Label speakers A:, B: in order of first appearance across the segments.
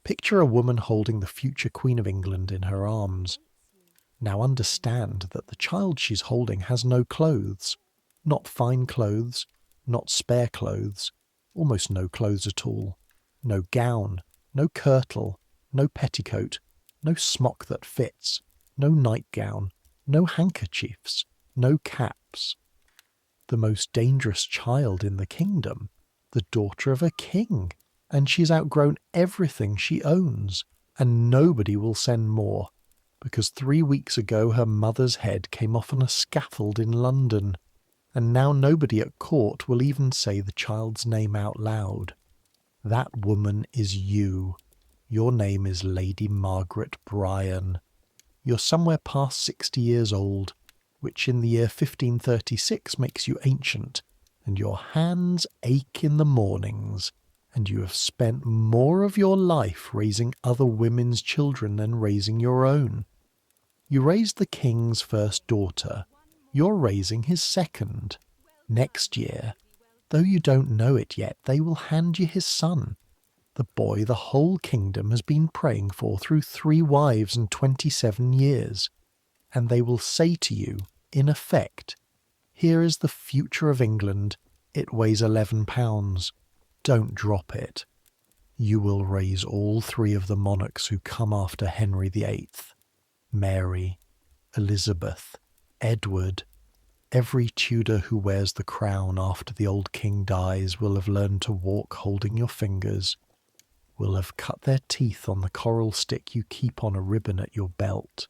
A: Picture a woman holding the future Queen of England in her arms. Now understand that the child she's holding has no clothes. Not fine clothes, not spare clothes, almost no clothes at all. No gown, no kirtle, no petticoat, no smock that fits, no nightgown, no handkerchiefs, no caps. The most dangerous child in the kingdom, the daughter of a king, and she's outgrown everything she owns, and nobody will send more, because 3 weeks ago her mother's head came off on a scaffold in London, and now nobody at court will even say the child's name out loud. That woman is you. Your name is Lady Margaret Bryan. You're somewhere past 60 years old, which in the year 1536 makes you ancient, and your hands ache in the mornings, and you have spent more of your life raising other women's children than raising your own. You raised the king's first daughter. You're raising his second. Next year, though you don't know it yet, they will hand you his son, the boy the whole kingdom has been praying for through 3 wives and 27 years. And they will say to you, in effect, here is the future of England. It weighs 11 pounds. Don't drop it. You will raise all 3 of the monarchs who come after Henry VIII, Mary, Elizabeth, Edward. Every Tudor who wears the crown after the old king dies will have learned to walk holding your fingers, will have cut their teeth on the coral stick you keep on a ribbon at your belt,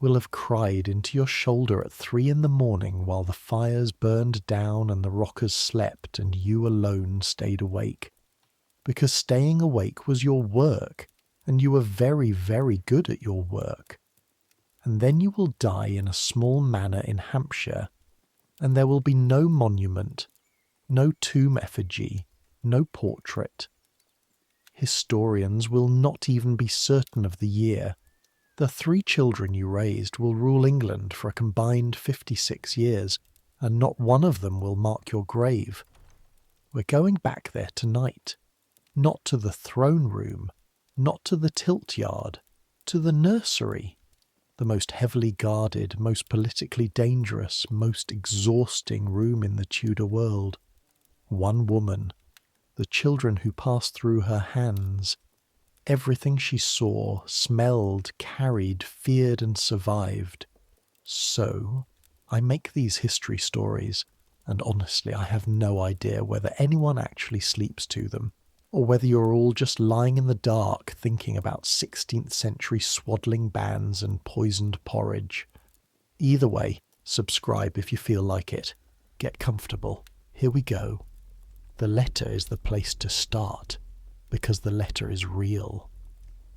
A: will have cried into your shoulder at 3 in the morning while the fires burned down and the rockers slept and you alone stayed awake, because staying awake was your work, and you were very, very good at your work. And then you will die in a small manor in Hampshire, and there will be no monument, no tomb effigy, no portrait. Historians will not even be certain of the year. The 3 children you raised will rule England for a combined 56 years, and not one of them will mark your grave. We're going back there tonight, not to the throne room, not to the tilt yard, to the nursery. The most heavily guarded, most politically dangerous, most exhausting room in the Tudor world. One woman, the children who passed through her hands, everything she saw, smelled, carried, feared and survived. So, I make these history stories, and honestly I have no idea whether anyone actually sleeps to them, or whether you're all just lying in the dark thinking about 16th century swaddling bands and poisoned porridge. Either way, subscribe if you feel like it. Get comfortable. Here we go. The letter is the place to start, because the letter is real.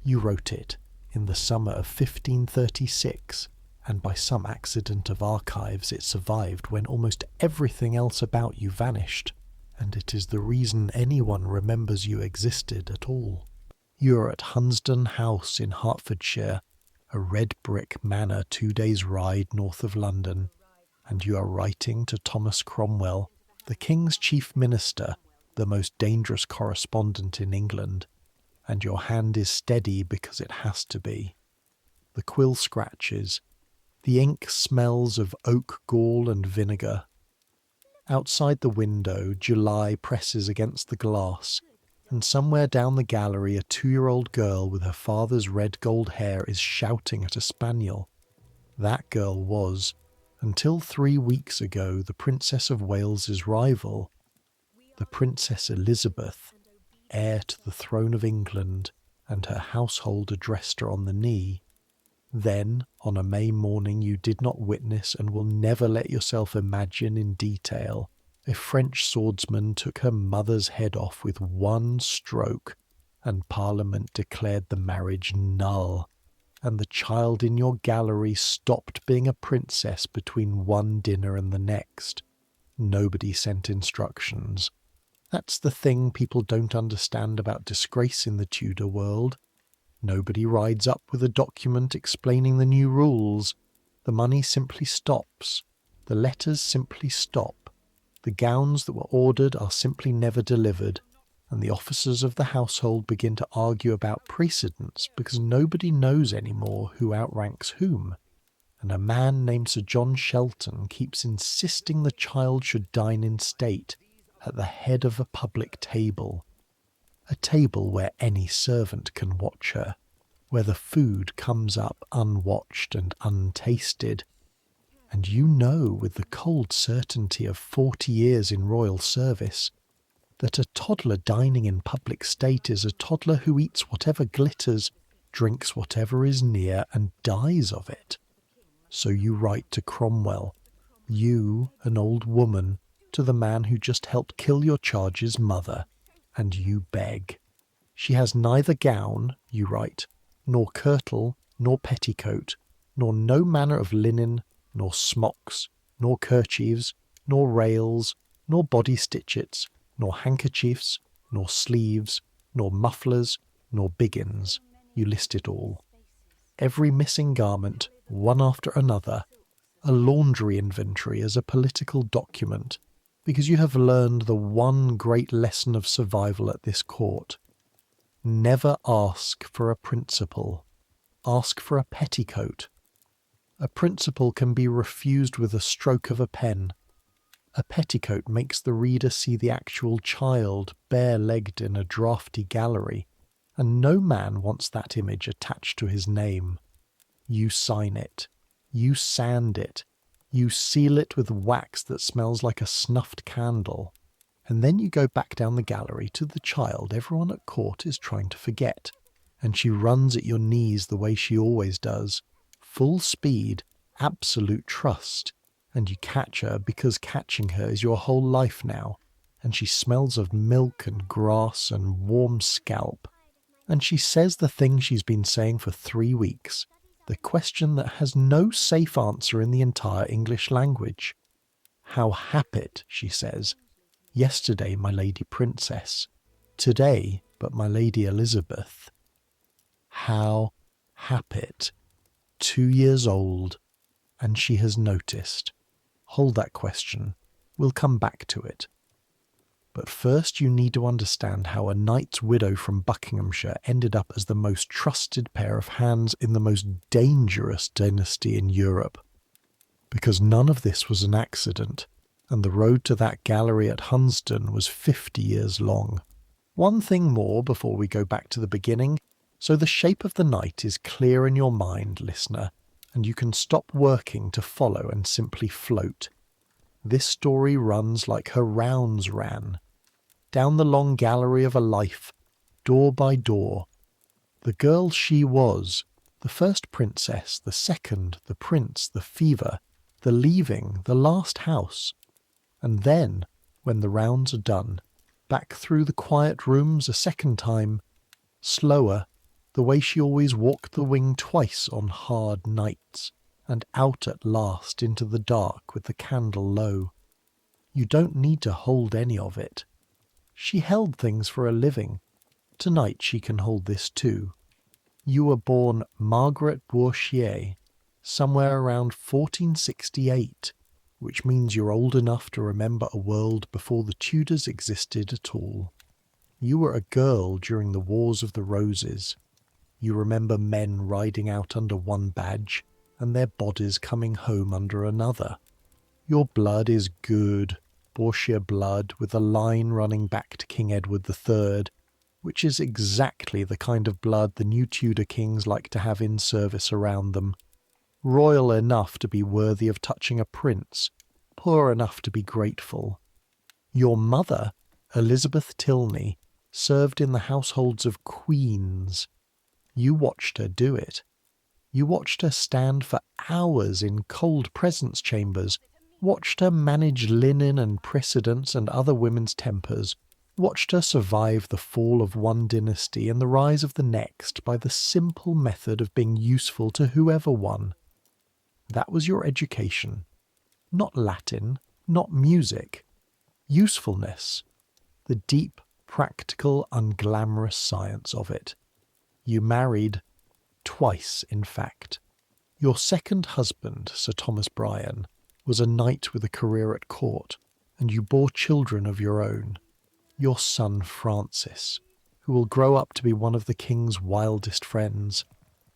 A: You wrote it in the summer of 1536, and by some accident of archives it survived when almost everything else about you vanished. And it is the reason anyone remembers you existed at all. You are at Hunsdon House in Hertfordshire, a red brick manor 2 days' ride north of London, and you are writing to Thomas Cromwell, the King's chief minister, the most dangerous correspondent in England, and your hand is steady because it has to be. The quill scratches. The ink smells of oak gall and vinegar. Outside the window, July presses against the glass, and somewhere down the gallery a 2-year-old girl with her father's red gold hair is shouting at a spaniel. That girl was, until 3 weeks ago, the Princess of Wales's rival, the Princess Elizabeth, heir to the throne of England, and her household addressed her on the knee. Then, on a May morning you did not witness and will never let yourself imagine in detail, a French swordsman took her mother's head off with one stroke, and Parliament declared the marriage null, and the child in your gallery stopped being a princess between one dinner and the next. Nobody sent instructions. That's the thing people don't understand about disgrace in the Tudor world. Nobody rides up with a document explaining the new rules. The money simply stops. The letters simply stop. The gowns that were ordered are simply never delivered. and the officers of the household begin to argue about precedence because nobody knows anymore who outranks whom, and a man named Sir John Shelton keeps insisting the child should dine in state at the head of a public table, a table where any servant can watch her, where the food comes up unwatched and untasted. And you know with the cold certainty of 40 years in royal service that a toddler dining in public state is a toddler who eats whatever glitters, drinks whatever is near, and dies of it. So you write to Cromwell, you, an old woman, to the man who just helped kill your charge's mother, and you beg. She has neither gown, you write, nor kirtle, nor petticoat, nor no manner of linen, nor smocks, nor kerchiefs, nor rails, nor body stitchets, nor handkerchiefs, nor sleeves, nor mufflers, nor biggins. You list it all. Every missing garment, one after another, a laundry inventory as a political document, because you have learned the one great lesson of survival at this court. Never ask for a principal. Ask for a petticoat. A principal can be refused with a stroke of a pen. A petticoat makes the reader see the actual child bare-legged in a draughty gallery, and no man wants that image attached to his name. You sign it. You sand it. You seal it with wax that smells like a snuffed candle. And then you go back down the gallery to the child everyone at court is trying to forget, and she runs at your knees the way she always does. Full speed, absolute trust, and you catch her because catching her is your whole life now, and she smells of milk and grass and warm scalp, and she says the thing she's been saying for 3 weeks, the question that has no safe answer in the entire English language. How happit, she says. Yesterday, my Lady Princess. Today, but my Lady Elizabeth. How happit. 2 years old, and she has noticed. Hold that question. We'll come back to it. But first you need to understand how a knight's widow from Buckinghamshire ended up as the most trusted pair of hands in the most dangerous dynasty in Europe. Because none of this was an accident, and the road to that gallery at Hunsdon was 50 years long. One thing more before we go back to the beginning. So the shape of the night is clear in your mind, listener, and you can stop working to follow and simply float. This story runs like her rounds ran, down the long gallery of a life, door by door. The girl she was, the first princess, the second, the prince, the fever, the leaving, the last house. And then, when the rounds are done, back through the quiet rooms a second time, slower, the way she always walked the wing twice on hard nights, and out at last into the dark with the candle low. You don't need to hold any of it. She held things for a living. Tonight she can hold this too. You were born Margaret Bourchier, somewhere around 1468, which means you're old enough to remember a world before the Tudors existed at all. You were a girl during the Wars of the Roses. You remember men riding out under one badge and their bodies coming home under another. Your blood is good, Bourchier blood, with a line running back to King Edward III, which is exactly the kind of blood the new Tudor kings like to have in service around them. Royal enough to be worthy of touching a prince, poor enough to be grateful. Your mother, Elizabeth Tilney, served in the households of queens. You watched her do it. You watched her stand for hours in cold presence chambers, watched her manage linen and precedence and other women's tempers, watched her survive the fall of one dynasty and the rise of the next by the simple method of being useful to whoever won. That was your education. Not Latin, not music. Usefulness. The deep, practical, unglamorous science of it. You married, twice in fact. Your second husband, Sir Thomas Bryan, was a knight with a career at court, and you bore children of your own. your son Francis, who will grow up to be one of the king's wildest friends,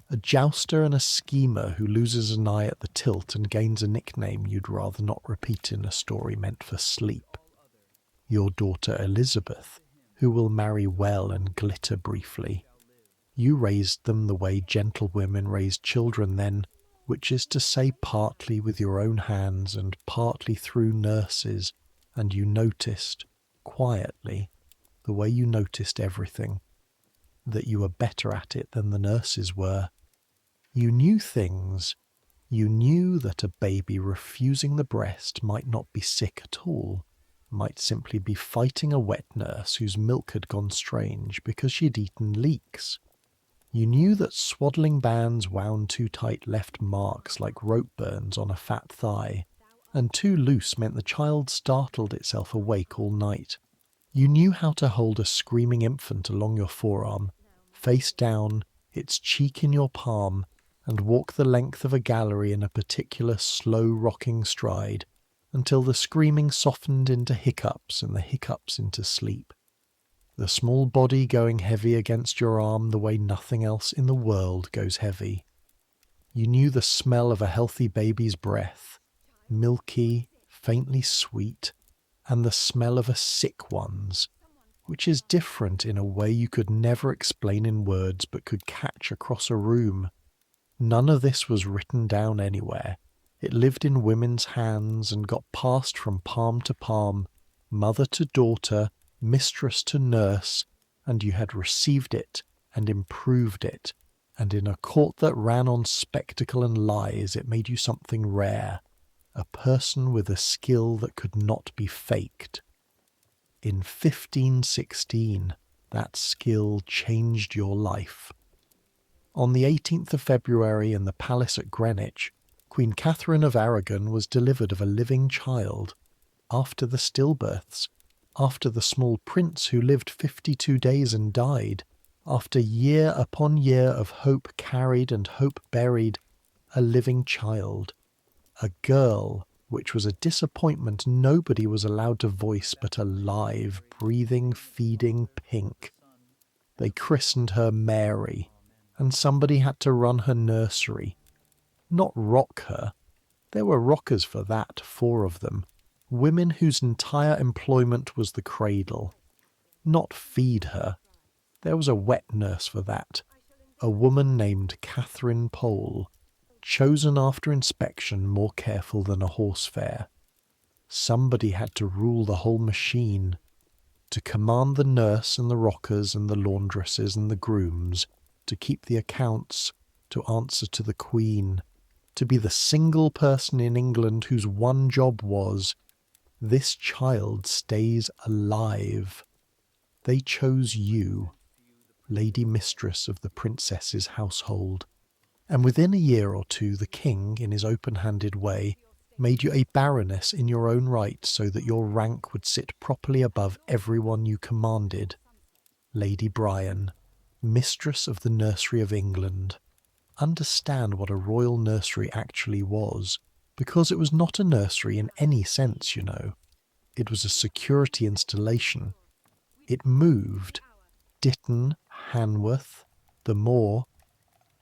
A: a jouster and a schemer who loses an eye at the tilt and gains a nickname you'd rather not repeat in a story meant for sleep. Your daughter Elizabeth, who will marry well and glitter briefly. You raised them the way gentlewomen raised children then, which is to say partly with your own hands and partly through nurses, and you noticed, quietly, the way you noticed everything, that you were better at it than the nurses were. You knew things. You knew that a baby refusing the breast might not be sick at all, might simply be fighting a wet nurse whose milk had gone strange because she'd eaten leeks. You knew that swaddling bands wound too tight left marks like rope burns on a fat thigh, and too loose meant the child startled itself awake all night. You knew how to hold a screaming infant along your forearm, face down, its cheek in your palm, and walk the length of a gallery in a particular slow rocking stride, until the screaming softened into hiccups and the hiccups into sleep. The small body going heavy against your arm the way nothing else in the world goes heavy. You knew the smell of a healthy baby's breath, milky, faintly sweet, and the smell of a sick one's, which is different in a way you could never explain in words but could catch across a room. None of this was written down anywhere. It lived in women's hands and got passed from palm to palm, mother to daughter, mistress to nurse, and you had received it and improved it, and in a court that ran on spectacle and lies it made you something rare, a person with a skill that could not be faked. In 1516, that skill changed your life. On the 18th of February in the palace at Greenwich, Queen Catherine of Aragon was delivered of a living child. After the stillbirths, after the small prince who lived 52 days and died, after year upon year of hope carried and hope buried, a living child, a girl, which was a disappointment nobody was allowed to voice but a live, breathing, feeding pink. They christened her Mary, and somebody had to run her nursery. Not rock her. There were rockers for that, 4 of them. Women whose entire employment was the cradle. Not feed her. There was a wet nurse for that. A woman named Catherine Pole, chosen after inspection more careful than a horse fair. Somebody had to rule the whole machine, to command the nurse and the rockers and the laundresses and the grooms, to keep the accounts, to answer to the Queen, to be the single person in England whose one job was, this child stays alive. They chose you, lady mistress of the princess's household, and within a year or two the king, in his open-handed way, made you a baroness in your own right so that your rank would sit properly above everyone you commanded. Lady Bryan, mistress of the nursery of England. Understand what a royal nursery actually was, because it was not a nursery in any sense, you know. It was a security installation. It moved. Ditton, Hanworth, the Moor,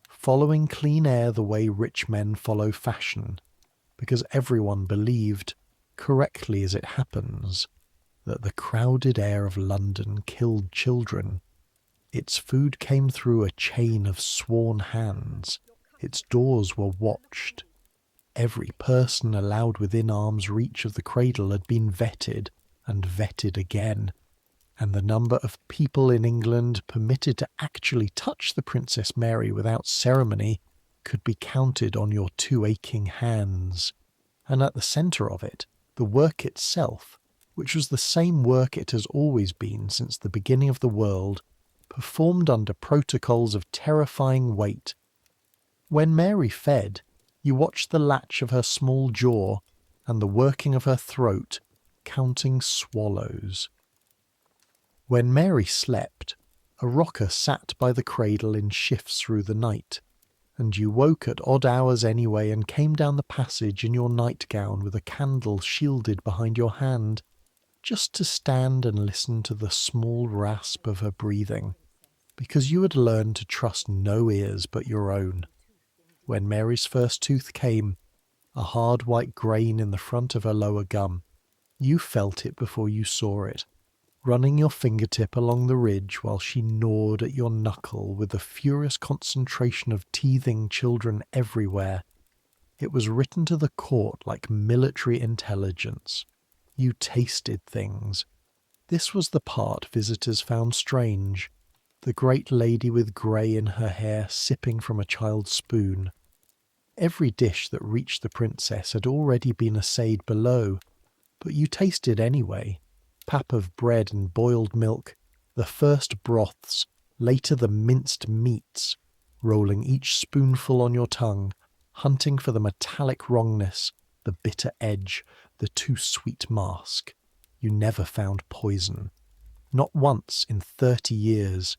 A: following clean air the way rich men follow fashion, because everyone believed, correctly as it happens, that the crowded air of London killed children. Its food came through a chain of sworn hands. Its doors were watched. Every person allowed within arm's reach of the cradle had been vetted and vetted again, and the number of people in England permitted to actually touch the Princess Mary without ceremony could be counted on your 2 aching hands. And at the centre of it, the work itself, which was the same work it has always been since the beginning of the world, performed under protocols of terrifying weight. When Mary fed, you watched the latch of her small jaw and the working of her throat, counting swallows. When Mary slept, a rocker sat by the cradle in shifts through the night, and you woke at odd hours anyway and came down the passage in your nightgown with a candle shielded behind your hand, just to stand and listen to the small rasp of her breathing, because you had learned to trust no ears but your own. When Mary's first tooth came, a hard white grain in the front of her lower gum, you felt it before you saw it, running your fingertip along the ridge while she gnawed at your knuckle with a furious concentration of teething children everywhere. It was written to the court like military intelligence. You tasted things. This was the part visitors found strange. The great lady with grey in her hair sipping from a child's spoon. Every dish that reached the princess had already been assayed below, but you tasted anyway. Pap of bread and boiled milk, the first broths, later the minced meats, rolling each spoonful on your tongue, hunting for the metallic wrongness, the bitter edge, the too sweet mask. You never found poison. Not once in 30 years.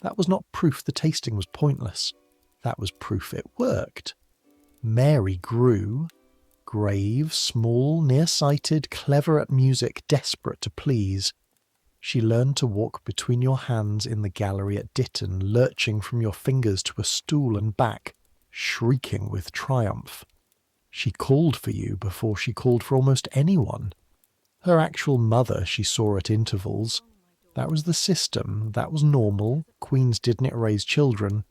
A: That was not proof the tasting was pointless. That was proof it worked. Mary grew. Grave, small, nearsighted, clever at music, desperate to please. She learned to walk between your hands in the gallery at Ditton, lurching from your fingers to a stool and back, shrieking with triumph. She called for you before she called for almost anyone. Her actual mother she saw at intervals. That was the system, that was normal, queens didn't raise children.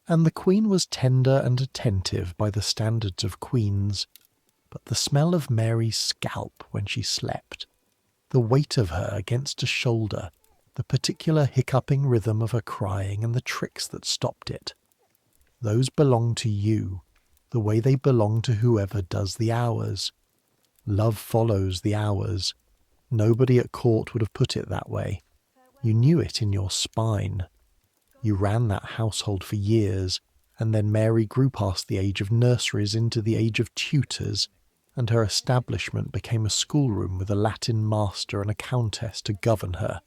A: And the queen was tender and attentive by the standards of queens. But the smell of Mary's scalp when she slept, the weight of her against a shoulder, the particular hiccuping rhythm of her crying and the tricks that stopped it, those belong to you, the way they belong to whoever does the hours. Love follows the hours. Nobody at court would have put it that way. You knew it in your spine. You ran that household for years, and then Mary grew past the age of nurseries into the age of tutors, and her establishment became a schoolroom with a Latin master and a countess to govern her,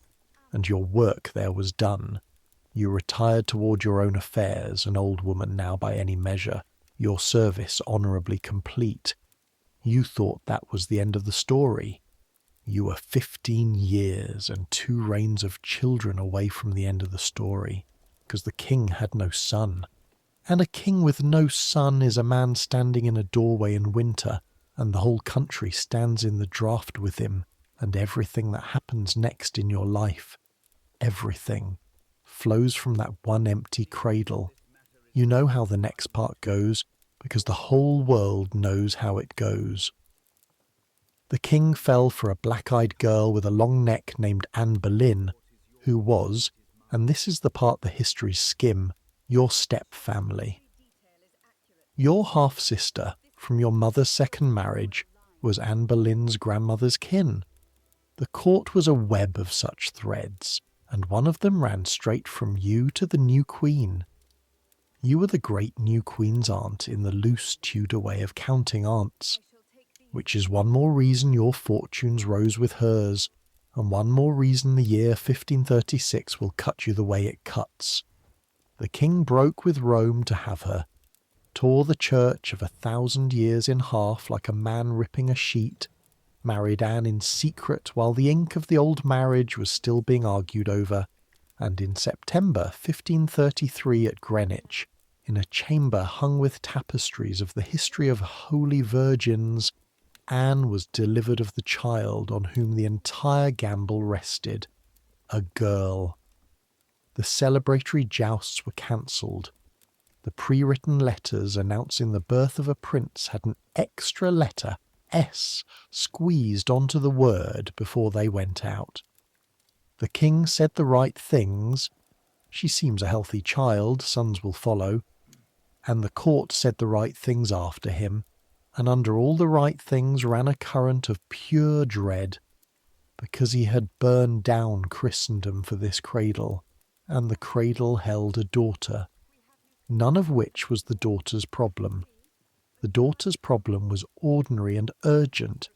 A: and your work there was done. You retired toward your own affairs, an old woman now by any measure, your service honourably complete. You thought that was the end of the story. You were 15 years and 2 reigns of children away from the end of the story, because the king had no son. And a king with no son is a man standing in a doorway in winter, and the whole country stands in the draught with him, and everything that happens next in your life, everything, flows from that one empty cradle. You know how the next part goes, because the whole world knows how it goes. The king fell for a black-eyed girl with a long neck named Anne Boleyn, who was, and this is the part the histories skim, your step-family. Your half-sister, from your mother's second marriage, was Anne Boleyn's grandmother's kin. The court was a web of such threads, and one of them ran straight from you to the new queen. You were the great new queen's aunt in the loose Tudor way of counting aunts, which is one more reason your fortunes rose with hers, and one more reason the year 1536 will cut you the way it cuts. The king broke with Rome to have her, tore the church of 1,000 years in half like a man ripping a sheet, married Anne in secret while the ink of the old marriage was still being argued over, and in September 1533 at Greenwich, in a chamber hung with tapestries of the history of holy virgins, Anne was delivered of the child on whom the entire gamble rested, a girl. The celebratory jousts were cancelled. The pre-written letters announcing the birth of a prince had an extra letter, S, squeezed onto the word before they went out. The king said the right things. She seems a healthy child, sons will follow. And the court said the right things after him, and under all the right things ran a current of pure dread, because he had burned down Christendom for this cradle, and the cradle held a daughter. None of which was the daughter's problem. The daughter's problem was ordinary and urgent.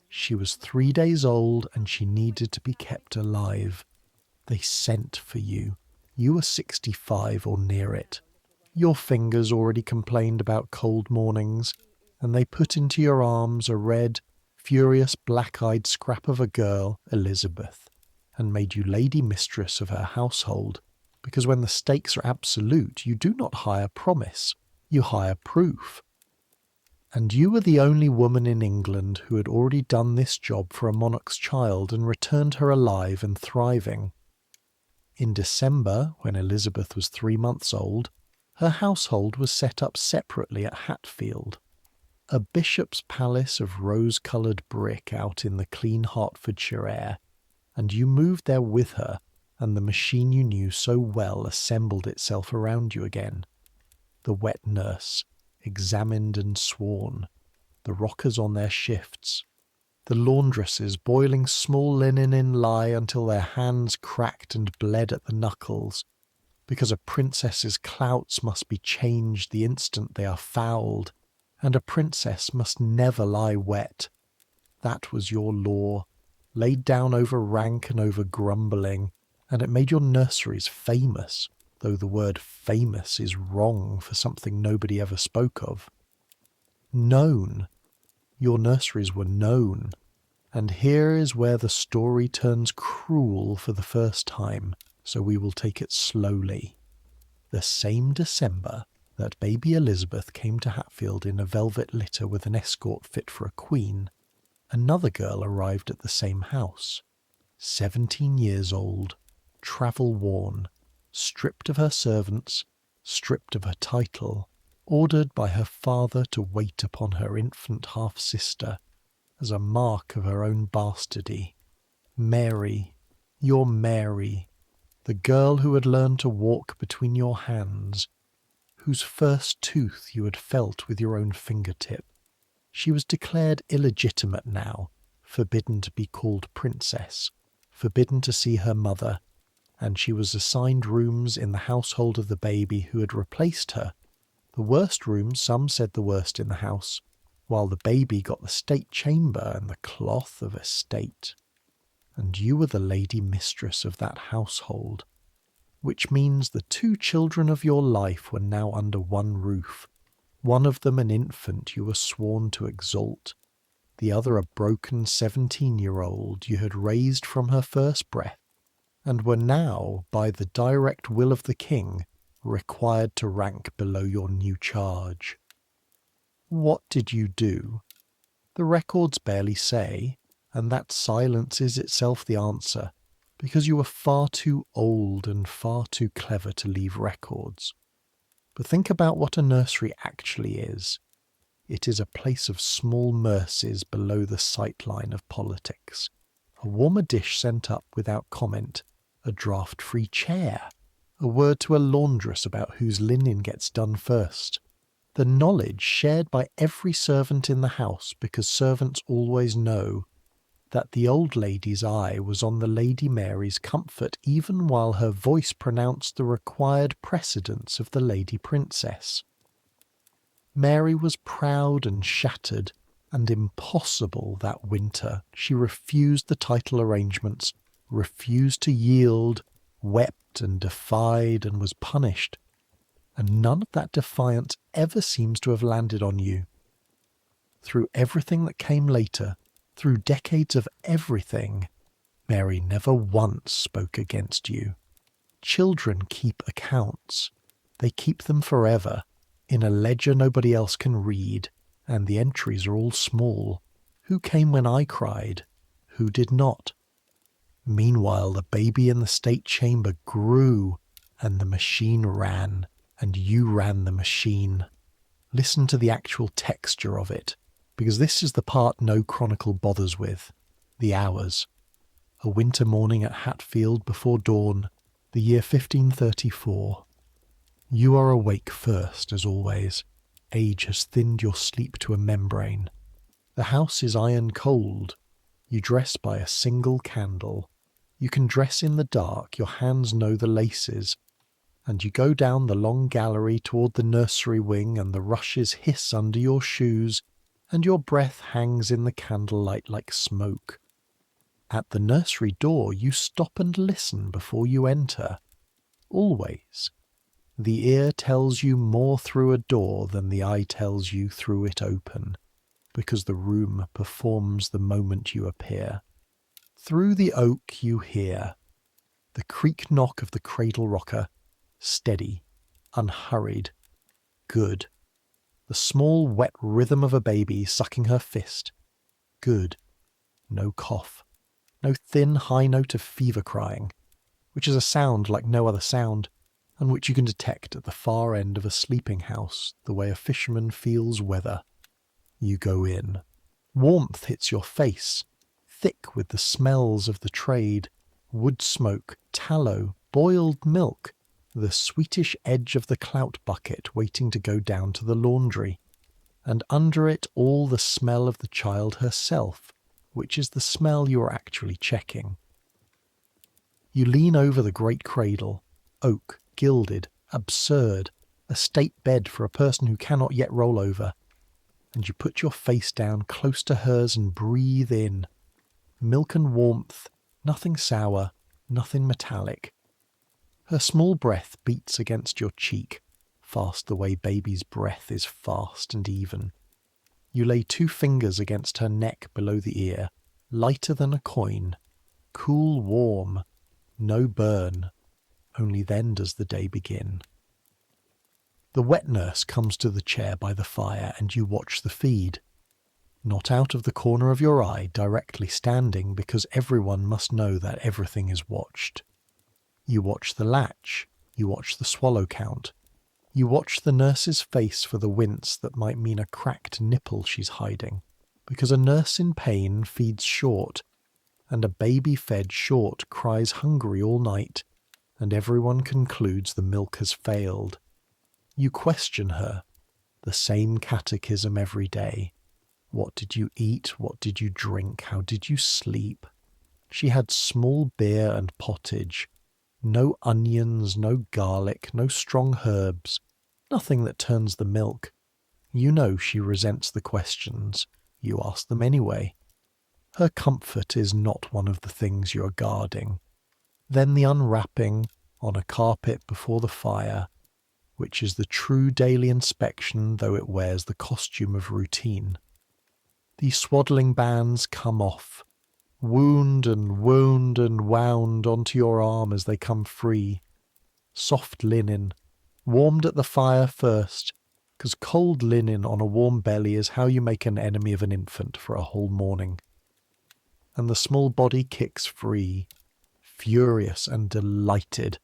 A: She was 3 days old and she needed to be kept alive. They sent for you. You were 65 or near it. Your fingers already complained about cold mornings, and they put into your arms a red, furious black-eyed scrap of a girl, Elizabeth, and made you lady mistress of her household, because when the stakes are absolute, you do not hire promise, you hire proof. And you were the only woman in England who had already done this job for a monarch's child and returned her alive and thriving. In December, when Elizabeth was 3 months old, her household was set up separately at Hatfield, a bishop's palace of rose-coloured brick out in the clean Hertfordshire air, and you moved there with her, and the machine you knew so well assembled itself around you again. The wet nurse, examined and sworn, the rockers on their shifts, the laundresses boiling small linen in lye until their hands cracked and bled at the knuckles, because a princess's clouts must be changed the instant they are fouled, and a princess must never lie wet. That was your law, laid down over rank and over grumbling, and it made your nurseries famous, though the word famous is wrong for something nobody ever spoke of. Known. Your nurseries were known. And here is where the story turns cruel for the first time, so we will take it slowly. The same December that baby Elizabeth came to Hatfield in a velvet litter with an escort fit for a queen, another girl arrived at the same house, 17 years old, travel-worn, stripped of her servants, stripped of her title, ordered by her father to wait upon her infant half-sister as a mark of her own bastardy. Mary, your Mary, the girl who had learned to walk between your hands, whose first tooth you had felt with your own fingertip. She was declared illegitimate now, forbidden to be called princess, forbidden to see her mother, and she was assigned rooms in the household of the baby who had replaced her. The worst rooms, some said the worst in the house, while the baby got the state chamber and the cloth of estate. And you were the lady mistress of that household, which means the 2 children of your life were now under one roof, one of them an infant you were sworn to exalt, the other a broken 17-year-old you had raised from her first breath, and were now, by the direct will of the king, required to rank below your new charge. What did you do? The records barely say, and that silence is itself the answer, because you were far too old and far too clever to leave records. But think about what a nursery actually is. It is a place of small mercies below the sightline of politics. A warmer dish sent up without comment, a draught-free chair, a word to a laundress about whose linen gets done first, the knowledge shared by every servant in the house, because servants always know that the old lady's eye was on the Lady Mary's comfort even while her voice pronounced the required precedence of the Lady Princess. Mary was proud and shattered and impossible that winter. She refused the title arrangements, refused to yield, wept and defied and was punished. And none of that defiance ever seems to have landed on you. Through everything that came later, through decades of everything, Mary never once spoke against you. Children keep accounts. They keep them forever, in a ledger nobody else can read, and the entries are all small. Who came when I cried? Who did not? Meanwhile, the baby in the state chamber grew, and the machine ran, and you ran the machine. Listen to the actual texture of it, because this is the part no chronicle bothers with. The hours. A winter morning at Hatfield before dawn, the year 1534. You are awake first, as always. Age has thinned your sleep to a membrane. The house is iron cold. You dress by a single candle. You can dress in the dark, your hands know the laces, and you go down the long gallery toward the nursery wing, and the rushes hiss under your shoes, and your breath hangs in the candlelight like smoke. At the nursery door you stop and listen before you enter. Always. The ear tells you more through a door than the eye tells you through it open. because the room performs the moment you appear. Through the oak you hear the creak knock of the cradle rocker, steady, unhurried, good. The small wet rhythm of a baby sucking her fist, good. No cough, no thin high note of fever crying, which is a sound like no other sound, and which you can detect at the far end of a sleeping house the way a fisherman feels weather. You go in. Warmth hits your face, thick with the smells of the trade, wood smoke, tallow, boiled milk, the sweetish edge of the clout bucket waiting to go down to the laundry, and under it all the smell of the child herself, which is the smell you are actually checking. You lean over the great cradle, oak, gilded, absurd, a state bed for a person who cannot yet roll over, and you put your face down close to hers and breathe in. Milk and warmth, nothing sour, nothing metallic. Her small breath beats against your cheek, fast the way baby's breath is fast and even. You lay 2 fingers against her neck below the ear, lighter than a coin, cool, warm, no burn. Only then does the day begin. The wet nurse comes to the chair by the fire and you watch the feed. Not out of the corner of your eye, directly standing, because everyone must know that everything is watched. You watch the latch, you watch the swallow count, you watch the nurse's face for the wince that might mean a cracked nipple she's hiding, because a nurse in pain feeds short, and a baby fed short cries hungry all night, and everyone concludes the milk has failed. You question her, the same catechism every day. What did you eat? What did you drink? How did you sleep? She had small beer and pottage. No onions, no garlic, no strong herbs. Nothing that turns the milk. You know she resents the questions. You ask them anyway. Her comfort is not one of the things you are guarding. Then the unwrapping on a carpet before the fire, which is the true daily inspection though it wears the costume of routine. The swaddling bands come off, wound and wound onto your arm as they come free. Soft linen, warmed at the fire first, 'cause cold linen on a warm belly is how you make an enemy of an infant for a whole morning. And the small body kicks free, furious and delighted,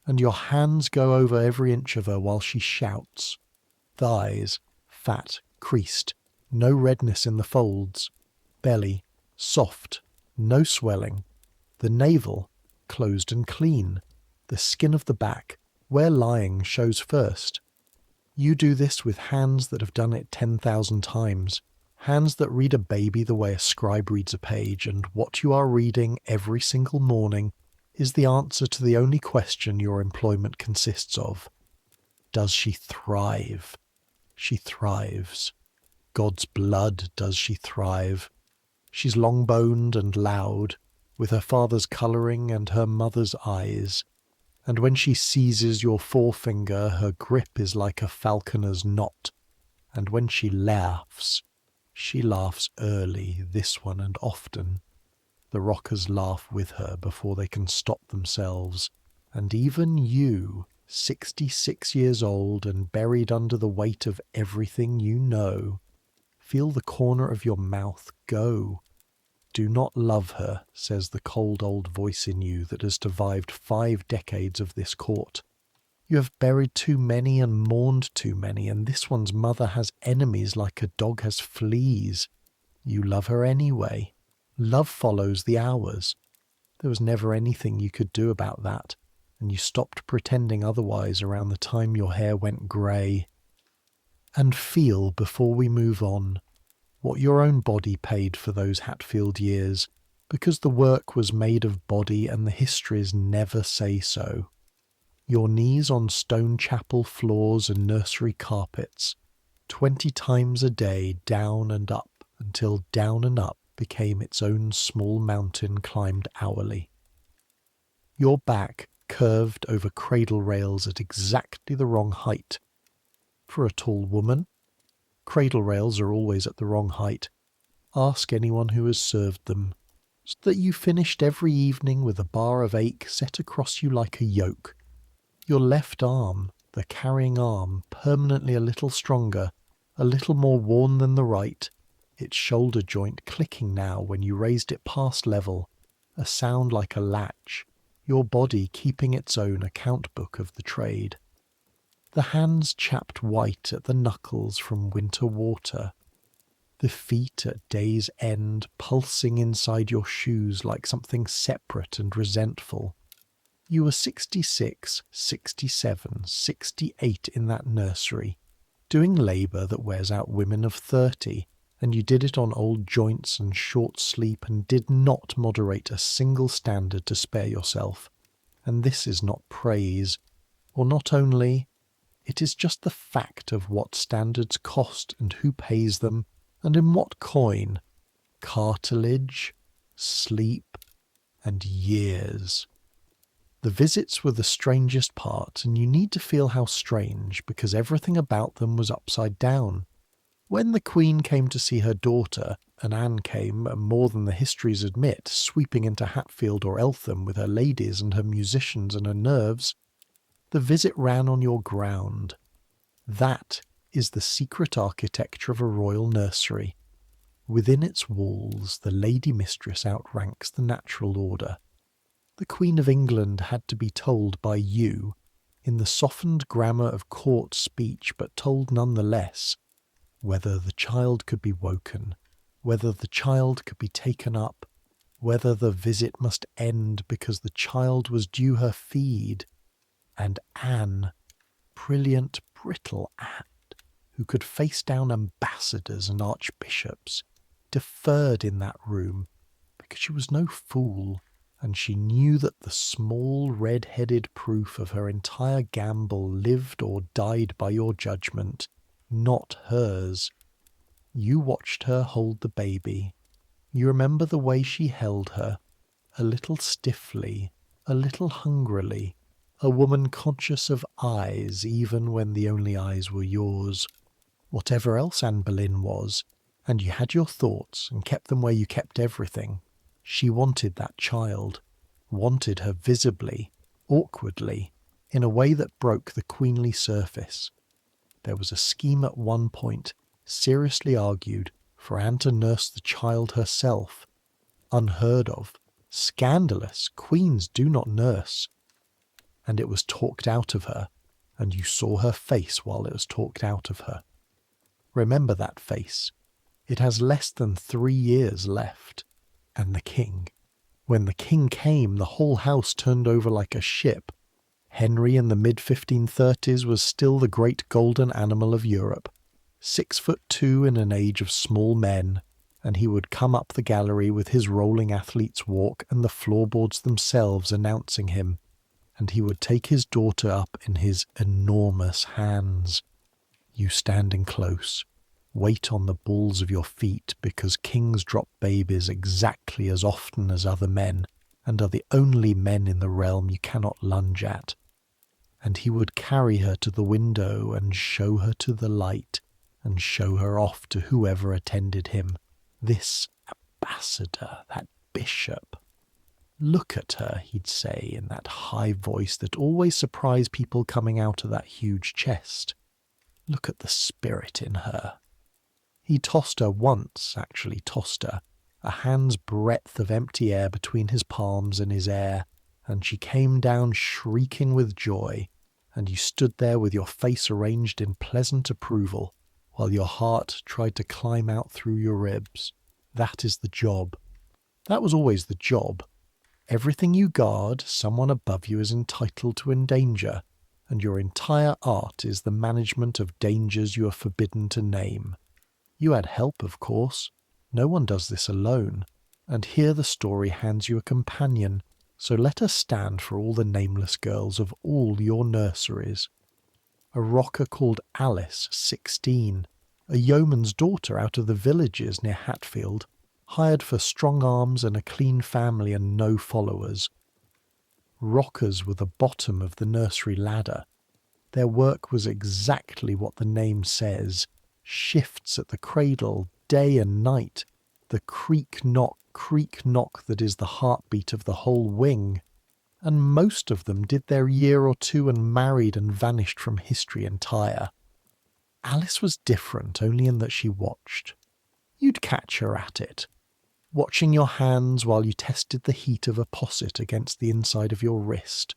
A: and your hands go over every inch of her while she shouts. Thighs, fat, creased, no redness in the folds. Belly, soft, no swelling. The navel, closed and clean. The skin of the back, where lying, shows first. You do this with hands that have done it 10,000 times. Hands that read a baby the way a scribe reads a page, and what you are reading every single morning is the answer to the only question your employment consists of. Does she thrive? She thrives. God's blood, does she thrive? She's long-boned and loud, with her father's colouring and her mother's eyes, and when she seizes your forefinger, her grip is like a falconer's knot, and when she laughs early, this one and often. The rockers laugh with her before they can stop themselves, and even you, 66 years old and buried under the weight of everything you know, feel the corner of your mouth go. Do not love her, says the cold old voice in you that has survived 5 decades of this court. You have buried too many and mourned too many, and this one's mother has enemies like a dog has fleas. You love her anyway. Love follows the hours. There was never anything you could do about that, and you stopped pretending otherwise around the time your hair went grey. And feel, before we move on, what your own body paid for those Hatfield years, because the work was made of body and the histories never say so. Your knees on stone chapel floors and nursery carpets, 20 times a day down and up, until down and up became its own small mountain climbed hourly. Your back curved over cradle rails at exactly the wrong height. For a tall woman, Cradle rails are always at the wrong height. Ask anyone who has served them, so that you finished every evening with a bar of ache set across you like a yoke. Your left arm, the carrying arm, permanently a little stronger, a little more worn than the right, its shoulder joint clicking now when you raised it past level, a sound like a latch, your body keeping its own account book of the trade. The hands chapped white at the knuckles from winter water, the feet at day's end pulsing inside your shoes like something separate and resentful. You were 66, 67, 68 in that nursery, doing labour that wears out women of 30, and you did it on old joints and short sleep and did not moderate a single standard to spare yourself. And this is not praise, or not only, it is just the fact of what standards cost and who pays them, and in what coin. Cartilage, sleep, and years. The visits were the strangest part, and you need to feel how strange, because everything about them was upside down. When the Queen came to see her daughter, and Anne came, and more than the histories admit, sweeping into Hatfield or Eltham with her ladies and her musicians and her nerves, the visit ran on your ground. That is the secret architecture of a royal nursery. Within its walls, the lady mistress outranks the natural order. The Queen of England had to be told by you, in the softened grammar of court speech, but told none the less, whether the child could be woken, whether the child could be taken up, whether the visit must end because the child was due her feed. And Anne, brilliant, brittle Anne, who could face down ambassadors and archbishops, deferred in that room, because she was no fool, and she knew that the small red-headed proof of her entire gamble lived or died by your judgment, not hers. You watched her hold the baby. You remember the way she held her, a little stiffly, a little hungrily, a woman conscious of eyes even when the only eyes were yours. Whatever else Anne Boleyn was, and you had your thoughts and kept them where you kept everything, she wanted that child, wanted her visibly, awkwardly, in a way that broke the queenly surface. There was a scheme at one point, seriously argued, for Anne to nurse the child herself. Unheard of, scandalous, queens do not nurse. And it was talked out of her, and you saw her face while it was talked out of her. Remember that face. It has less than 3 years left. And the king. When the king came, the whole house turned over like a ship. Henry in the mid-1530s was still the great golden animal of Europe, 6'2" in an age of small men, and he would come up the gallery with his rolling athlete's walk and the floorboards themselves announcing him, and he would take his daughter up in his enormous hands. You standing close, weight on the balls of your feet, because kings drop babies exactly as often as other men, and are the only men in the realm you cannot lunge at. And he would carry her to the window and show her to the light, and show her off to whoever attended him. This ambassador, that bishop. Look at her, he'd say, in that high voice that always surprised people coming out of that huge chest. Look at the spirit in her. He tossed her once, actually tossed her, a hand's breadth of empty air between his palms and his hair, and she came down shrieking with joy, and you stood there with your face arranged in pleasant approval, while your heart tried to climb out through your ribs. That is the job. That was always the job. Everything you guard, someone above you is entitled to endanger, and your entire art is the management of dangers you are forbidden to name. You had help, of course. No one does this alone. And here the story hands you a companion, so let us stand for all the nameless girls of all your nurseries. A rocker called Alice, 16, a yeoman's daughter out of the villages near Hatfield, hired for strong arms and a clean family and no followers. Rockers were the bottom of the nursery ladder. Their work was exactly what the name says, shifts at the cradle day and night, the creak knock that is the heartbeat of the whole wing, and most of them did their year or two and married and vanished from history entire. Alice was different only in that she watched. You'd catch her at it, watching your hands while you tested the heat of a posset against the inside of your wrist,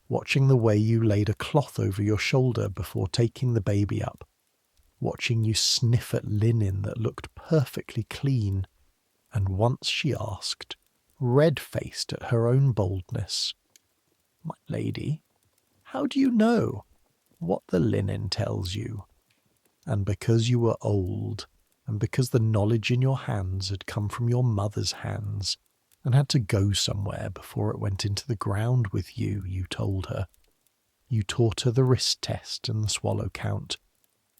A: watching the way you laid a cloth over your shoulder before taking the baby up, watching you sniff at linen that looked perfectly clean, and once she asked, red-faced at her own boldness, "My lady, how do you know what the linen tells you?" And because you were old, and because the knowledge in your hands had come from your mother's hands, and had to go somewhere before it went into the ground with you, you told her. You taught her the wrist test and the swallow count.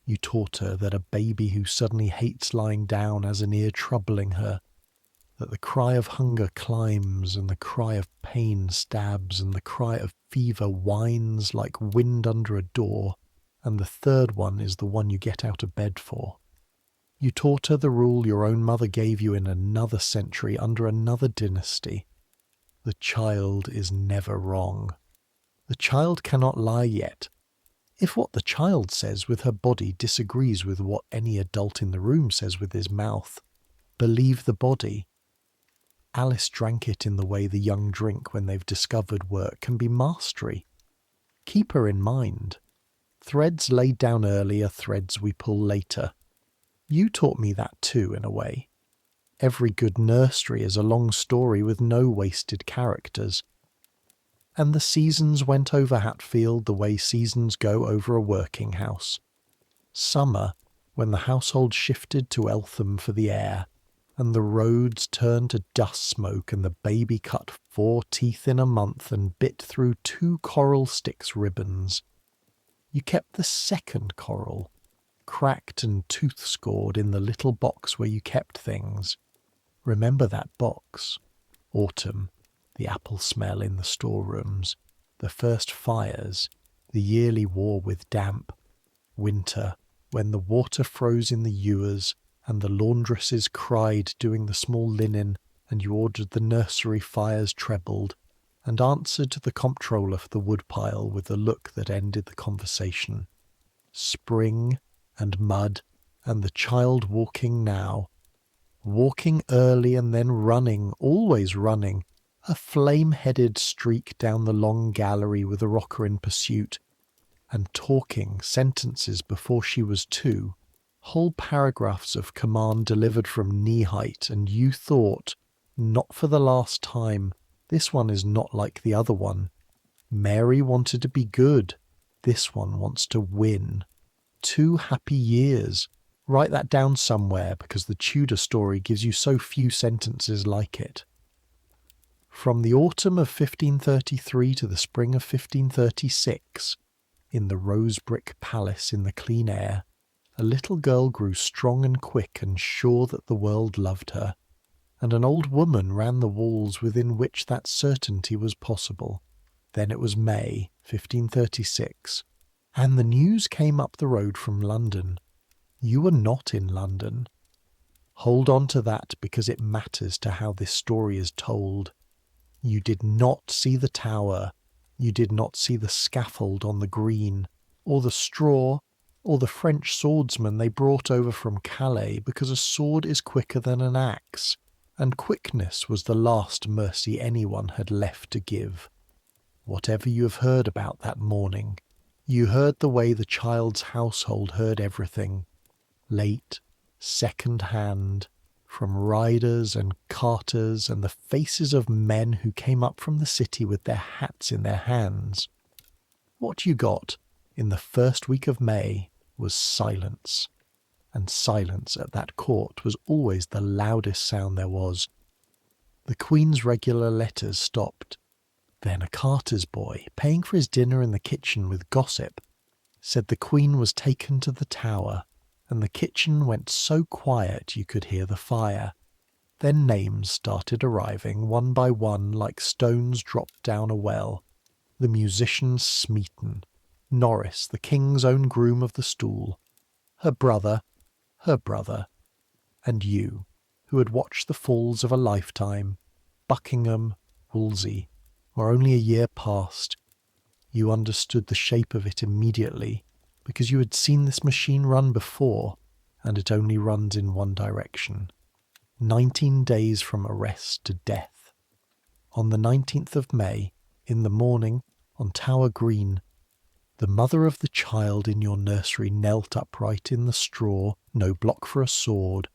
A: You taught her that a baby who suddenly hates lying down has an ear troubling her, that the cry of hunger climbs and the cry of pain stabs and the cry of fever whines like wind under a door, and the third one is the one you get out of bed for. You taught her the rule your own mother gave you in another century under another dynasty. The child is never wrong. The child cannot lie yet. If what the child says with her body disagrees with what any adult in the room says with his mouth, believe the body. Alice drank it in the way the young drink when they've discovered work can be mastery. Keep her in mind. Threads laid down early are threads we pull later. You taught me that too, in a way. Every good nursery is a long story with no wasted characters. And the seasons went over Hatfield the way seasons go over a working house. Summer, when the household shifted to Eltham for the air, and the roads turned to dust smoke and the baby cut 4 teeth in a month and bit through 2 coral sticks ribbons. You kept the second coral, cracked and tooth-scored in the little box where you kept things. Remember that box? Autumn, the apple smell in the storerooms, the first fires, the yearly war with damp. Winter, when the water froze in the ewers and the laundresses cried doing the small linen, and you ordered the nursery fires trebled, and answered to the comptroller for the woodpile with the look that ended the conversation. Spring and mud, and the child walking now. Walking early and then running, always running, a flame-headed streak down the long gallery with a rocker in pursuit, and talking sentences before she was 2, whole paragraphs of command delivered from knee-height, and you thought, not for the last time, this one is not like the other one. Mary wanted to be good, this one wants to win. 2 happy years. Write that down somewhere because the Tudor story gives you so few sentences like it. From the autumn of 1533 to the spring of 1536, in the rose-brick palace in the clean air, a little girl grew strong and quick and sure that the world loved her, and an old woman ran the walls within which that certainty was possible. Then it was May, 1536, and the news came up the road from London. You were not in London. Hold on to that because it matters to how this story is told. You did not see the tower. You did not see the scaffold on the green, or the straw, or the French swordsman they brought over from Calais, because a sword is quicker than an axe, and quickness was the last mercy anyone had left to give. Whatever you have heard about that morning, you heard the way the child's household heard everything. Late, second-hand, from riders and carters and the faces of men who came up from the city with their hats in their hands. What you got in the first week of May was silence, and silence at that court was always the loudest sound there was. The Queen's regular letters stopped. Then a carter's boy, paying for his dinner in the kitchen with gossip, said the Queen was taken to the Tower, and the kitchen went so quiet you could hear the fire. Then names started arriving one by one like stones dropped down a well. The musician Smeaton, Norris, the King's own groom of the stool, her brother, her brother, and you, who had watched the falls of a lifetime, Buckingham, Wolsey, or only a year past, you understood the shape of it immediately because you had seen this machine run before, and it only runs in one direction. 19 days from arrest to death. On the 19th of May, in the morning, on Tower Green, the mother of the child in your nursery knelt upright in the straw, no block for a sword,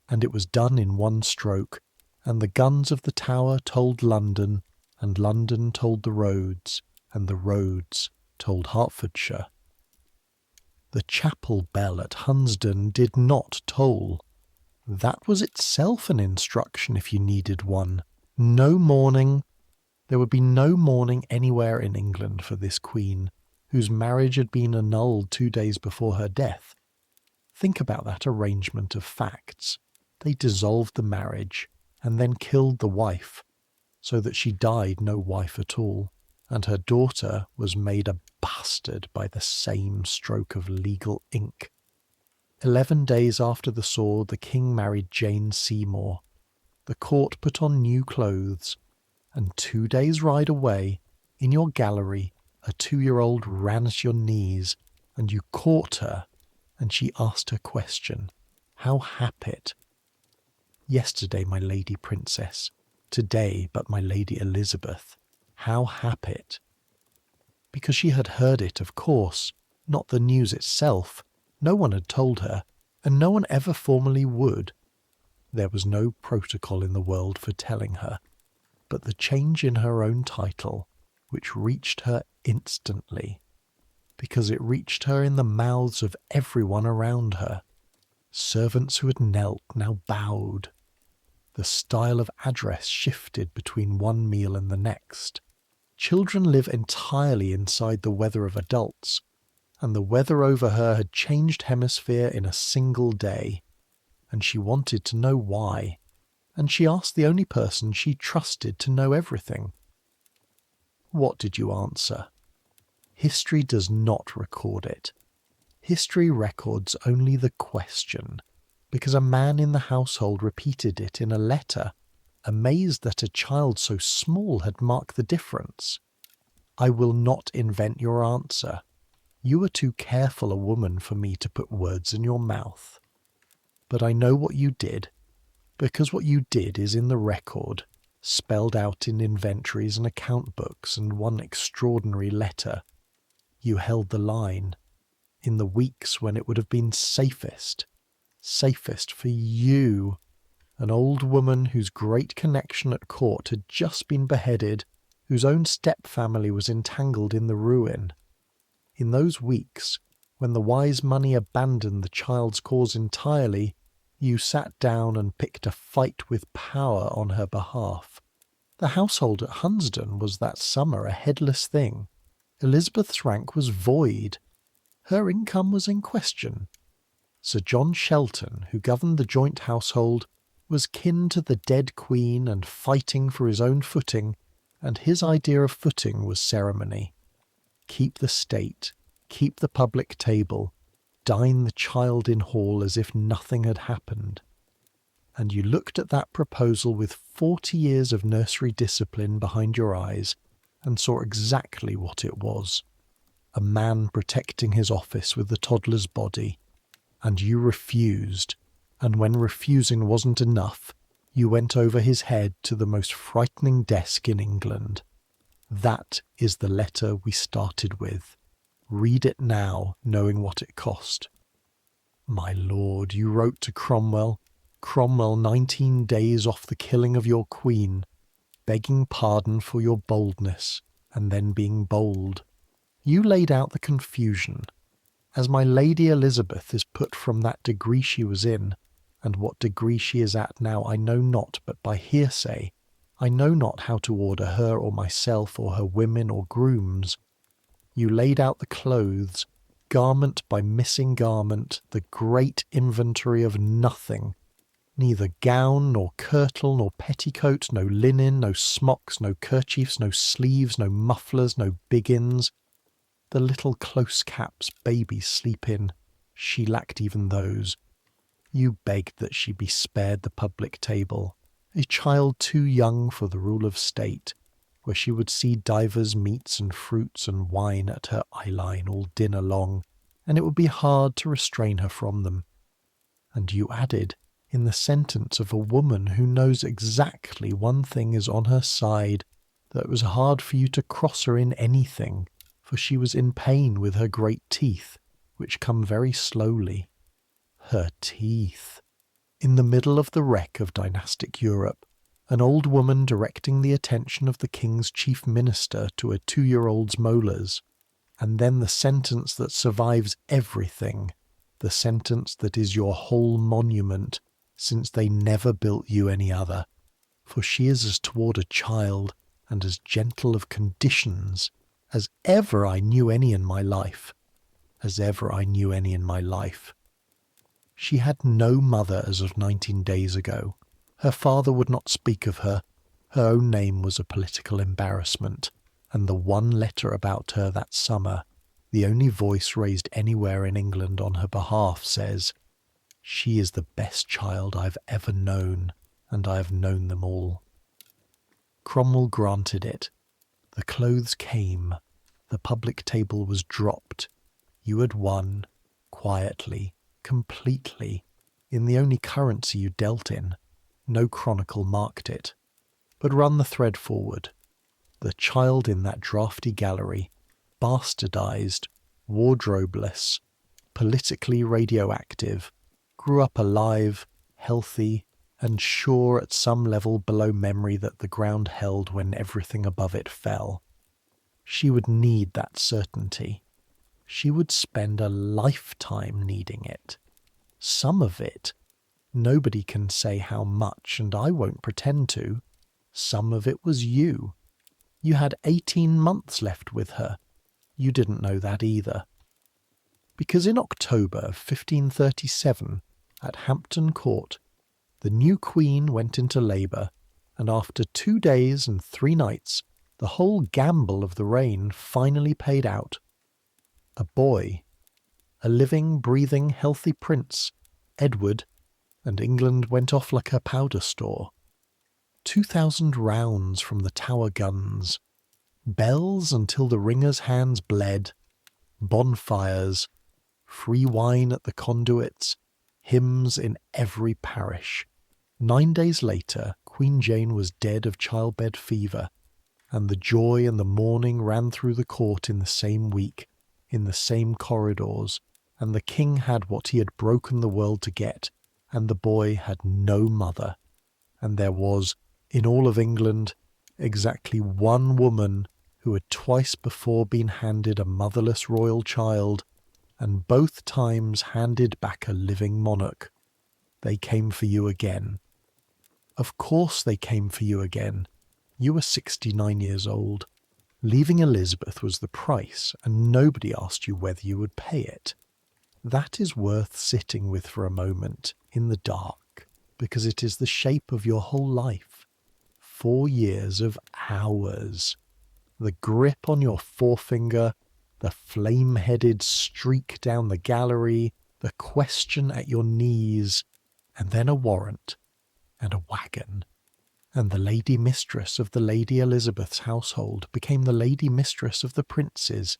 A: and it was done in one stroke, and the guns of the tower told London, and London told the roads, and the roads told Hertfordshire. The chapel bell at Hunsdon did not toll. That was itself an instruction if you needed one. No mourning. There would be no mourning anywhere in England for this queen, whose marriage had been annulled 2 days before her death. Think about that arrangement of facts. They dissolved the marriage and then killed the wife, so that she died no wife at all, and her daughter was made a bastard by the same stroke of legal ink. 11 days after the sword, the king married Jane Seymour. The court put on new clothes, and 2 days' ride away, in your gallery, a 2-year-old ran at your knees, and you caught her, and she asked her question. How happit? Yesterday, my lady princess. Today, but my lady Elizabeth. How happit? Because she had heard it, of course, not the news itself. No one had told her, and no one ever formally would. There was no protocol in the world for telling her, but the change in her own title, which reached her instantly, because it reached her in the mouths of everyone around her. Servants who had knelt now bowed. The style of address shifted between one meal and the next. Children live entirely inside the weather of adults, and the weather over her had changed hemisphere in a single day, and she wanted to know why, and she asked the only person she trusted to know everything. What did you answer? History does not record it. History records only the question, because a man in the household repeated it in a letter, amazed that a child so small had marked the difference. I will not invent your answer. You are too careful a woman for me to put words in your mouth. But I know what you did, because what you did is in the record, spelled out in inventories and account books and one extraordinary letter. You held the line, in the weeks when it would have been safest for you, an old woman whose great connection at court had just been beheaded, whose own step-family was entangled in the ruin. In those weeks, when the wise money abandoned the child's cause entirely, you sat down and picked a fight with power on her behalf. The household at Hunsdon was that summer a headless thing. Elizabeth's rank was void. Her income was in question. Sir John Shelton, who governed the joint household, was kin to the dead queen and fighting for his own footing, and his idea of footing was ceremony. Keep the state, keep the public table, dine the child in hall as if nothing had happened. And you looked at that proposal with 40 years of nursery discipline behind your eyes and saw exactly what it was. A man protecting his office with the toddler's body. And you refused, and when refusing wasn't enough, you went over his head to the most frightening desk in England. That is the letter we started with. Read it now, knowing what it cost. My lord, you wrote to Cromwell 19 days off the killing of your queen, begging pardon for your boldness, and then being bold. You laid out the confusion. As my Lady Elizabeth is put from that degree she was in, and what degree she is at now I know not but by hearsay. I know not how to order her or myself or her women or grooms. You laid out the clothes, garment by missing garment, the great inventory of nothing. Neither gown, nor kirtle, nor petticoat, no linen, no smocks, no kerchiefs, no sleeves, no mufflers, no biggins. The little close caps babies sleep in, she lacked even those. You begged that she be spared the public table, a child too young for the rule of state, where she would see divers meats and fruits and wine at her eyeline all dinner long, and it would be hard to restrain her from them. And you added, in the sentence of a woman who knows exactly one thing is on her side, that it was hard for you to cross her in anything, for she was in pain with her great teeth, which come very slowly. Her teeth! In the middle of the wreck of dynastic Europe, an old woman directing the attention of the king's chief minister to a 2-year-old's molars, and then the sentence that survives everything, the sentence that is your whole monument, since they never built you any other, for she is as toward a child and as gentle of conditions as ever I knew any in my life, as ever I knew any in my life. She had no mother as of 19 days ago. Her father would not speak of her. Her own name was a political embarrassment, and the one letter about her that summer, the only voice raised anywhere in England on her behalf, says, "She is the best child I've ever known, and I have known them all." Cromwell granted it. The clothes came. The public table was dropped. You had won, quietly, completely, in the only currency you dealt in. No chronicle marked it. But run the thread forward. The child in that draughty gallery, bastardized, wardrobeless, politically radioactive, grew up alive, healthy, and sure at some level below memory that the ground held when everything above it fell. She would need that certainty. She would spend a lifetime needing it. Some of it. Nobody can say how much, and I won't pretend to. Some of it was you. You had 18 months left with her. You didn't know that either. Because in October of 1537, at Hampton Court, the new queen went into labour, and after 2 days and 3 nights, the whole gamble of the reign finally paid out. A boy, a living, breathing, healthy prince, Edward, and England went off like a powder store. 2,000 rounds from the Tower guns, bells until the ringers' hands bled, bonfires, free wine at the conduits, hymns in every parish. 9 days later, Queen Jane was dead of childbed fever, and the joy and the mourning ran through the court in the same week, in the same corridors, and the king had what he had broken the world to get, and the boy had no mother. And there was, in all of England, exactly one woman who had twice before been handed a motherless royal child, and both times handed back a living monarch. They came for you again. Of course they came for you again. You were 69 years old. Leaving Elizabeth was the price, and nobody asked you whether you would pay it. That is worth sitting with for a moment, in the dark, because it is the shape of your whole life. 4 years of hours. The grip on your forefinger, the flame-headed streak down the gallery, the question at your knees, and then a warrant, and a wagon. And the lady mistress of the Lady Elizabeth's household became the lady mistress of the prince's,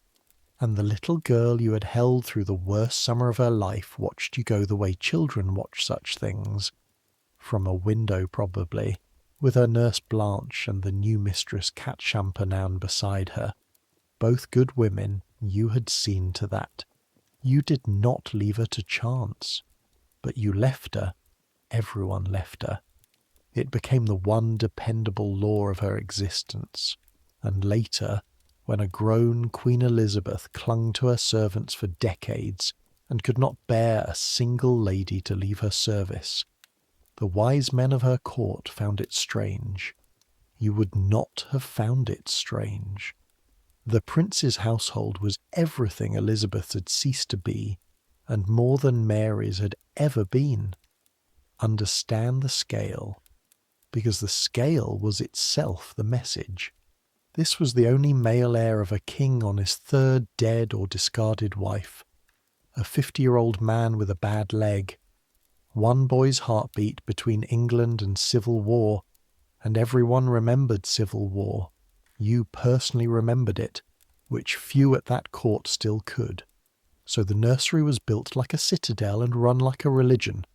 A: and the little girl you had held through the worst summer of her life watched you go the way children watch such things, from a window probably, with her nurse Blanche and the new mistress Cat Champernowne beside her. Both good women, you had seen to that. You did not leave her to chance, but you left her. Everyone left her. It became the one dependable law of her existence, and later, when a grown Queen Elizabeth clung to her servants for decades and could not bear a single lady to leave her service, the wise men of her court found it strange. You would not have found it strange. The prince's household was everything Elizabeth had ceased to be, and more than Mary's had ever been. Understand the scale, because the scale was itself the message. This was the only male heir of a king on his 3rd dead or discarded wife, a 50-year-old man with a bad leg, one boy's heartbeat between England and civil war, and everyone remembered civil war. You personally remembered it, which few at that court still could. So the nursery was built like a citadel and run like a religion.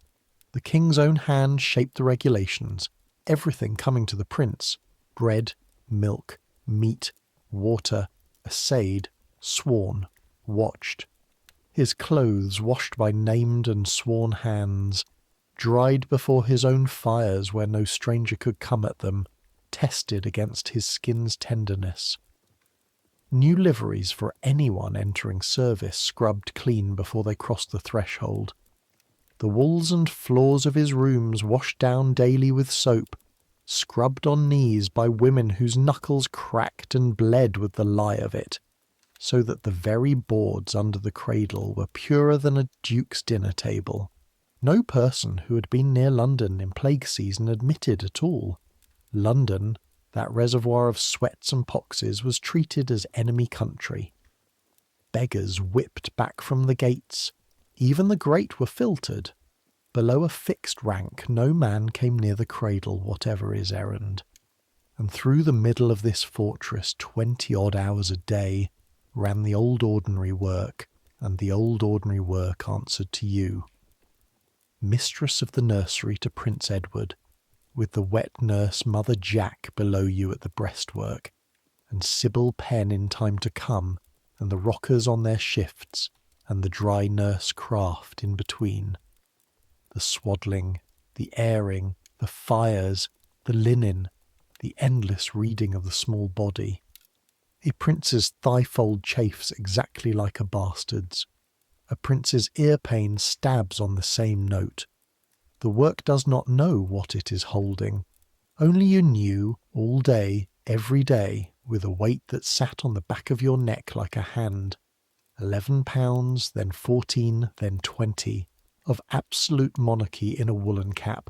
A: The king's own hand shaped the regulations, everything coming to the prince: bread, milk, meat, water, assayed, sworn, watched. His clothes washed by named and sworn hands, dried before his own fires where no stranger could come at them, tested against his skin's tenderness. New liveries for anyone entering service scrubbed clean before they crossed the threshold. The walls and floors of his rooms washed down daily with soap, scrubbed on knees by women whose knuckles cracked and bled with the lie of it, so that the very boards under the cradle were purer than a duke's dinner table. No person who had been near London in plague season admitted at all. London, that reservoir of sweats and poxes, was treated as enemy country. Beggars whipped back from the gates. Even the great were filtered. Below a fixed rank no man came near the cradle, whatever his errand. And through the middle of this fortress 20-odd hours a day ran the old ordinary work, and the old ordinary work answered to you. Mistress of the nursery to Prince Edward, with the wet nurse Mother Jack below you at the breastwork, and Sybil Penn in time to come, and the rockers on their shifts, and the dry nurse Craft in between. The swaddling, the airing, the fires, the linen, the endless reading of the small body. A prince's thigh-fold chafes exactly like a bastard's. A prince's ear-pain stabs on the same note. The work does not know what it is holding. Only you knew, all day, every day, with a weight that sat on the back of your neck like a hand, 11 pounds, then 14, then 20, of absolute monarchy in a woolen cap.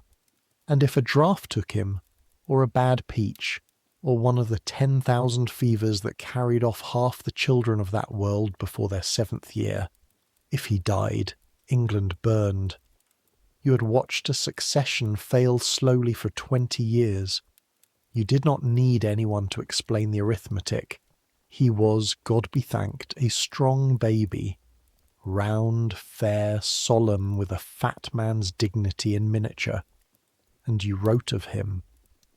A: And if a draught took him, or a bad peach, or one of the 10,000 fevers that carried off half the children of that world before their 7th year, if he died, England burned. You had watched a succession fail slowly for 20 years. You did not need anyone to explain the arithmetic. He was, God be thanked, a strong baby, round, fair, solemn, with a fat man's dignity in miniature. And you wrote of him.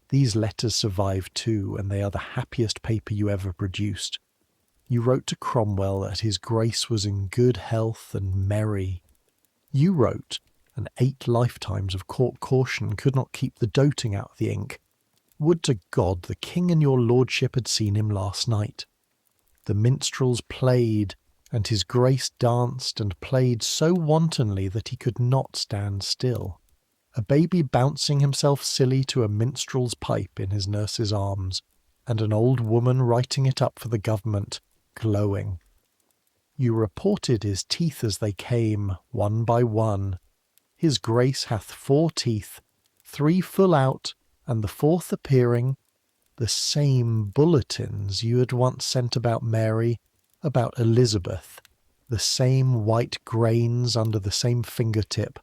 A: These letters survive too, and they are the happiest paper you ever produced. You wrote to Cromwell that his grace was in good health and merry. You wrote, and 8 lifetimes of court caution could not keep the doting out of the ink. Would to God the king and your lordship had seen him last night. The minstrels played, and his grace danced and played so wantonly that he could not stand still. A baby bouncing himself silly to a minstrel's pipe in his nurse's arms, and an old woman writing it up for the government, glowing. You reported his teeth as they came, one by one. His grace hath 4 teeth, 3 full out, and the 4th appearing. The same bulletins you had once sent about Mary, about Elizabeth, the same white grains under the same fingertip,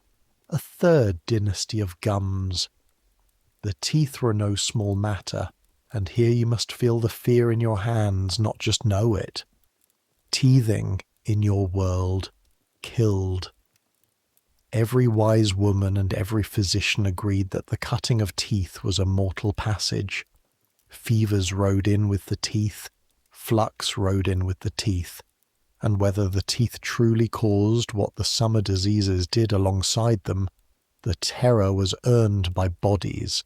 A: a 3rd dynasty of gums. The teeth were no small matter, and here you must feel the fear in your hands, not just know it. Teething in your world, killed. Every wise woman and every physician agreed that the cutting of teeth was a mortal passage. Fevers rode in with the teeth, flux rode in with the teeth, and whether the teeth truly caused what the summer diseases did alongside them, the terror was earned by bodies.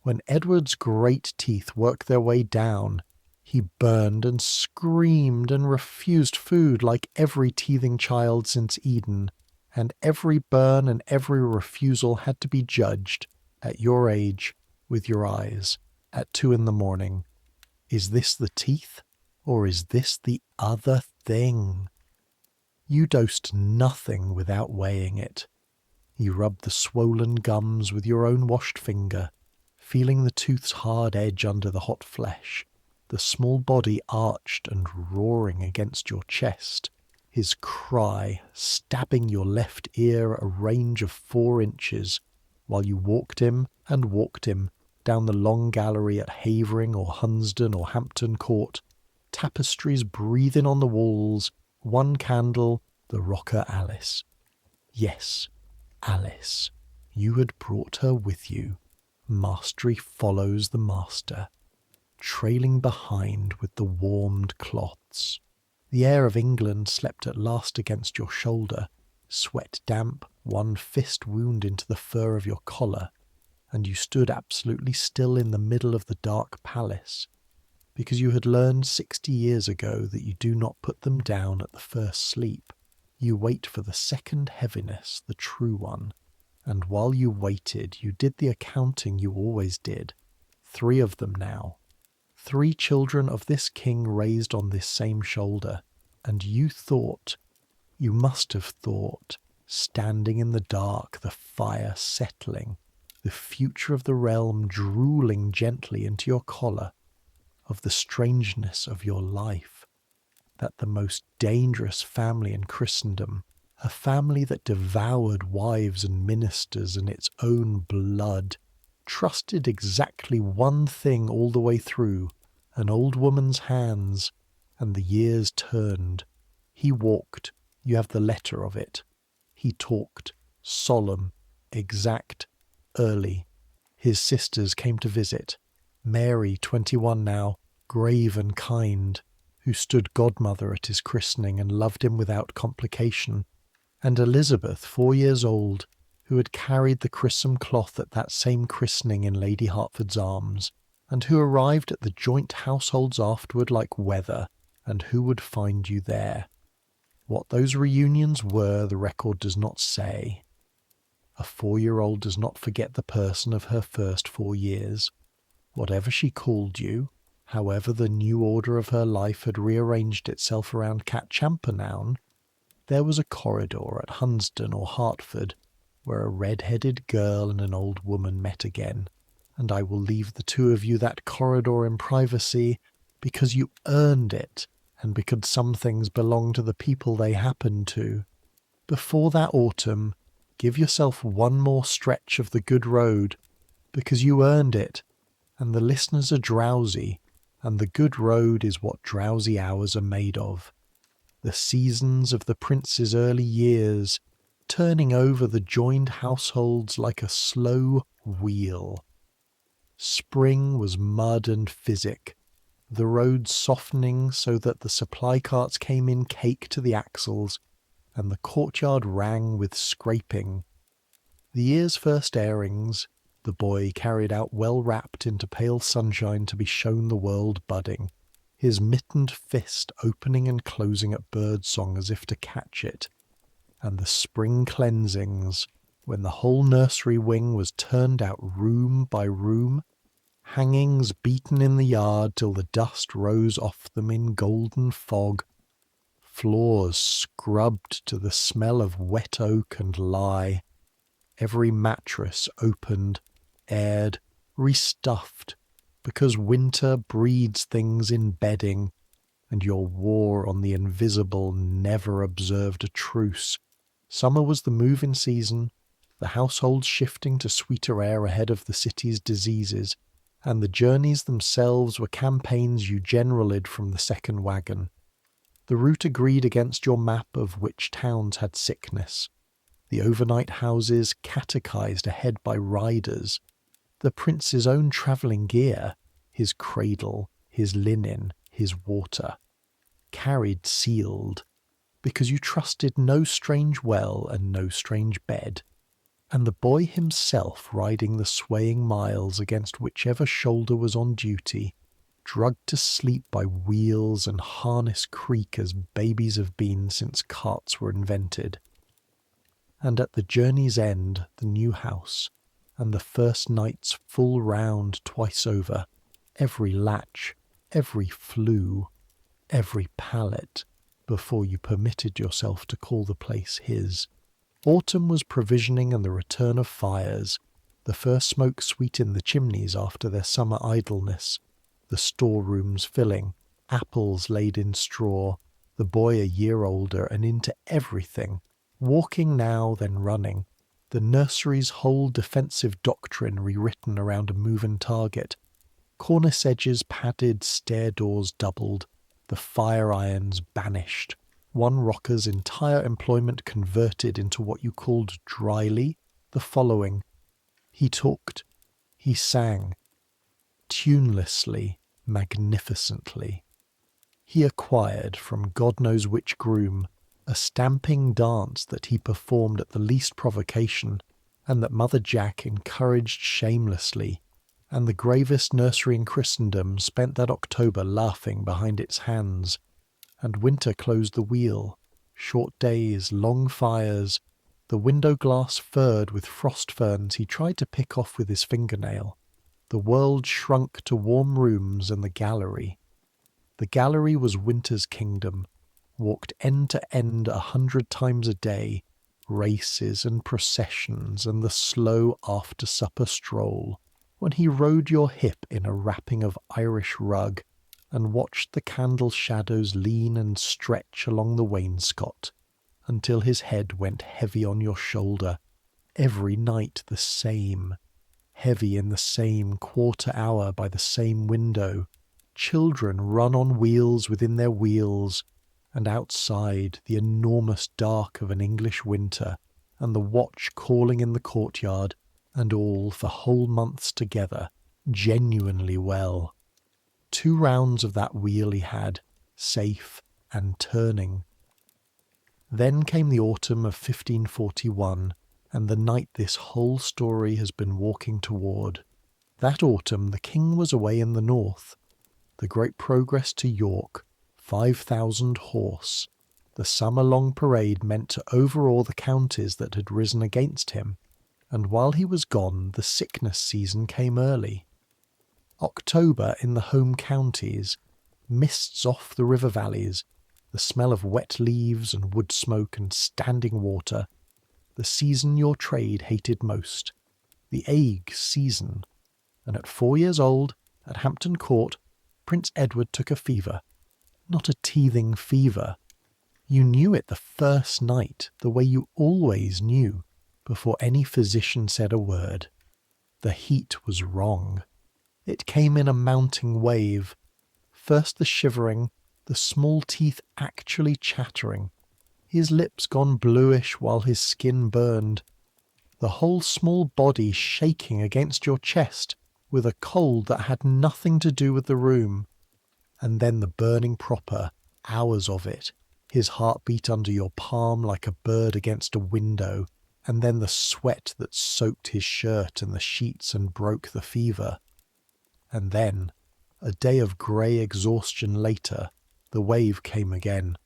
A: When Edward's great teeth worked their way down, he burned and screamed and refused food like every teething child since Eden, and every burn and every refusal had to be judged, at your age, with your eyes, at 2 a.m. Is this the teeth, or is this the other thing? You dosed nothing without weighing it. You rubbed the swollen gums with your own washed finger, feeling the tooth's hard edge under the hot flesh, the small body arched and roaring against your chest. his cry stabbing your left ear a range of 4 inches, while you walked him down the long gallery at Havering or Hunsdon or Hampton Court, tapestries breathing on the walls, 1 candle, the rocker Alice. Yes, Alice. You had brought her with you. Mastery follows the master, trailing behind with the warmed cloths. The air of England slept at last against your shoulder, sweat damp, 1 fist wound into the fur of your collar, and you stood absolutely still in the middle of the dark palace, because you had learned 60 years ago that you do not put them down at the first sleep. You wait for the second heaviness, the true one, and while you waited, you did the accounting you always did. 3 of them now. 3 children of this king raised on this same shoulder, and you thought, you must have thought, standing in the dark, the fire settling, the future of the realm drooling gently into your collar, of the strangeness of your life, that the most dangerous family in Christendom, a family that devoured wives and ministers and its own blood, trusted exactly 1 thing all the way through, an old woman's hands, and the years turned. He walked, you have the letter of it. He talked, solemn, exact, early. His sisters came to visit. Mary, 21 now, grave and kind, who stood godmother at his christening and loved him without complication, and Elizabeth, 4 years old, who had carried the chrism cloth at that same christening in Lady Hertford's arms, and who arrived at the joint households afterward like weather, and who would find you there. What those reunions were, the record does not say. A 4-year-old does not forget the person of her first 4 years. Whatever she called you, however the new order of her life had rearranged itself around Cat Champernowne, there was a corridor at Hunsdon or Hertford where a red-headed girl and an old woman met again, and I will leave the 2 of you that corridor in privacy because you earned it, and because some things belong to the people they happen to. Before that autumn, give yourself 1 more stretch of the good road, because you earned it, and the listeners are drowsy, and the good road is what drowsy hours are made of. The seasons of the prince's early years, turning over the joined households like a slow wheel. Spring was mud and physic, the roads softening so that the supply carts came in cake to the axles, and the courtyard rang with scraping. The year's first airings, the boy carried out well wrapped into pale sunshine to be shown the world budding, his mittened fist opening and closing at birdsong as if to catch it, and the spring cleansings, when the whole nursery wing was turned out room by room, hangings beaten in the yard till the dust rose off them in golden fog, floors scrubbed to the smell of wet oak and lye, every mattress opened, aired, restuffed, because winter breeds things in bedding, and your war on the invisible never observed a truce. Summer was the move-in season, the households shifting to sweeter air ahead of the city's diseases, and the journeys themselves were campaigns you generaled from the second wagon. The route agreed against your map of which towns had sickness. The overnight houses catechized ahead by riders. The prince's own travelling gear, his cradle, his linen, his water, carried sealed, because you trusted no strange well and no strange bed, and the boy himself riding the swaying miles against whichever shoulder was on duty, drugged to sleep by wheels and harness creak as babies have been since carts were invented. And at the journey's end, the new house, and the first night's full round twice over, every latch, every flue, every pallet, before you permitted yourself to call the place his. Autumn was provisioning and the return of fires, the first smoke sweet in the chimneys after their summer idleness, the storerooms filling, apples laid in straw, the boy a year older and into everything, walking now then running, the nursery's whole defensive doctrine rewritten around a moving target, cornice edges padded, stair doors doubled, the fire irons banished, one rocker's entire employment converted into what you called dryly the following. He talked, he sang, tunelessly, magnificently. He acquired from God knows which groom a stamping dance that he performed at the least provocation, and that Mother Jack encouraged shamelessly, and the gravest nursery in Christendom spent that October laughing behind its hands, and winter closed the wheel, short days, long fires, the window glass furred with frost ferns he tried to pick off with his fingernail. The world shrunk to warm rooms and the gallery. The gallery was winter's kingdom, walked end to end 100 times a day, races and processions and the slow after-supper stroll, when he rode your hip in a wrapping of Irish rug, and watched the candle shadows lean and stretch along the wainscot, until his head went heavy on your shoulder, every night the same, heavy in the same quarter hour by the same window, children run on wheels within their wheels, and outside the enormous dark of an English winter, and the watch calling in the courtyard, and all for whole months together, genuinely well. 2 rounds of that wheel he had, safe and turning. Then came the autumn of 1541, and the night this whole story has been walking toward. That autumn the king was away in the north. The great progress to York, 5,000 horse. The summer-long parade meant to overawe the counties that had risen against him, and while he was gone the sickness season came early. October in the home counties, mists off the river valleys, the smell of wet leaves and wood smoke and standing water, the season your trade hated most, the ague season, and at 4 years old, at Hampton Court, Prince Edward took a fever. Not a teething fever. You knew it the first night, the way you always knew, before any physician said a word. The heat was wrong. It came in a mounting wave. First the shivering, the small teeth actually chattering, his lips gone bluish while his skin burned, the whole small body shaking against your chest with a cold that had nothing to do with the room, and then the burning proper, hours of it, his heart beat under your palm like a bird against a window, and then the sweat that soaked his shirt and the sheets and broke the fever. And then, a day of grey exhaustion later, the wave came again.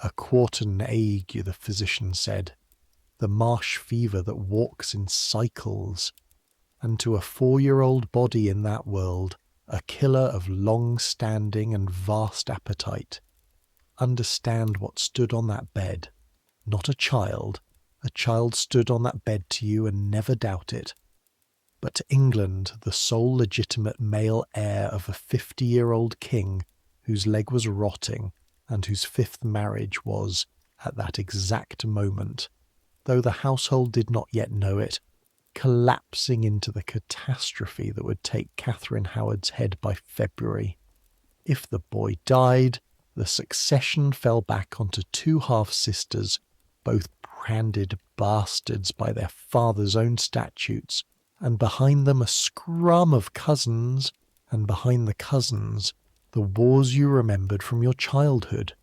A: A quartan ague, the physician said, the marsh fever that walks in cycles, and to a 4-year-old body in that world, a killer of long-standing and vast appetite. Understand what stood on that bed. Not a child stood on that bed to you and never doubt it. But to England, the sole legitimate male heir of a 50-year-old king whose leg was rotting and whose 5th marriage was, at that exact moment, though the household did not yet know it, collapsing into the catastrophe that would take Catherine Howard's head by February. If the boy died, the succession fell back onto 2 half-sisters, both branded bastards by their father's own statutes, and behind them a scrum of cousins, and behind the cousins the wars you remembered from your childhood.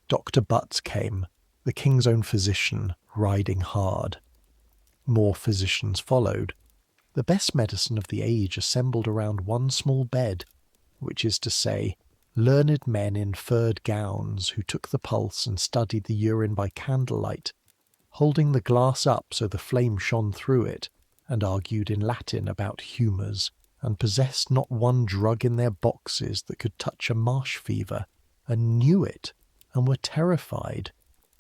A: Dr. Butts came, the king's own physician, riding hard. More physicians followed. The best medicine of the age assembled around one small bed, which is to say, learned men in furred gowns who took the pulse and studied the urine by candlelight, holding the glass up so the flame shone through it, and argued in Latin about humours, and possessed not one drug in their boxes that could touch a marsh fever, and knew it, and were terrified,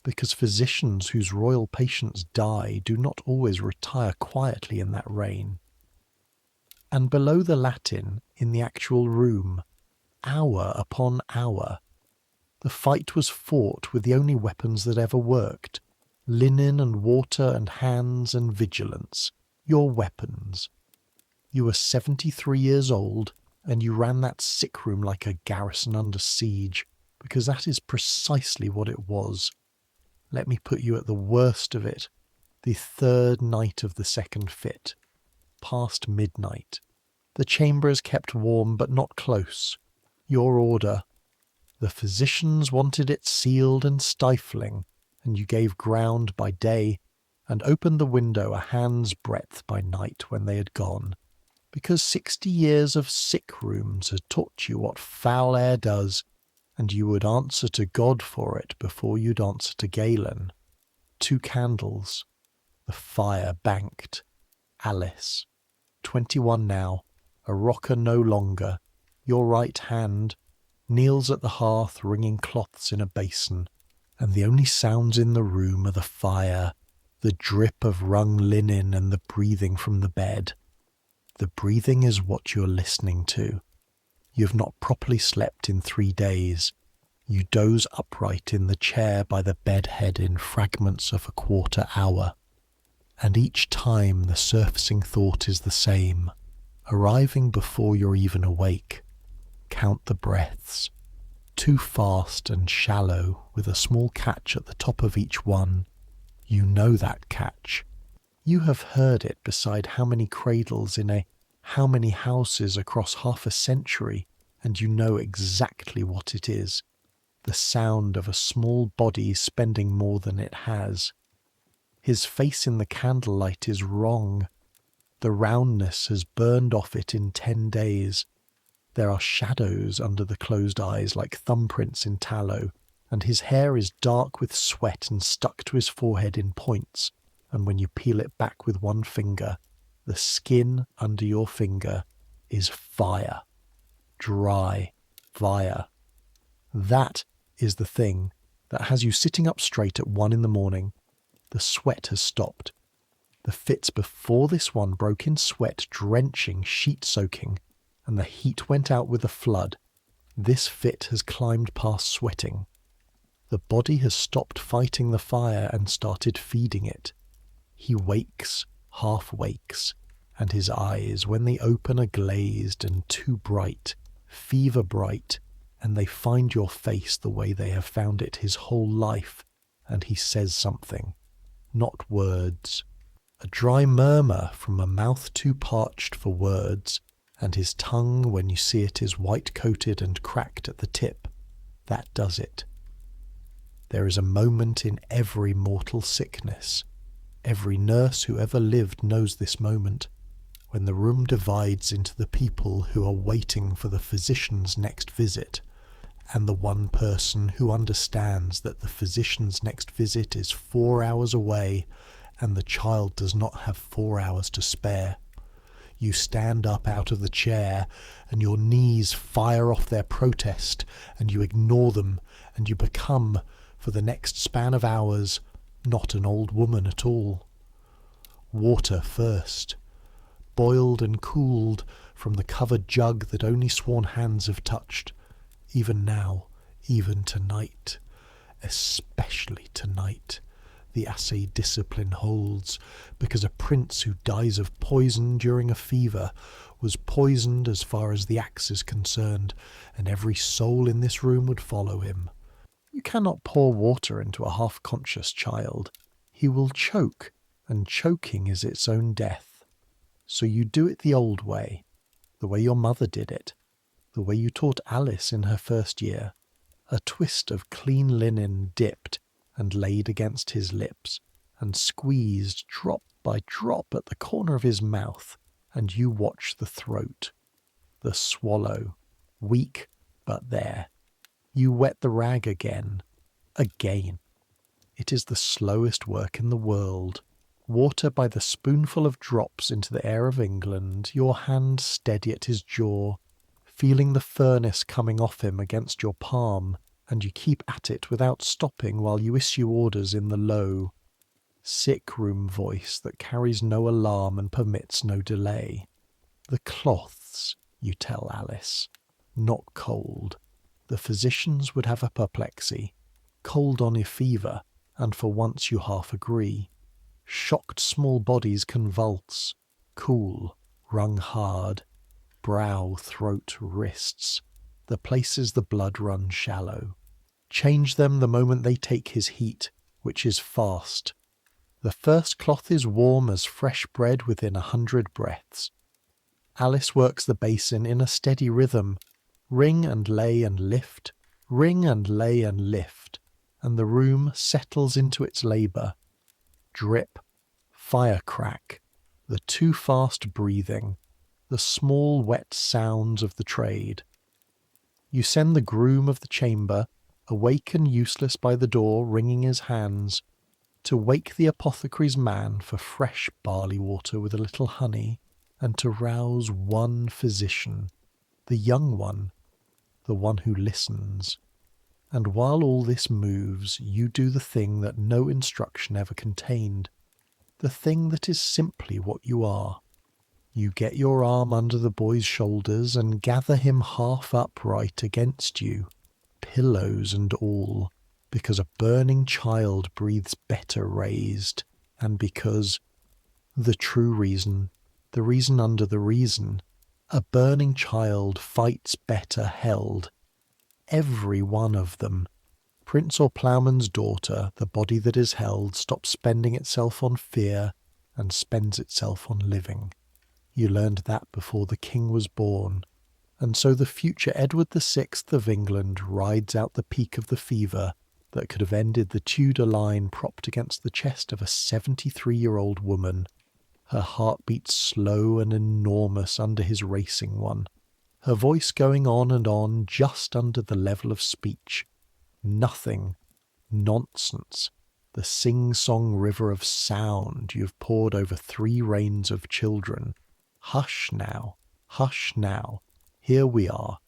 A: because physicians whose royal patients die do not always retire quietly in that reign. And below the Latin, in the actual room, hour upon hour, The fight was fought with the only weapons that ever worked. Linen and water and hands and vigilance. Your weapons. You were 73 years old, and you ran that sick room like a garrison under siege, because that is precisely what it was. Let me put you at the worst of it. The third night of the second fit. Past midnight. The chamber is kept warm, but not close. Your order. The physicians wanted it sealed and stifling, and you gave ground by day, and opened the window a hand's breadth by night when they had gone, because 60 years of sick rooms had taught you what foul air does, and you would answer to God for it before you'd answer to Galen. 2 candles. The fire banked. Alice. 21 now, a rocker no longer, your right hand, kneels at the hearth wringing cloths in a basin, and the only sounds in the room are the fire, the drip of wrung linen and the breathing from the bed. The breathing is what you're listening to. You have not properly slept in 3 days. You doze upright in the chair by the bed head in fragments of a quarter hour. And each time the surfacing thought is the same, arriving before you're even awake. Count the breaths. 2 fast and shallow, with a small catch at the top of each one. You know that catch. You have heard it beside how many cradles in how many houses across half a century, and you know exactly what it is. The sound of a small body spending more than it has. His face in the candlelight is wrong. The roundness has burned off it in 10 days. There are shadows under the closed eyes like thumbprints in tallow, and his hair is dark with sweat and stuck to his forehead in points, and when you peel it back with one finger, the skin under your finger is fire. Dry fire. That is the thing that has you sitting up straight at 1 in the morning. The sweat has stopped. The fits before this one broke in sweat, drenching, sheet-soaking, and the heat went out with a flood. This fit has climbed past sweating. The body has stopped fighting the fire and started feeding it. He wakes, half wakes, and his eyes, when they open, are glazed and too bright, fever bright, and they find your face the way they have found it his whole life, and he says something. Not words. A dry murmur from a mouth too parched for words, and his tongue, when you see it, is white-coated and cracked at the tip. That does it. There is a moment in every mortal sickness. Every nurse who ever lived knows this moment, when the room divides into the people who are waiting for the physician's next visit, and the one person who understands that the physician's next visit is 4 hours away, and the child does not have 4 hours to spare. You stand up out of the chair, and your knees fire off their protest, and you ignore them, and you become, for the next span of hours, not an old woman at all. Water first, boiled and cooled from the covered jug that only sworn hands have touched, even now, even tonight, especially tonight. The assay discipline holds, because a prince who dies of poison during a fever was poisoned as far as the axe is concerned, and every soul in this room would follow him. You cannot pour water into a half-conscious child. He will choke, and choking is its own death. So you do it the old way, the way your mother did it, the way you taught Alice in her first year. A twist of clean linen dipped and laid against his lips, and squeezed drop by drop at the corner of his mouth, and you watch the throat. The swallow, weak but there. You wet the rag again. Again. It is the slowest work in the world. Water by the spoonful of drops into the air of England, your hand steady at his jaw, feeling the furnace coming off him against your palm, and you keep at it without stopping while you issue orders in the low, sick-room voice that carries no alarm and permits no delay. The cloths, you tell Alice, not cold. The physicians would have apoplexy, cold on a fever, and for once you half agree. Shocked small bodies convulse, cool, wrung hard, brow, throat, wrists, the places the blood runs shallow. Change them the moment they take his heat, which is fast. The first cloth is warm as fresh bread within 100 breaths. Alice works the basin in a steady rhythm, ring and lay and lift, ring and lay and lift, and the room settles into its labour. Drip, fire crack, the too fast breathing, the small wet sounds of the trade. You send the groom of the chamber, awake and useless by the door, wringing his hands, to wake the apothecary's man for fresh barley water with a little honey, and to rouse one physician, the young one, the one who listens. And while all this moves, you do the thing that no instruction ever contained, the thing that is simply what you are. You get your arm under the boy's shoulders and gather him half upright against you, pillows and all, because a burning child breathes better raised, and because the true reason, the reason under the reason, a burning child fights better held. Every one of them. Prince or ploughman's daughter, the body that is held, stops spending itself on fear and spends itself on living. You learned that before the king was born. And so the future Edward VI of England rides out the peak of the fever that could have ended the Tudor line propped against the chest of a 73-year-old woman, her heartbeat slow and enormous under his racing one, her voice going on and on just under the level of speech. Nothing, nonsense, the sing-song river of sound you have poured over 3 reigns of children. Hush now, here we are,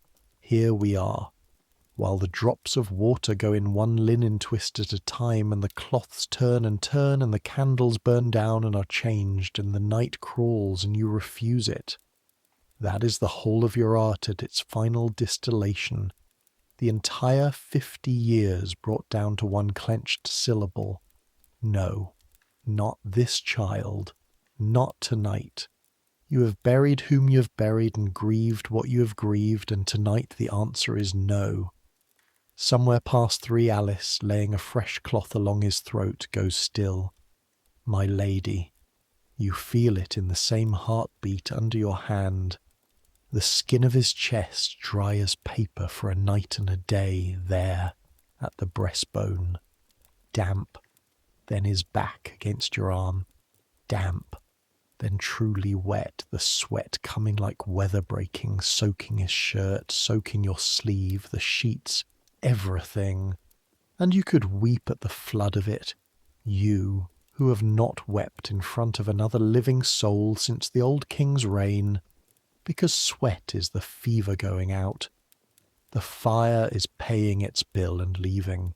A: while the drops of water go in one linen twist at a time, and the cloths turn and turn, and the candles burn down and are changed, and the night crawls and you refuse it. That is the whole of your art at its final distillation, the entire 50 years brought down to one clenched syllable. No, not this child, not tonight. You have buried whom you have buried and grieved what you have grieved, and tonight the answer is no. Somewhere past 3 Alice, laying a fresh cloth along his throat, goes still. My lady, you feel it in the same heartbeat under your hand, the skin of his chest dry as paper for a night and a day there at the breastbone, damp, then his back against your arm, damp, then truly wet, the sweat coming like weather breaking, soaking his shirt, soaking your sleeve, the sheets, everything. And you could weep at the flood of it, you who have not wept in front of another living soul since the old king's reign, because sweat is the fever going out. The fire is paying its bill and leaving.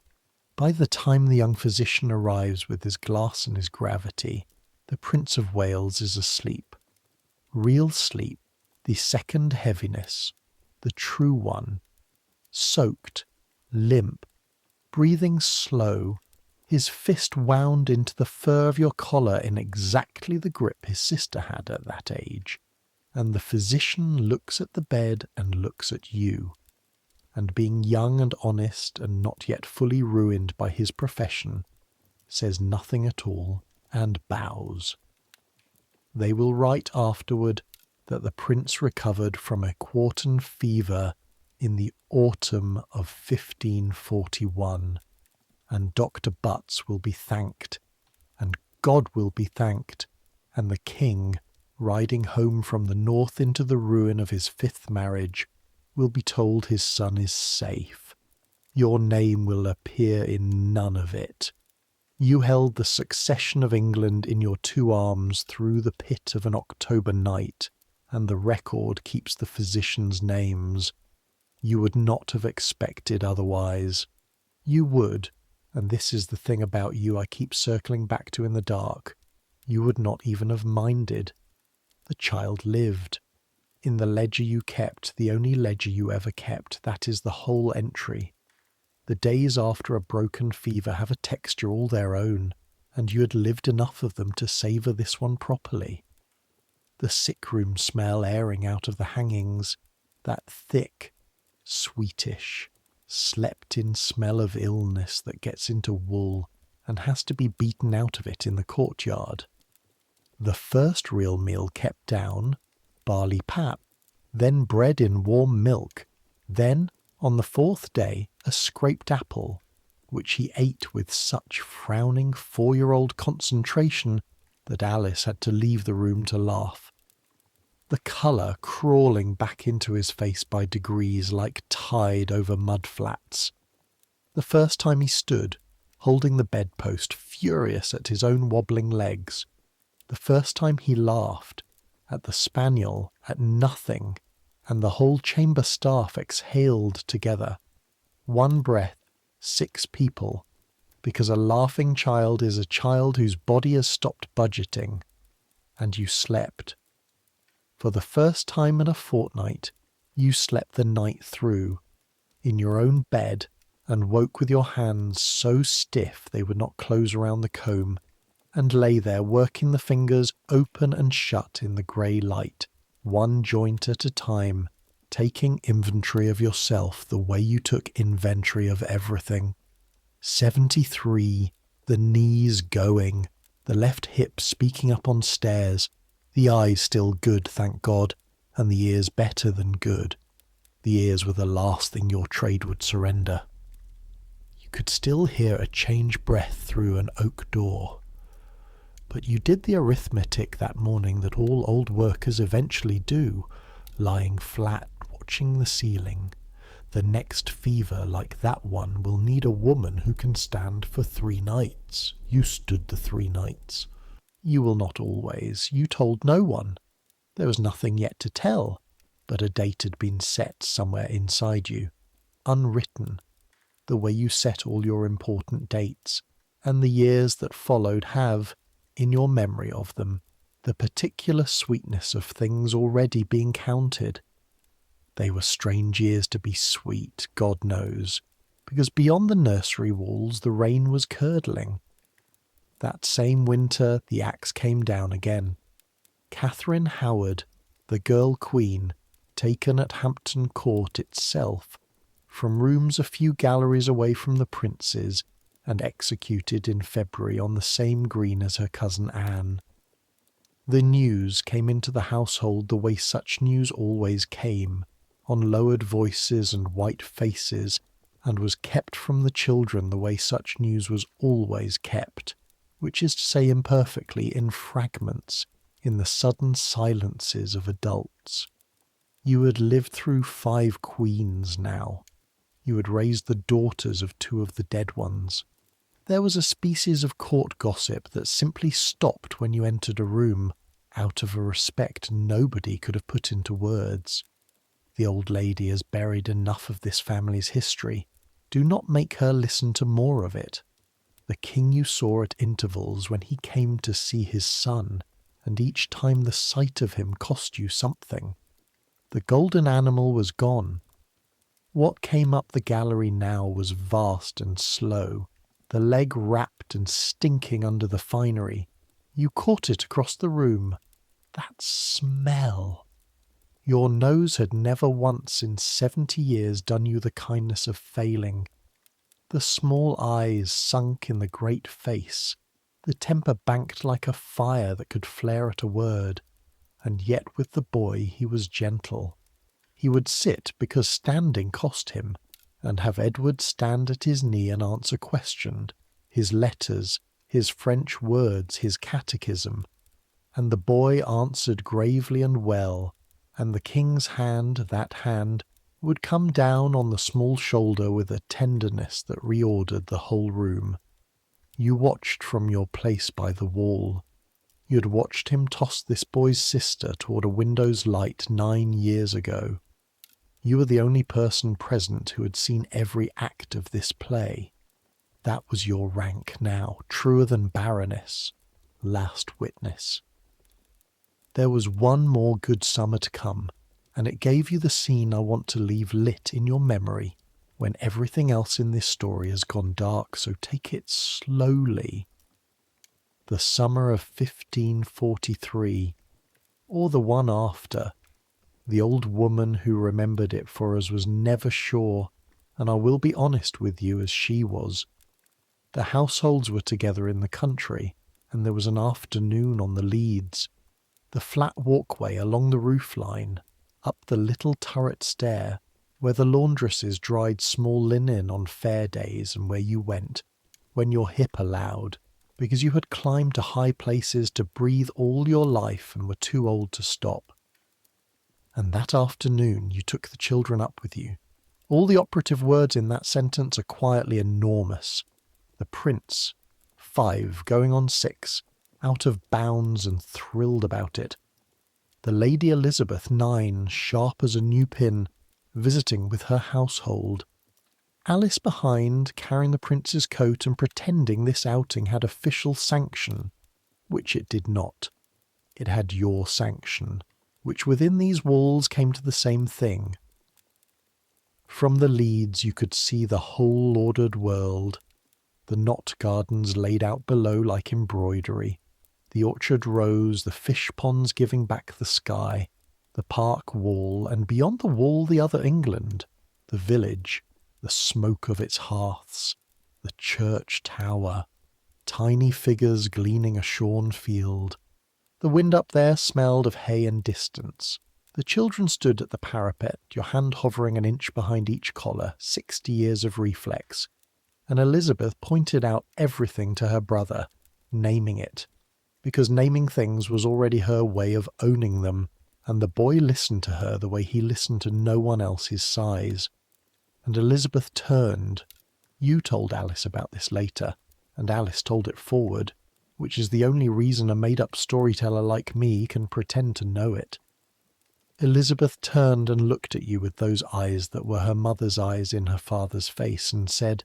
A: By the time the young physician arrives with his glass and his gravity, the Prince of Wales is asleep. Real sleep, the second heaviness, the true one. Soaked, limp, breathing slow, his fist wound into the fur of your collar in exactly the grip his sister had at that age. And the physician looks at the bed and looks at you. And being young and honest and not yet fully ruined by his profession, says nothing at all and bows. They will write afterward that the prince recovered from a quartan fever in the autumn of 1541, and Dr. Butts will be thanked, and God will be thanked, and the king, riding home from the north into the ruin of his 5th marriage, will be told his son is safe. Your name will appear in none of it. You held the succession of England in your 2 arms through the pit of an October night, and the record keeps the physicians' names. You would not have expected otherwise. You would, and this is the thing about you I keep circling back to in the dark, you would not even have minded. The child lived. In the ledger you kept, the only ledger you ever kept, that is the whole entry. The days after a broken fever have a texture all their own, and you had lived enough of them to savour this one properly. The sick-room smell airing out of the hangings, that thick, sweetish, slept-in smell of illness that gets into wool and has to be beaten out of it in the courtyard. The first real meal kept down, barley pap, then bread in warm milk, then, on the fourth day, a scraped apple, which he ate with such frowning 4-year-old concentration that Alice had to leave the room to laugh. The colour crawling back into his face by degrees like tide over mud flats. The first time he stood, holding the bedpost, furious at his own wobbling legs. The first time he laughed, at the spaniel, at nothing, and the whole chamber staff exhaled together. One breath, 6 people, because a laughing child is a child whose body has stopped budgeting, and you slept. For the first time in a fortnight, you slept the night through, in your own bed, and woke with your hands so stiff they would not close around the comb, and lay there working the fingers open and shut in the grey light, one joint at a time, taking inventory of yourself the way you took inventory of everything. 73, the knees going, the left hip speaking up on stairs, the eyes still good, thank God, and the ears better than good. The ears were the last thing your trade would surrender. You could still hear a change breath through an oak door. But you did the arithmetic that morning that all old workers eventually do, lying flat, watching the ceiling. The next fever like that one will need a woman who can stand for 3 nights. You stood the 3 nights. You will not always. You told no one. There was nothing yet to tell, but a date had been set somewhere inside you, unwritten, the way you set all your important dates, and the years that followed have, in your memory of them, the particular sweetness of things already being counted. They were strange years to be sweet, God knows, because beyond the nursery walls the rain was curdling. That same winter the axe came down again. Catherine Howard, the girl queen, taken at Hampton Court itself, from rooms a few galleries away from the prince's, and executed in February on the same green as her cousin Anne. The news came into the household the way such news always came, on lowered voices and white faces, and was kept from the children the way such news was always kept, which is to say imperfectly, in fragments, in the sudden silences of adults. You had lived through 5 queens now. You had raised the daughters of 2 of the dead ones. There was a species of court gossip that simply stopped when you entered a room, out of a respect nobody could have put into words. The old lady has buried enough of this family's history. Do not make her listen to more of it. The king you saw at intervals when he came to see his son, and each time the sight of him cost you something. The golden animal was gone. What came up the gallery now was vast and slow, the leg wrapped and stinking under the finery. You caught it across the room. That smell! Your nose had never once in 70 years done you the kindness of failing. The small eyes sunk in the great face, the temper banked like a fire that could flare at a word, and yet with the boy he was gentle. He would sit because standing cost him, and have Edward stand at his knee and answer questioned, his letters, his French words, his catechism. And the boy answered gravely and well, and the king's hand, that hand, would come down on the small shoulder with a tenderness that reordered the whole room. You watched from your place by the wall. You had watched him toss this boy's sister toward a window's light 9 years ago. You were the only person present who had seen every act of this play. That was your rank now, truer than Baroness, last witness. There was one more good summer to come, and it gave you the scene I want to leave lit in your memory when everything else in this story has gone dark, so take it slowly. The summer of 1543, or the one after. The old woman who remembered it for us was never sure, and I will be honest with you as she was. The households were together in the country, and there was an afternoon on the leads. The flat walkway along the roof line, up the little turret stair, where the laundresses dried small linen on fair days, and where you went, when your hip allowed, because you had climbed to high places to breathe all your life and were too old to stop. And that afternoon you took the children up with you. All the operative words in that sentence are quietly enormous. The Prince, 5, going on 6, out of bounds and thrilled about it. The Lady Elizabeth, 9, sharp as a new pin, visiting with her household. Alice behind, carrying the Prince's coat and pretending this outing had official sanction, which it did not. It had your sanction, which within these walls came to the same thing. From the leads you could see the whole ordered world, the knot gardens laid out below like embroidery, the orchard rows, the fish ponds giving back the sky, the park wall, and beyond the wall the other England, the village, the smoke of its hearths, the church tower, tiny figures gleaning a shorn field. The wind up there smelled of hay and distance. The children stood at the parapet, your hand hovering an inch behind each collar, 60 years of reflex, and Elizabeth pointed out everything to her brother, naming it, because naming things was already her way of owning them, and the boy listened to her the way he listened to no one else his size. And Elizabeth turned. You told Alice about this later, and Alice told it forward, which is the only reason a made-up storyteller like me can pretend to know it. Elizabeth turned and looked at you with those eyes that were her mother's eyes in her father's face, and said,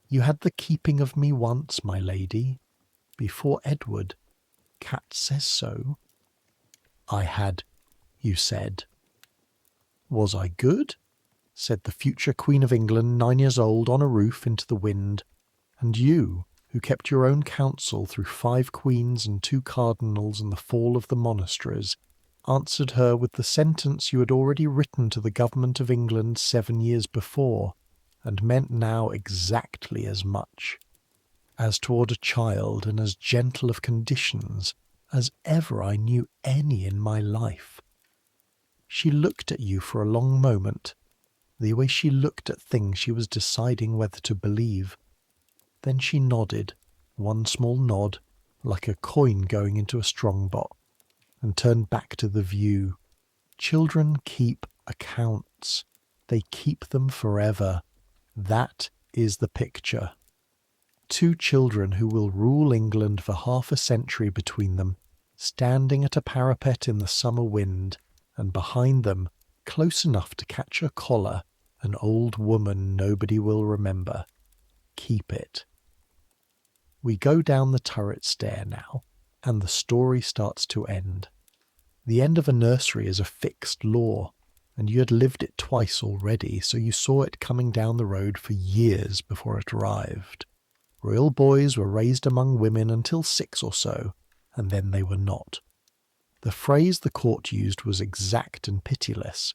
A: "You had the keeping of me once, my lady, before Edward. Cat says so." "I had," you said. "Was I good?" said the future Queen of England, 9 years old, on a roof into the wind. And you, who kept your own counsel through 5 queens and 2 cardinals and the fall of the monasteries, answered her with the sentence you had already written to the government of England 7 years before, and meant now exactly as much. As toward a child, and as gentle of conditions as ever I knew any in my life. She looked at you for a long moment, the way she looked at things she was deciding whether to believe. Then she nodded, one small nod, like a coin going into a strong box, and turned back to the view. Children keep accounts. They keep them forever. That is the picture. 2 children who will rule England for half a century between them, standing at a parapet in the summer wind, and behind them, close enough to catch her collar, an old woman nobody will remember. Keep it. We go down the turret stair now, and the story starts to end. The end of a nursery is a fixed law, and you had lived it twice already, so you saw it coming down the road for years before it arrived. Royal boys were raised among women until 6 or so, and then they were not. The phrase the court used was exact and pitiless.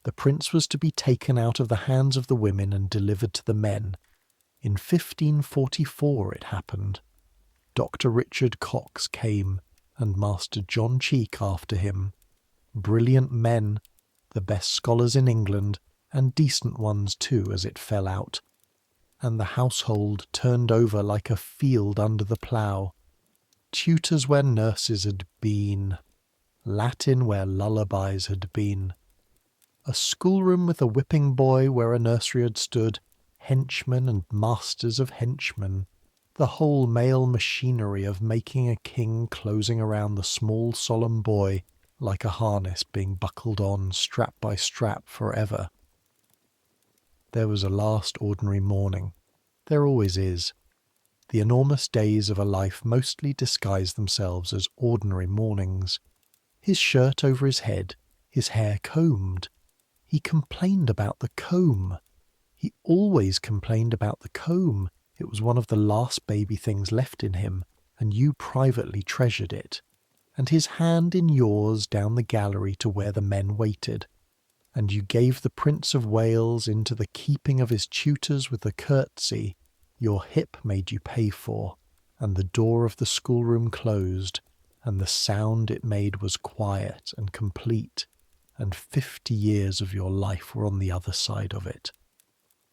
A: The prince was to be taken out of the hands of the women and delivered to the men. In 1544 it happened. Dr. Richard Cox came, and Master John Cheek after him. Brilliant men, the best scholars in England, and decent ones too, as it fell out. And the household turned over like a field under the plough. Tutors where nurses had been. Latin where lullabies had been. A schoolroom with a whipping boy where a nursery had stood. Henchmen and masters of henchmen. The whole male machinery of making a king closing around the small solemn boy like a harness being buckled on strap by strap forever. There was a last ordinary morning. There always is. The enormous days of a life mostly disguise themselves as ordinary mornings. His shirt over his head, his hair combed. He complained about the comb. He always complained about the comb. It was one of the last baby things left in him, and you privately treasured it. And his hand in yours down the gallery to where the men waited. And you gave the Prince of Wales into the keeping of his tutors with a curtsy your hip made you pay for, and the door of the schoolroom closed, and the sound it made was quiet and complete, and 50 years of your life were on the other side of it.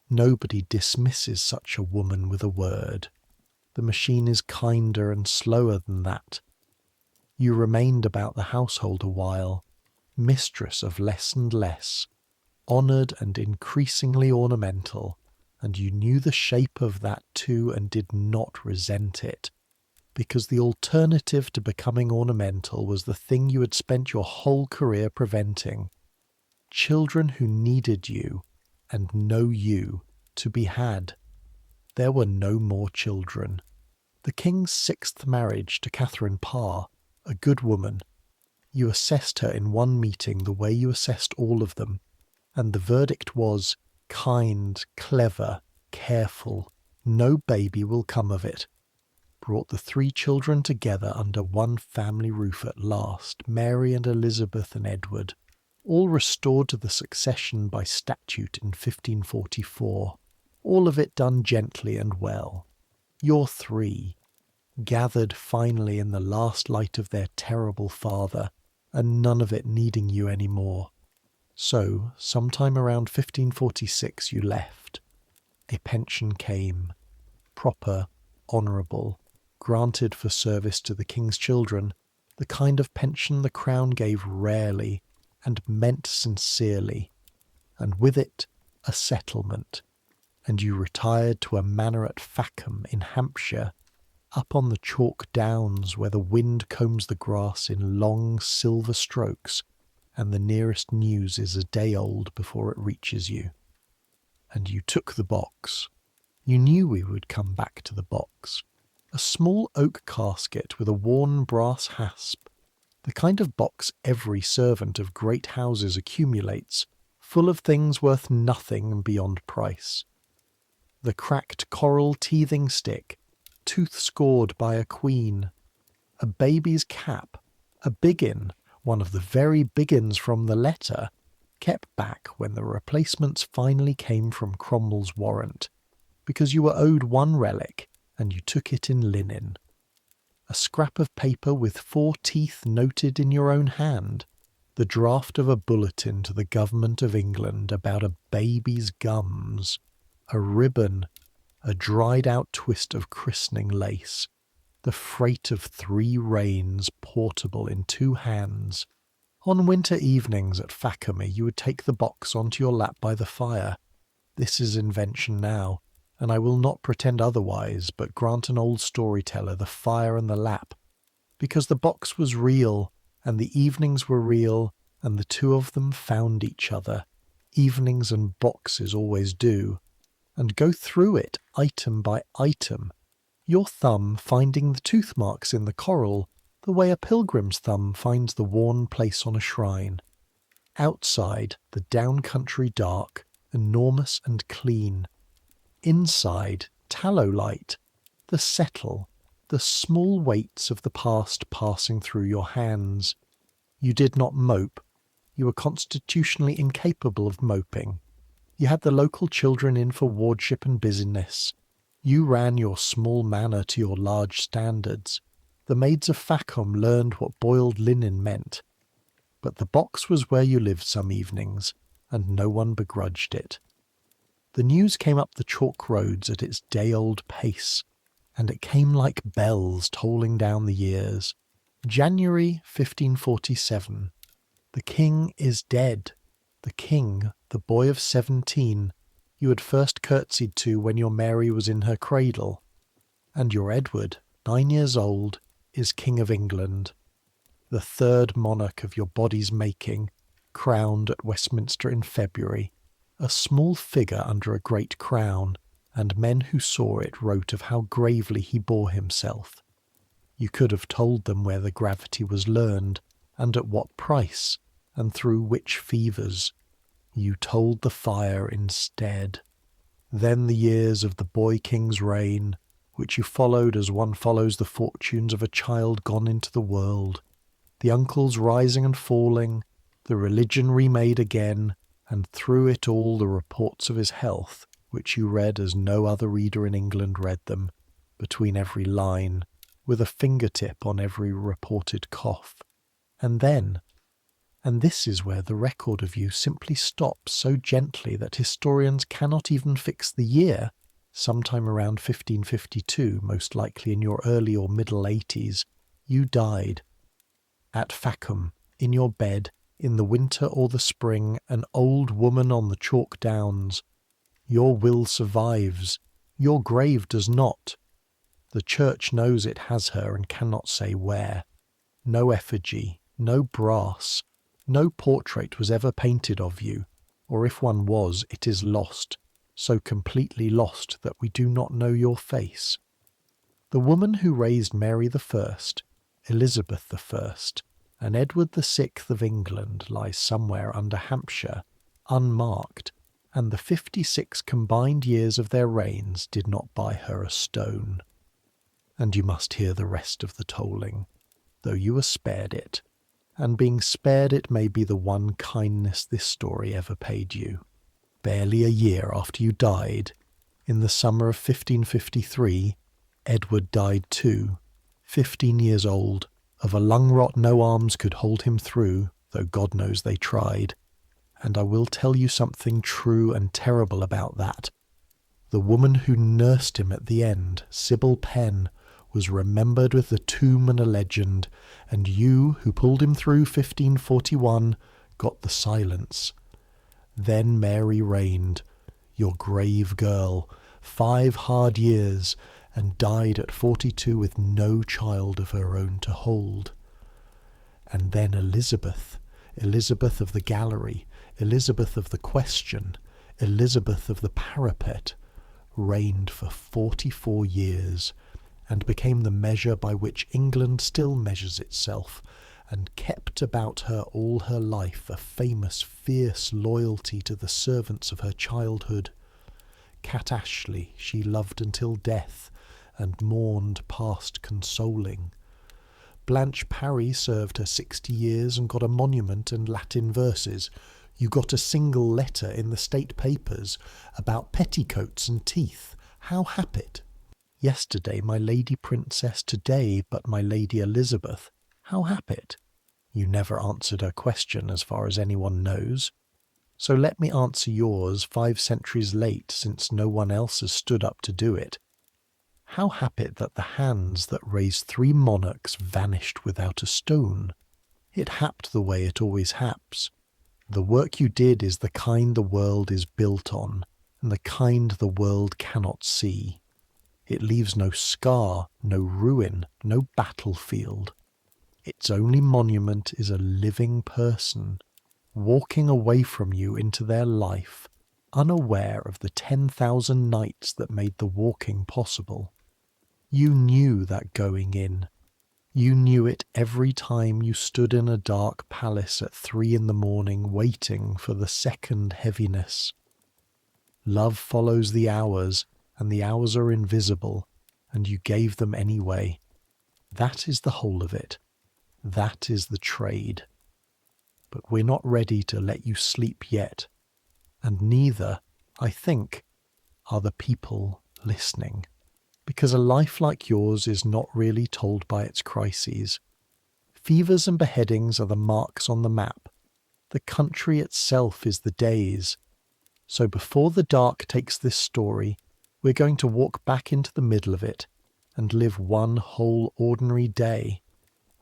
A: Nobody dismisses such a woman with a word. The machine is kinder and slower than that. You remained about the household a while, mistress of less and less, honoured and increasingly ornamental, and you knew the shape of that too and did not resent it, because the alternative to becoming ornamental was the thing you had spent your whole career preventing. Children who needed you, and no you, to be had. There were no more children. The king's 6th marriage to Catherine Parr, a good woman. You assessed her in one meeting the way you assessed all of them, and the verdict was kind, clever, careful, no baby will come of it. Brought the 3 children together under one family roof at last, Mary and Elizabeth and Edward, all restored to the succession by statute in 1544, all of it done gently and well. Your 3, gathered finally in the last light of their terrible father, and none of it needing you any more. So, sometime around 1546 you left. A pension came, proper, honourable, granted for service to the king's children, the kind of pension the crown gave rarely, and meant sincerely, and with it a settlement, and you retired to a manor at Fackham in Hampshire, up on the chalk downs where the wind combs the grass in long silver strokes, and the nearest news is a day old before it reaches you. And you took the box. You knew we would come back to the box. A small oak casket with a worn brass hasp, the kind of box every servant of great houses accumulates, full of things worth nothing and beyond price. The cracked coral teething stick, tooth-scored by a queen. A baby's cap, a biggin, one of the very biggins from the letter, kept back when the replacements finally came from Cromwell's warrant, because you were owed one relic, and you took it in linen. A scrap of paper with 4 teeth noted in your own hand, the draft of a bulletin to the government of England about a baby's gums, a ribbon, a dried-out twist of christening lace, the freight of 3 reins portable in 2 hands. On winter evenings at Fackham you would take the box onto your lap by the fire. This is invention now, and I will not pretend otherwise, but grant an old storyteller the fire and the lap, because the box was real, and the evenings were real, and the 2 of them found each other. Evenings and boxes always do, and go through it item by item, your thumb finding the tooth marks in the coral, the way a pilgrim's thumb finds the worn place on a shrine. Outside, the down-country dark, enormous and clean. Inside, tallow light, the settle, the small weights of the past passing through your hands. You did not mope. You were constitutionally incapable of moping. You had the local children in for wardship and business. You ran your small manor to your large standards. The maids of Fackham learned what boiled linen meant. But the box was where you lived some evenings, and no one begrudged it. The news came up the chalk roads at its day-old pace, and it came like bells tolling down the years. January 1547. The king is dead. The king, the boy of 17, you had first curtsied to when your Mary was in her cradle. And your Edward, 9 years old, is King of England, the 3rd monarch of your body's making, crowned at Westminster in February, a small figure under a great crown, and men who saw it wrote of how gravely he bore himself. You could have told them where the gravity was learned, and at what price, and through witch fevers. You told the fire instead. Then the years of the boy king's reign, which you followed as one follows the fortunes of a child gone into the world, the uncles rising and falling, the religion remade again, and through it all the reports of his health, which you read as no other reader in England read them, between every line, with a fingertip on every reported cough. And then, and this is where the record of you simply stops so gently that historians cannot even fix the year, sometime around 1552, most likely in your early or middle 80s, you died. At Facum, in your bed, in the winter or the spring, an old woman on the chalk downs. Your will survives. Your grave does not. The church knows it has her and cannot say where. No effigy, no brass, no portrait was ever painted of you, or if one was, it is lost, so completely lost that we do not know your face. The woman who raised Mary I, Elizabeth I, and Edward VI of England lies somewhere under Hampshire, unmarked, and the 56 combined years of their reigns did not buy her a stone. And you must hear the rest of the tolling, though you were spared it, and being spared it may be the one kindness this story ever paid you. Barely a year after you died, in the summer of 1553, Edward died too, 15 years old, of a lung rot no arms could hold him through, though God knows they tried. And I will tell you something true and terrible about that. The woman who nursed him at the end, Sybil Penn, was remembered with a tomb and a legend, and you, who pulled him through 1541, got the silence. Then Mary reigned, your grave girl, 5 hard years, and died at 42 with no child of her own to hold. And then Elizabeth, Elizabeth of the gallery, Elizabeth of the question, Elizabeth of the parapet, reigned for 44 years, and became the measure by which England still measures itself, and kept about her all her life a famous fierce loyalty to the servants of her childhood. Cat Ashley she loved until death, and mourned past consoling. Blanche Parry served her 60 years and got a monument and Latin verses. You got a single letter in the state papers about petticoats and teeth. How happy! Yesterday my Lady Princess, today but my Lady Elizabeth. How happy! You never answered her question as far as anyone knows. So let me answer yours 5 centuries late, since no one else has stood up to do it. How happy that the hands that raised 3 monarchs vanished without a stone. It happed the way it always haps. The work you did is the kind the world is built on, and the kind the world cannot see. It leaves no scar, no ruin, no battlefield. Its only monument is a living person, walking away from you into their life, unaware of the 10,000 nights that made the walking possible. You knew that going in. You knew it every time you stood in a dark palace at 3 in the morning waiting for the second heaviness. Love follows the hours, and the hours are invisible, and you gave them anyway. That is the whole of it. That is the trade. But we're not ready to let you sleep yet, and neither, I think, are the people listening. Because a life like yours is not really told by its crises. Fevers and beheadings are the marks on the map. The country itself is the days. So before the dark takes this story, we're going to walk back into the middle of it and live one whole ordinary day,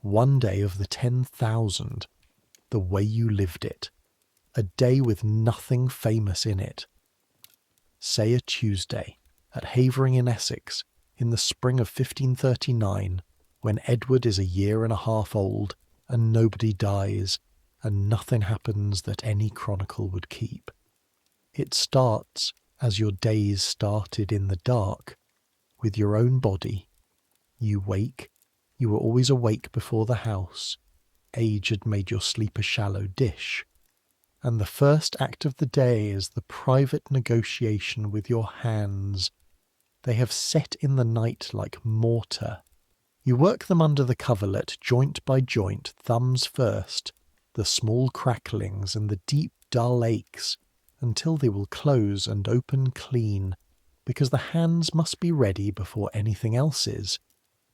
A: one day of the 10,000, the way you lived it, a day with nothing famous in it. Say a Tuesday, at Havering in Essex, in the spring of 1539, when Edward is a year and a half old, and nobody dies, and nothing happens that any chronicle would keep. It starts, as your days started in the dark, with your own body. You wake, you were always awake before the house. age had made your sleep a shallow dish. And the first act of the day is the private negotiation with your hands. They have set in the night like mortar. You work them under the coverlet, joint by joint, thumbs first, the small cracklings and the deep dull aches, until they will close and open clean, because the hands must be ready before anything else is.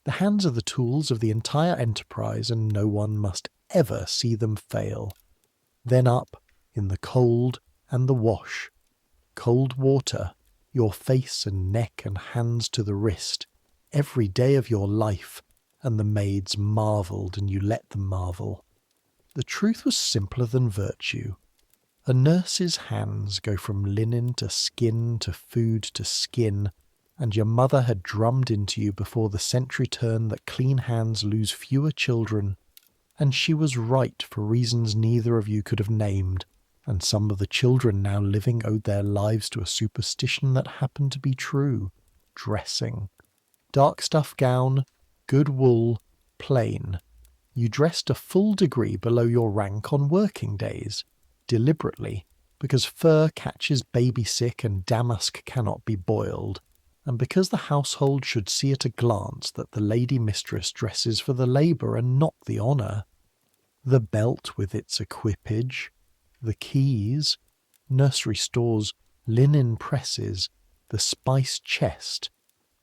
A: The hands are the tools of the entire enterprise, and no one must ever see them fail. Then up, in the cold and the wash. Cold water, your face and neck and hands to the wrist, every day of your life, and the maids marvelled, and you let them marvel. The truth was simpler than virtue. A nurse's hands go from linen to skin to food to skin, and your mother had drummed into you before the century turn that clean hands lose fewer children, and she was right for reasons neither of you could have named, and some of the children now living owed their lives to a superstition that happened to be true. Dressing. Dark stuff gown, good wool, plain. You dressed a full degree below your rank on working days, deliberately, because fur catches baby sick and damask cannot be boiled, and because the household should see at a glance that the lady mistress dresses for the labour and not the honour. The belt with its equipage, the keys, nursery stores, linen presses, the spice chest,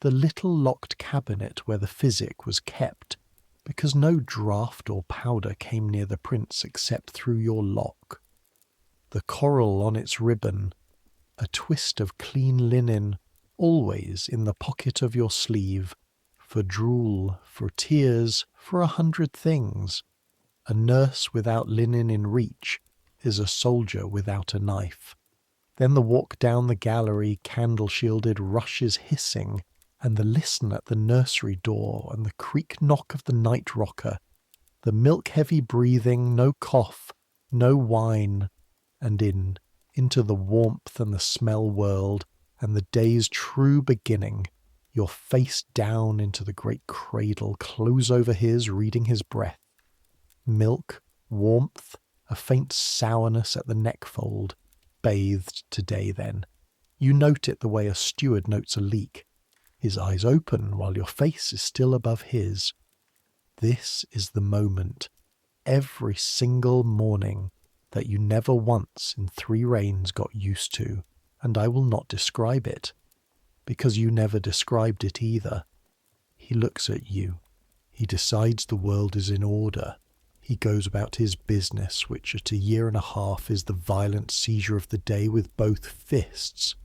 A: the little locked cabinet where the physic was kept, because no draught or powder came near the prince except through your lock. The coral on its ribbon, a twist of clean linen, always in the pocket of your sleeve, for drool, for tears, for 100 things. A nurse without linen in reach is a soldier without a knife. Then the walk down the gallery, candle-shielded, rushes hissing, and the listen at the nursery door, and the creak knock of the night rocker, the milk-heavy breathing, no cough, no whine, and into the warmth and the smell world, and the day's true beginning, your face down into the great cradle, close over his, reading his breath. Milk, warmth, a faint sourness at the neck-fold, bathed today then. You note it the way a steward notes a leak. His eyes open while your face is still above his. This is the moment, every single morning, that you never once in 3 reigns got used to, and I will not describe it, because you never described it either. He looks at you. He decides the world is in order. He goes about his business, which at 1.5 years is the violent seizure of the day with both fists.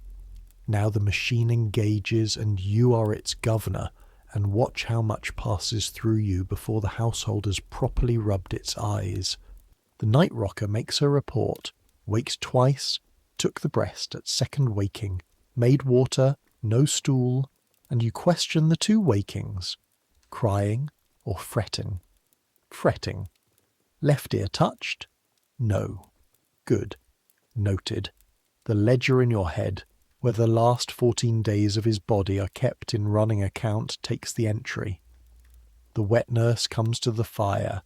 A: Now the machine engages, and you are its governor, and watch how much passes through you before the household has properly rubbed its eyes. The night rocker makes her report, wakes twice, took the breast at second waking, made water, no stool, and you question the 2 wakings, crying or fretting. Fretting. Left ear touched? No. Good. Noted. The ledger in your head, where the last 14 days of his body are kept in running account, takes the entry. The wet nurse comes to the fire.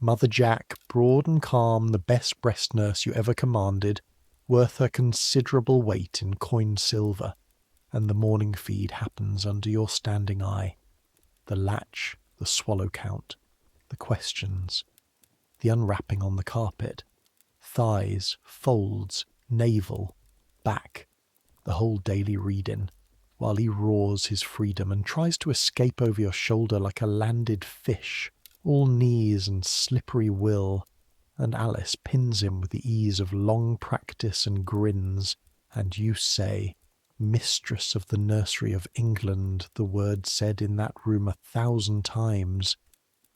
A: Mother Jack, broad and calm, the best breast nurse you ever commanded, worth her considerable weight in coined silver, and the morning feed happens under your standing eye. The latch, the swallow count, the questions, the unwrapping on the carpet, thighs, folds, navel, back, the whole daily reading, while he roars his freedom and tries to escape over your shoulder like a landed fish, all knees and slippery will, and Alice pins him with the ease of long practice and grins, and you say, "Mistress of the nursery of England," the word said in that room 1,000 times.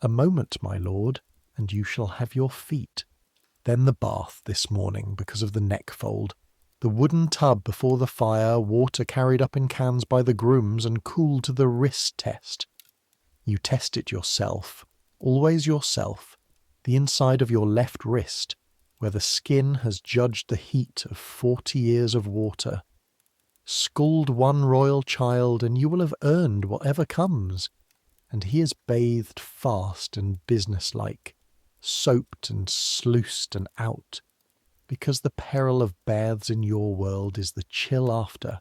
A: "A moment, my lord, and you shall have your feet." Then the bath this morning because of the neck-fold, the wooden tub before the fire, water carried up in cans by the grooms and cooled to the wrist test. You test it yourself, always yourself, the inside of your left wrist, where the skin has judged the heat of 40 years of water. Scald one royal child, and you will have earned whatever comes. And he is bathed fast and businesslike, soaped and sluiced and out, because the peril of baths in your world is the chill after,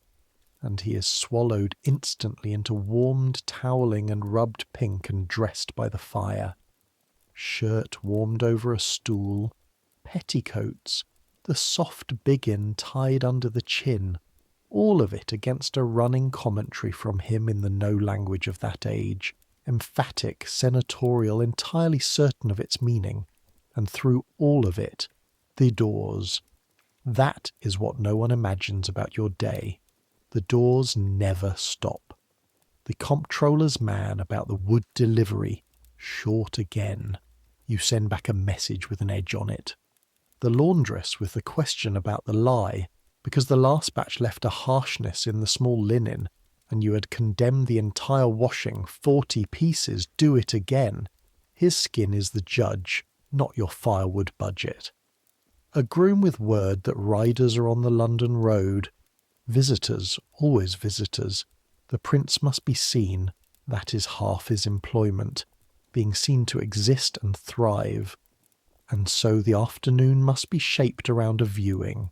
A: and he is swallowed instantly into warmed toweling and rubbed pink and dressed by the fire. Shirt warmed over a stool, petticoats, the soft biggin tied under the chin, all of it against a running commentary from him in the no language of that age, emphatic, senatorial, entirely certain of its meaning, and through all of it, the doors. That is what no one imagines about your day. The doors never stop. The comptroller's man about the wood delivery, short again. You send back a message with an edge on it. The laundress with the question about the lie, because the last batch left a harshness in the small linen, and you had condemned the entire washing, 40 pieces, do it again. His skin is the judge, not your firewood budget. A groom with word that riders are on the London road. Visitors, always visitors. The prince must be seen, that is half his employment, being seen to exist and thrive. And so the afternoon must be shaped around a viewing.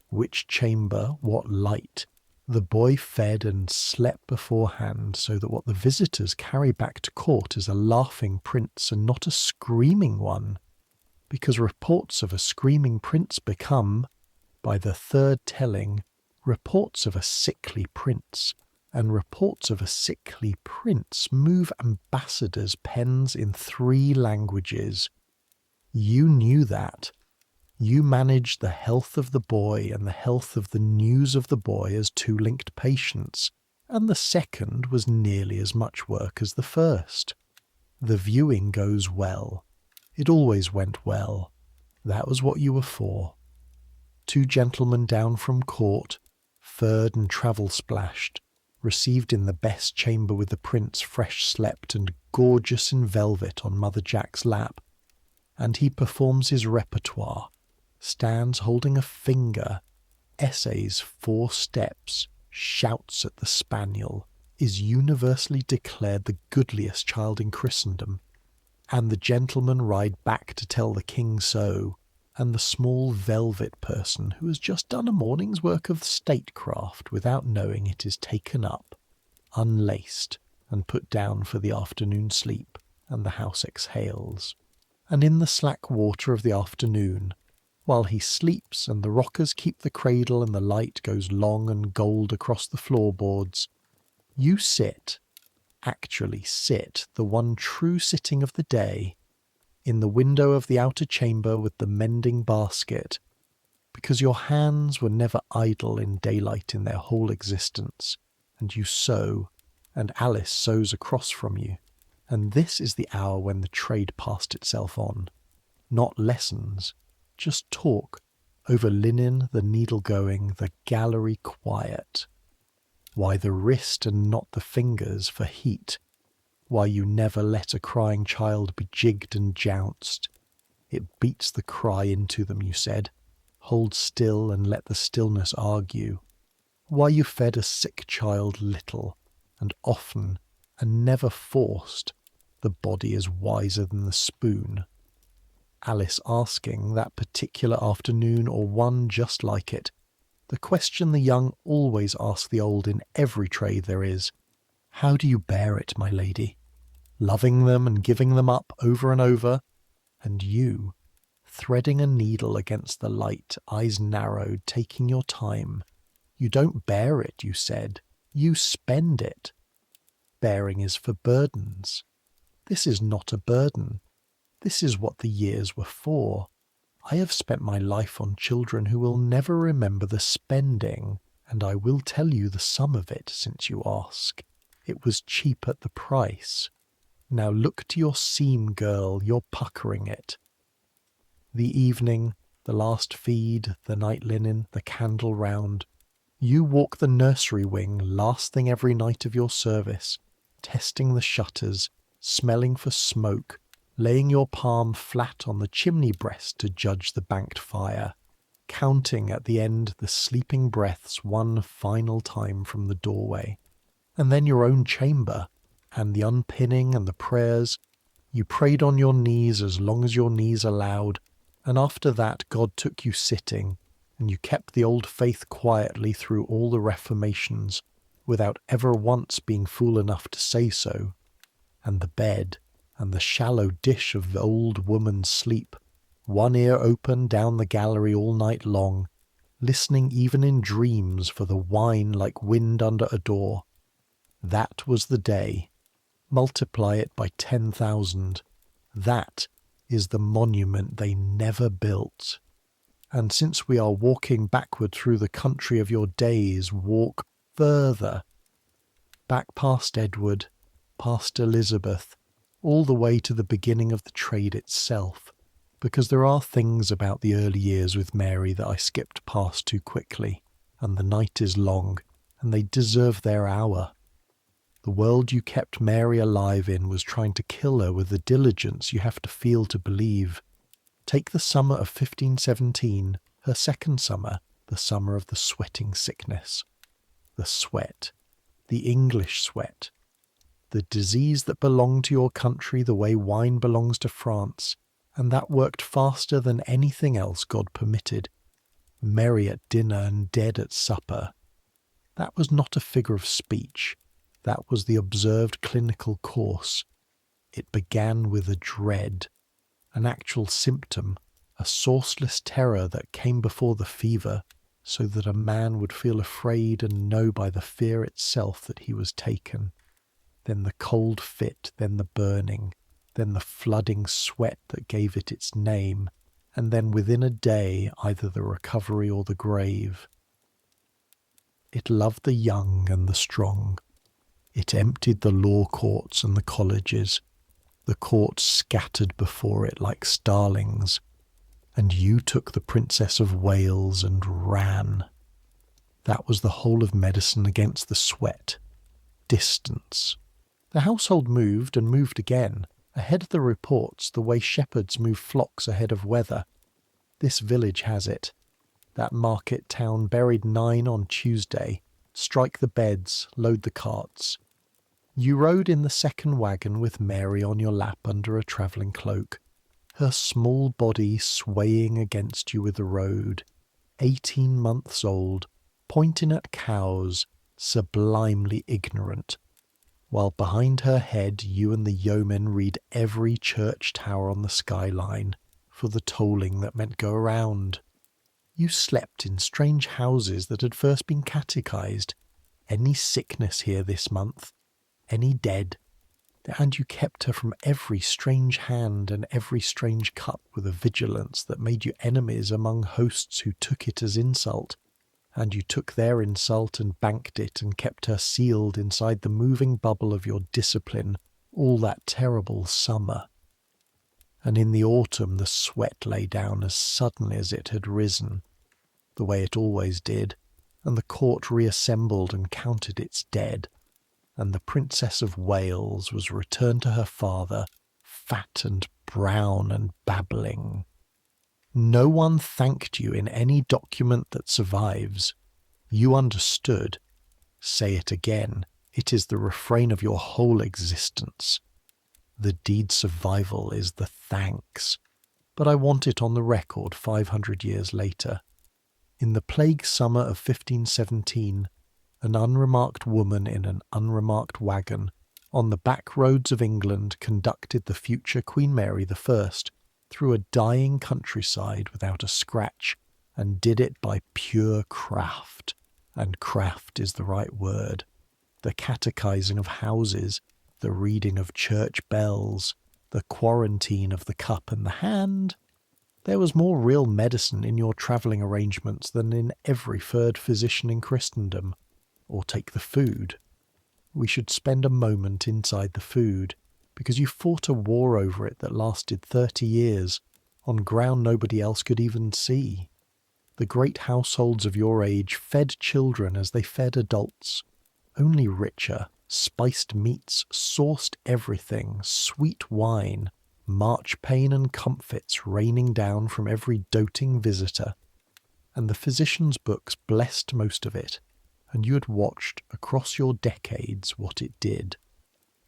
A: Which chamber, what light? The boy fed and slept beforehand, so that what the visitors carry back to court is a laughing prince and not a screaming one, because reports of a screaming prince become, by the third telling, reports of a sickly prince, and reports of a sickly prince move ambassadors' pens in 3 languages. You knew that. You managed the health of the boy and the health of the news of the boy as 2 linked patients, and the second was nearly as much work as the first. The viewing goes well. It always went well. That was what you were for. 2 gentlemen down from court, furred and travel-splashed, received in the best chamber with the prince fresh slept and gorgeous in velvet on Mother Jack's lap, and he performs his repertoire, stands holding a finger, essays 4 steps, shouts at the spaniel, is universally declared the goodliest child in Christendom, and the gentlemen ride back to tell the king so, and the small velvet person who has just done a morning's work of statecraft without knowing it is taken up, unlaced, and put down for the afternoon sleep, and the house exhales. And in the slack water of the afternoon, while he sleeps and the rockers keep the cradle and the light goes long and gold across the floorboards, you sit, actually sit, the one true sitting of the day, in the window of the outer chamber with the mending basket, because your hands were never idle in daylight in their whole existence, and you sew, and Alice sews across from you, and this is the hour when the trade passed itself on. Not lessons, just talk, over linen, the needle going, the gallery quiet. Why the wrist and not the fingers for heat? Why you never let a crying child be jigged and jounced? It beats the cry into them, you said. Hold still and let the stillness argue. Why you fed a sick child little, and often, and never forced. The body is wiser than the spoon. Alice asking that particular afternoon, or one just like it, the question the young always ask the old in every trade there is, how do you bear it, my lady? Loving them and giving them up over and over, and you, threading a needle against the light, eyes narrowed, taking your time. You don't bear it, you said. You spend it. Bearing is for burdens. This is not a burden. This is what the years were for. I have spent my life on children who will never remember the spending, and I will tell you the sum of it, since you ask. It was cheap at the price. Now look to your seam, girl, you're puckering it. The evening, the last feed, the night linen, the candle round. You walk the nursery wing last thing every night of your service, testing the shutters, smelling for smoke, laying your palm flat on the chimney breast to judge the banked fire, counting at the end the sleeping breaths one final time from the doorway, and then your own chamber, and the unpinning and the prayers, You prayed on your knees as long as your knees allowed, and after that God took you sitting, and you kept the old faith quietly through all the reformations, without ever once being fool enough to say so. And the bed, and the shallow dish of old woman's sleep, one ear open down the gallery all night long, listening even in dreams for the wine like wind under a door. That was the day. Multiply it by 10,000. That is the monument they never built. And since we are walking backward through the country of your days, walk further. Back past Edward, past Elizabeth, all the way to the beginning of the trade itself, because there are things about the early years with Mary that I skipped past too quickly, and the night is long, and they deserve their hour. The world you kept Mary alive in was trying to kill her with the diligence you have to feel to believe. Take the summer of 1517, her second summer, the summer of the sweating sickness. The sweat, the English sweat, the disease that belonged to your country the way wine belongs to France, and that worked faster than anything else God permitted. Merry at dinner and dead at supper. That was not a figure of speech. That was the observed clinical course. It began with a dread, an actual symptom, a sourceless terror that came before the fever, so that a man would feel afraid and know by the fear itself that he was taken. Then the cold fit, then the burning, then the flooding sweat that gave it its name, and then within a day either the recovery or the grave. It loved the young and the strong. It emptied the law courts and the colleges. The courts scattered before it like starlings, and you took the Princess of Wales and ran. That was the whole of medicine against the sweat. Distance. The household moved and moved again, ahead of the reports the way shepherds move flocks ahead of weather. This village has it. That market town buried 9 on Tuesday. Strike the beds, load the carts. You rode in the second wagon with Mary on your lap under a travelling cloak, her small body swaying against you with the road, 18 months old, pointing at cows, sublimely ignorant, while behind her head you and the yeomen read every church tower on the skyline for the tolling that meant go around. You slept in strange houses that had first been catechized. Any sickness here this month? Any dead? And you kept her from every strange hand and every strange cup with a vigilance that made you enemies among hosts who took it as insult. And you took their insult and banked it and kept her sealed inside the moving bubble of your discipline all that terrible summer. And in the autumn the sweat lay down as suddenly as it had risen, the way it always did, and the court reassembled and counted its dead, and the Princess of Wales was returned to her father, fat and brown and babbling. No one thanked you in any document that survives. You understood. Say it again. It is the refrain of your whole existence. The deed survival is the thanks. But I want it on the record 500 years later. In the plague summer of 1517, an unremarked woman in an unremarked wagon on the back roads of England conducted the future Queen Mary I through a dying countryside without a scratch, and did it by pure craft. And craft is the right word. The catechizing of houses, the reading of church bells, the quarantine of the cup and the hand. There was more real medicine in your travelling arrangements than in every third physician in Christendom. Or take the food. We should spend a moment inside the food, because you fought a war over it that lasted 30 years, on ground nobody else could even see. The great households of your age fed children as they fed adults, only richer, spiced meats, sauced everything, sweet wine, marchpane and comfits raining down from every doting visitor, and the physician's books blessed most of it, and you had watched across your decades what it did.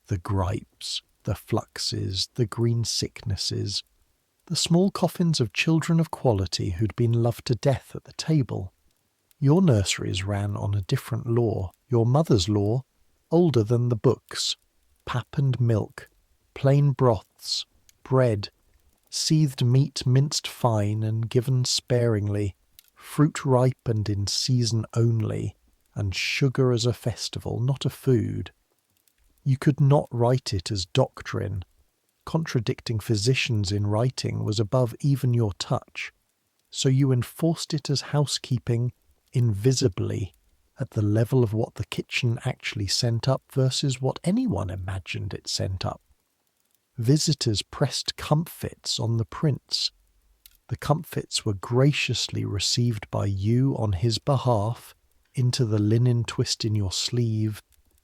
A: The gripes, the fluxes, the green sicknesses, the small coffins of children of quality who'd been loved to death at the table. Your nurseries ran on a different law, your mother's law, older than the books. Pap and milk, plain broths, bread, seethed meat minced fine and given sparingly, fruit ripe and in season only, and sugar as a festival, not a food. You could not write it as doctrine. Contradicting physicians in writing was above even your touch, so you enforced it as housekeeping invisibly, at the level of what the kitchen actually sent up versus what anyone imagined it sent up. Visitors pressed comfits on the prince. The comfits were graciously received by you on his behalf into the linen twist in your sleeve,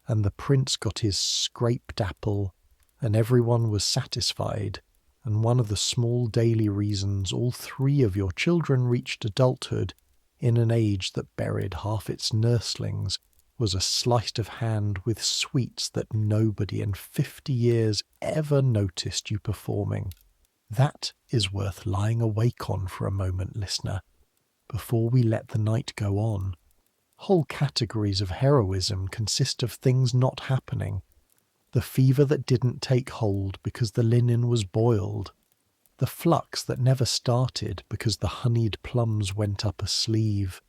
A: and the prince got his scraped apple, and everyone was satisfied, and one of the small daily reasons all three of your children reached adulthood in an age that buried half its nurslings was a sleight of hand with sweets that nobody in 50 years ever noticed you performing. That is worth lying awake on for a moment, listener, before we let the night go on. Whole categories of heroism consist of things not happening. The fever that didn't take hold because the linen was boiled. The flux that never started because the honeyed plums went up a sleeve.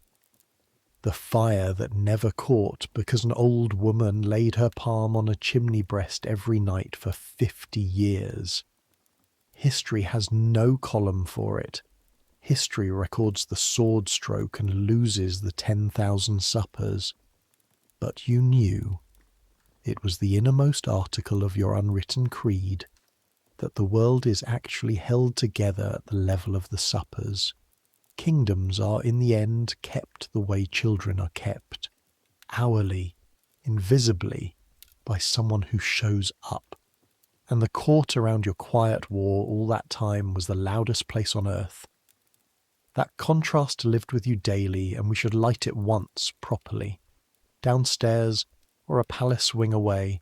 A: The fire that never caught because an old woman laid her palm on a chimney breast every night for 50 years. History has no column for it. History records the sword stroke and loses the 10,000 suppers. But you knew, it was the innermost article of your unwritten creed, that the world is actually held together at the level of the suppers. Kingdoms are in the end kept the way children are kept, hourly, invisibly, by someone who shows up. And the court around your quiet wall all that time was the loudest place on earth. That contrast lived with you daily, and we should light it once properly. Downstairs, or a palace wing away,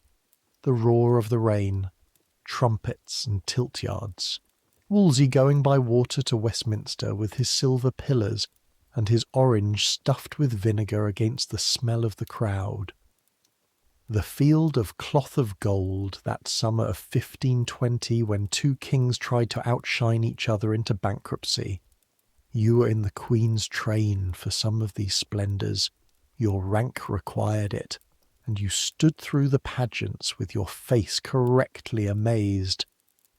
A: the roar of the rain, trumpets and tilt-yards. Wolsey going by water to Westminster with his silver pillars and his orange stuffed with vinegar against the smell of the crowd. The field of cloth of gold that summer of 1520 when two kings tried to outshine each other into bankruptcy. You were in the Queen's train for some of these splendours. Your rank required it, and you stood through the pageants with your face correctly amazed,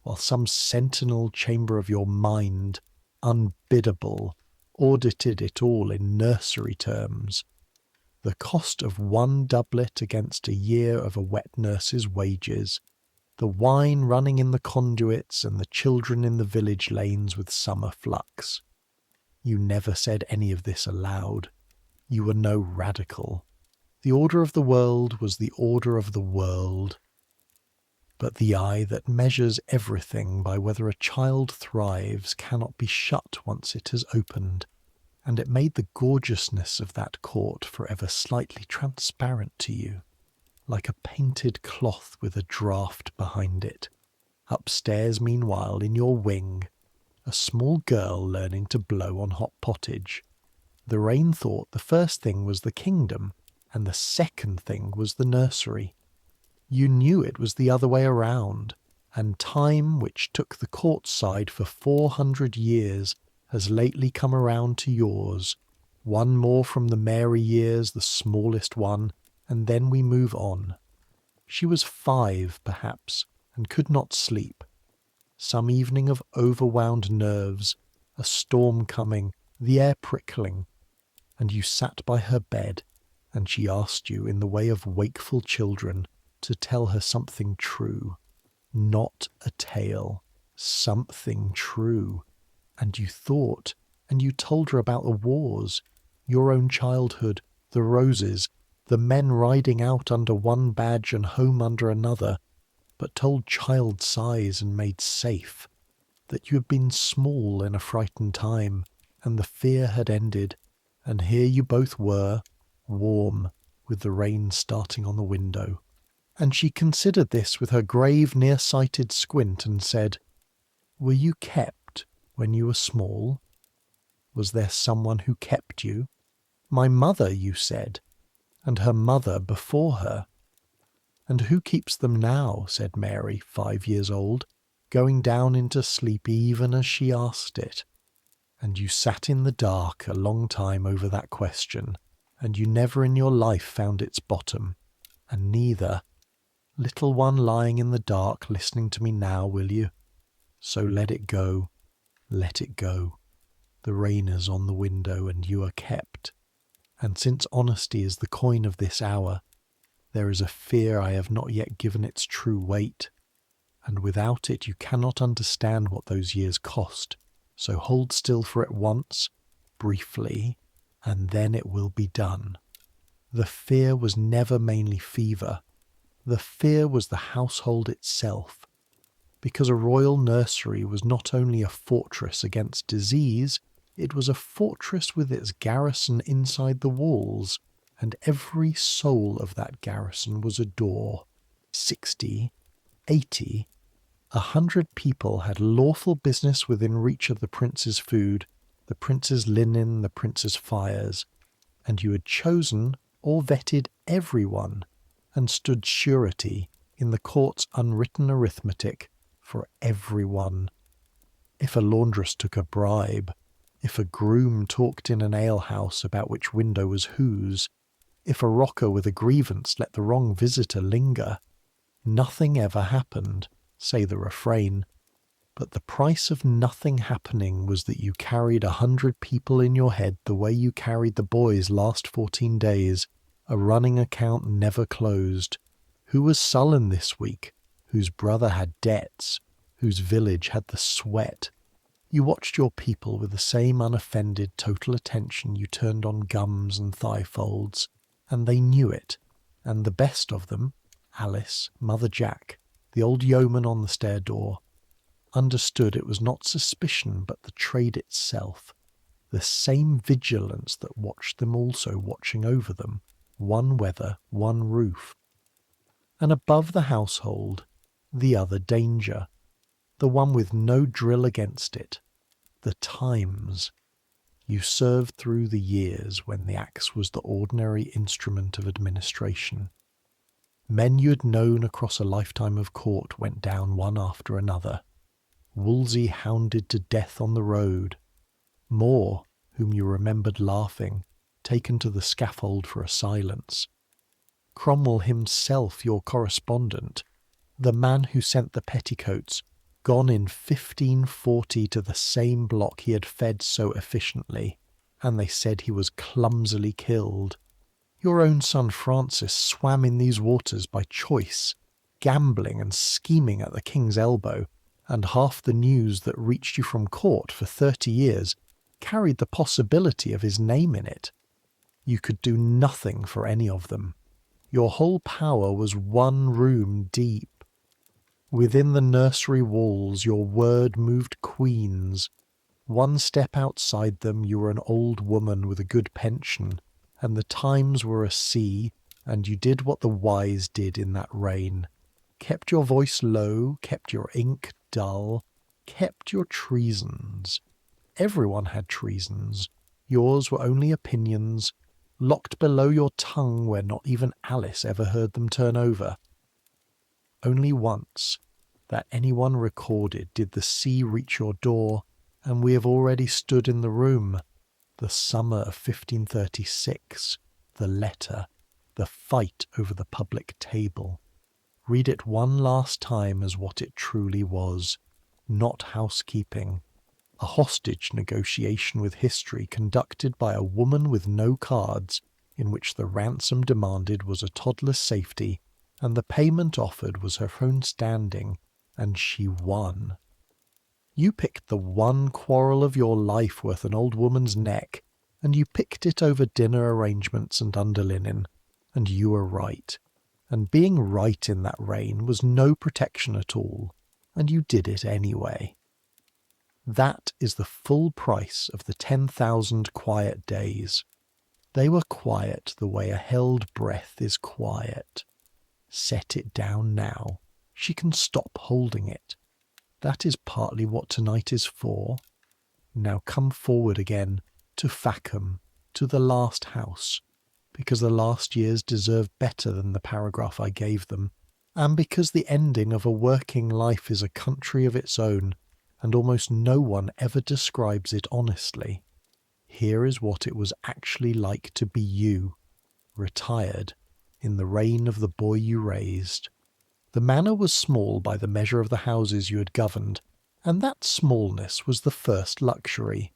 A: while some sentinel chamber of your mind, unbiddable, audited it all in nursery terms. The cost of one doublet against a year of a wet nurse's wages, the wine running in the conduits and the children in the village lanes with summer flux. You never said any of this aloud. You were no radical. The order of the world was the order of the world. But the eye that measures everything by whether a child thrives cannot be shut once it has opened, and it made the gorgeousness of that court forever slightly transparent to you, like a painted cloth with a draught behind it. Upstairs, meanwhile, in your wing, a small girl learning to blow on hot pottage. The rain thought the first thing was the kingdom, and the second thing was the nursery. You knew it was the other way around, and time, which took the court side for 400 years, has lately come around to yours. One more from the Mary years, the smallest one, and then we move on. She was 5, perhaps, and could not sleep. Some evening of overwound nerves, a storm coming, the air prickling, and you sat by her bed, and she asked you, in the way of wakeful children, to tell her something true. Not a tale, something true. And you thought, and you told her about the wars, your own childhood, the roses, the men riding out under one badge and home under another, but told child sighs and made safe, that you had been small in a frightened time, and the fear had ended, and here you both were, warm, with the rain starting on the window. And she considered this with her grave, near-sighted squint and said, "Were you kept when you were small? Was there someone who kept you? My mother, you said, and her mother before her." "And who keeps them now?" said Mary, 5 years old, going down into sleep even as she asked it. And you sat in the dark a long time over that question, and you never in your life found its bottom, and neither, little one lying in the dark listening to me now, will you? So let it go, let it go. The rain is on the window, and you are kept. And since honesty is the coin of this hour, there is a fear I have not yet given its true weight, and without it you cannot understand what those years cost. So hold still for it once, briefly, and then it will be done. The fear was never mainly fever. The fear was the household itself, because a royal nursery was not only a fortress against disease, it was a fortress with its garrison inside the walls, and every soul of that garrison was a door. 60, 80, 100 people had lawful business within reach of the prince's food, the prince's linen, the prince's fires, and you had chosen or vetted everyone, and stood surety in the court's unwritten arithmetic for everyone. If a laundress took a bribe, if a groom talked in an alehouse about which window was whose, if a rocker with a grievance let the wrong visitor linger, nothing ever happened, say the refrain, but the price of nothing happening was that you carried 100 people in your head the way you carried the boy's last 14 days, a running account never closed. Who was sullen this week? Whose brother had debts? Whose village had the sweat? You watched your people with the same unoffended total attention you turned on gums and thigh folds, and they knew it, and the best of them, Alice, Mother Jack, the old yeoman on the stair door, understood it was not suspicion but the trade itself, the same vigilance that watched them also watching over them, one weather, one roof. And above the household, the other danger, the one with no drill against it, the times. You served through the years when the axe was the ordinary instrument of administration. Men you had known across a lifetime of court went down one after another. Wolsey hounded to death on the road. More, whom you remembered laughing, taken to the scaffold for a silence. Cromwell himself, your correspondent, the man who sent the petticoats, gone in 1540 to the same block he had fed so efficiently, and they said he was clumsily killed. Your own son Francis swam in these waters by choice, gambling and scheming at the king's elbow, and half the news that reached you from court for 30 years carried the possibility of his name in it. You could do nothing for any of them. Your whole power was one room deep. Within the nursery walls your word moved queens. One step outside them you were an old woman with a good pension, and the times were a sea, and you did what the wise did in that reign. Kept your voice low, kept your ink dull, kept your treasons. Everyone had treasons. Yours were only opinions, locked below your tongue where not even Alice ever heard them turn over. Only once, that anyone recorded, did the sea reach your door, and we have already stood in the room. The summer of 1536, the letter, the fight over the public table. Read it one last time as what it truly was, not housekeeping, a hostage negotiation with history conducted by a woman with no cards, in which the ransom demanded was a toddler's safety, and the payment offered was her own standing, and she won. You picked the one quarrel of your life worth an old woman's neck, and you picked it over dinner arrangements and underlinen, and you were right. And being right in that reign was no protection at all, and you did it anyway. That is the full price of the 10,000 quiet days. They were quiet the way a held breath is quiet. Set it down now. She can stop holding it. That is partly what tonight is for. Now come forward again to Fackham, to the last house, because the last years deserve better than the paragraph I gave them, and because the ending of a working life is a country of its own, and almost no one ever describes it honestly. Here is what it was actually like to be you, retired, in the reign of the boy you raised. The manor was small by the measure of the houses you had governed, and that smallness was the first luxury.